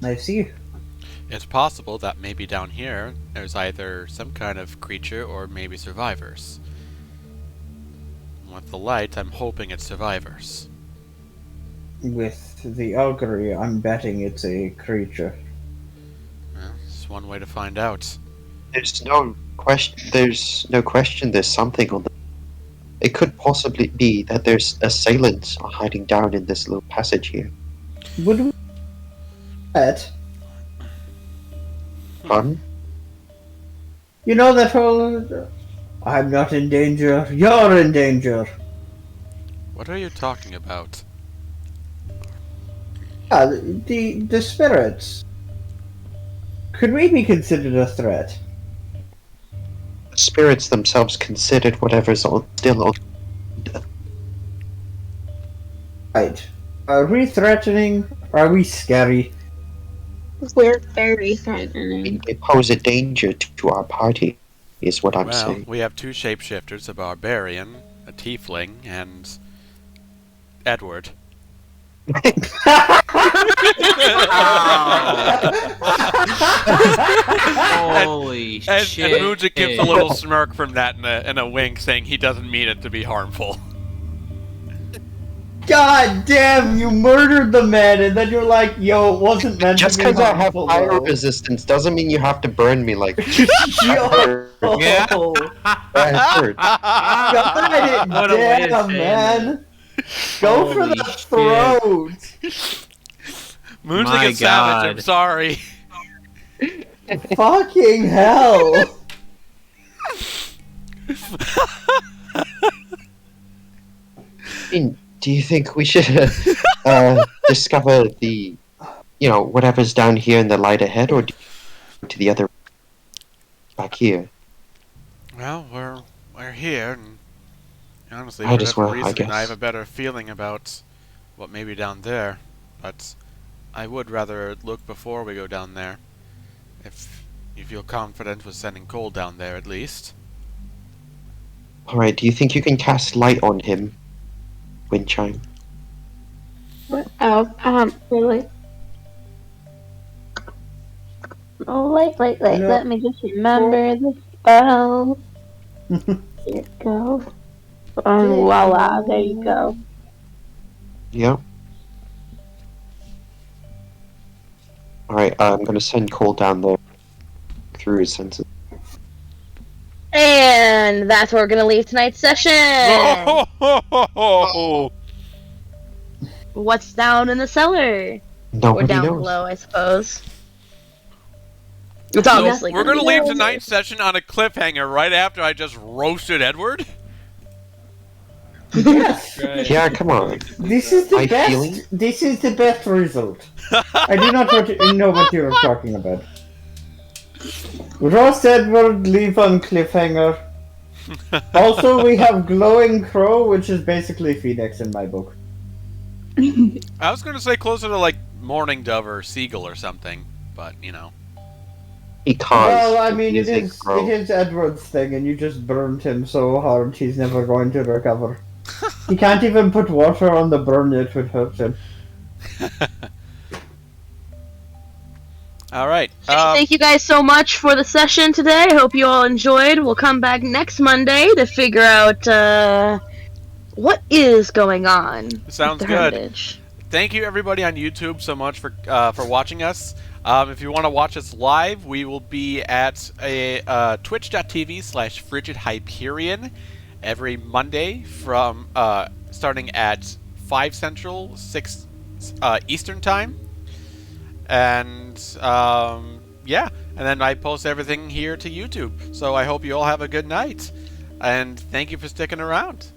I see. It's possible that maybe down here there's either some kind of creature or maybe survivors. With the light, I'm hoping it's survivors. With the augury, I'm betting it's a creature. Well, it's one way to find out. There's no question. There's something on the... It could possibly be that there's assailants hiding down in this little passage here. Would we... bet? Pardon? You know that whole... I'm not in danger, you're in danger. What are you talking about? The spirits. Could we be considered a threat? The spirits themselves considered whatever's still on. Right. Are we threatening? Are we scary? We're very threatening. They pose a danger to our party, is what I'm Well, saying. we have two shapeshifters, a barbarian, a tiefling, and Edward. Holy And shit. Moonja gives a little smirk from that and a wink, saying he doesn't mean it to be harmful. God damn, you murdered the man, and then you're like, yo, it wasn't meant Just to be because I have harmful, fire though. resistance doesn't mean you have to burn me like Yo! Yeah. that hurt. God What a way to damn, say man. Go for Holy the shit. throat. Moon's My like a savage, I'm God. sorry. Fucking hell. Do you think we should discover the whatever's down here in the light ahead, or do you go to the other back here? Well, we're here, and honestly, Might for as whatever well, I reason, I have guess. a better feeling about what may be down there. But I would rather look before we go down there. If you feel confident with sending Cole down there, at least. Alright, do you think you can cast light on him, Windchime? Oh, really? Oh, wait. No. Let me just remember the spell. Here you go. Voila, there you go. Yeah. Alright, I'm gonna send Cole down there through his senses. And that's where we're gonna leave tonight's session. Oh! What's down in the cellar? Nobody Or down knows. below, I suppose. It's obviously We're gonna be leave down tonight's session on a cliffhanger right after I just roasted Edward. Yes. Yeah, come on. This is the My best. feeling? This is the best result. I do not know what you are talking about. Roast Edward, leave on cliffhanger. Also, we have Glowing Crow, which is basically Phoenix in my book. I was gonna say closer to like Morning Dove or Seagull or something, but you know. Because Well, I the mean, it music broke. is Edward's thing, and you just burned him so hard he's never going to recover. He can't even put water on the burn; it would hurt him. All right. Thank you guys so much for the session today. I hope you all enjoyed. We'll come back next Monday to figure out what is going on. Sounds with the good. Hermitage. Thank you everybody on YouTube so much for watching us. If you want to watch us live, we will be at a twitch.tv/FrigidHyperion every Monday from starting at 5 Central, 6 Eastern Time. And yeah, and then I post everything here to YouTube. So I hope you all have a good night. And thank you for sticking around.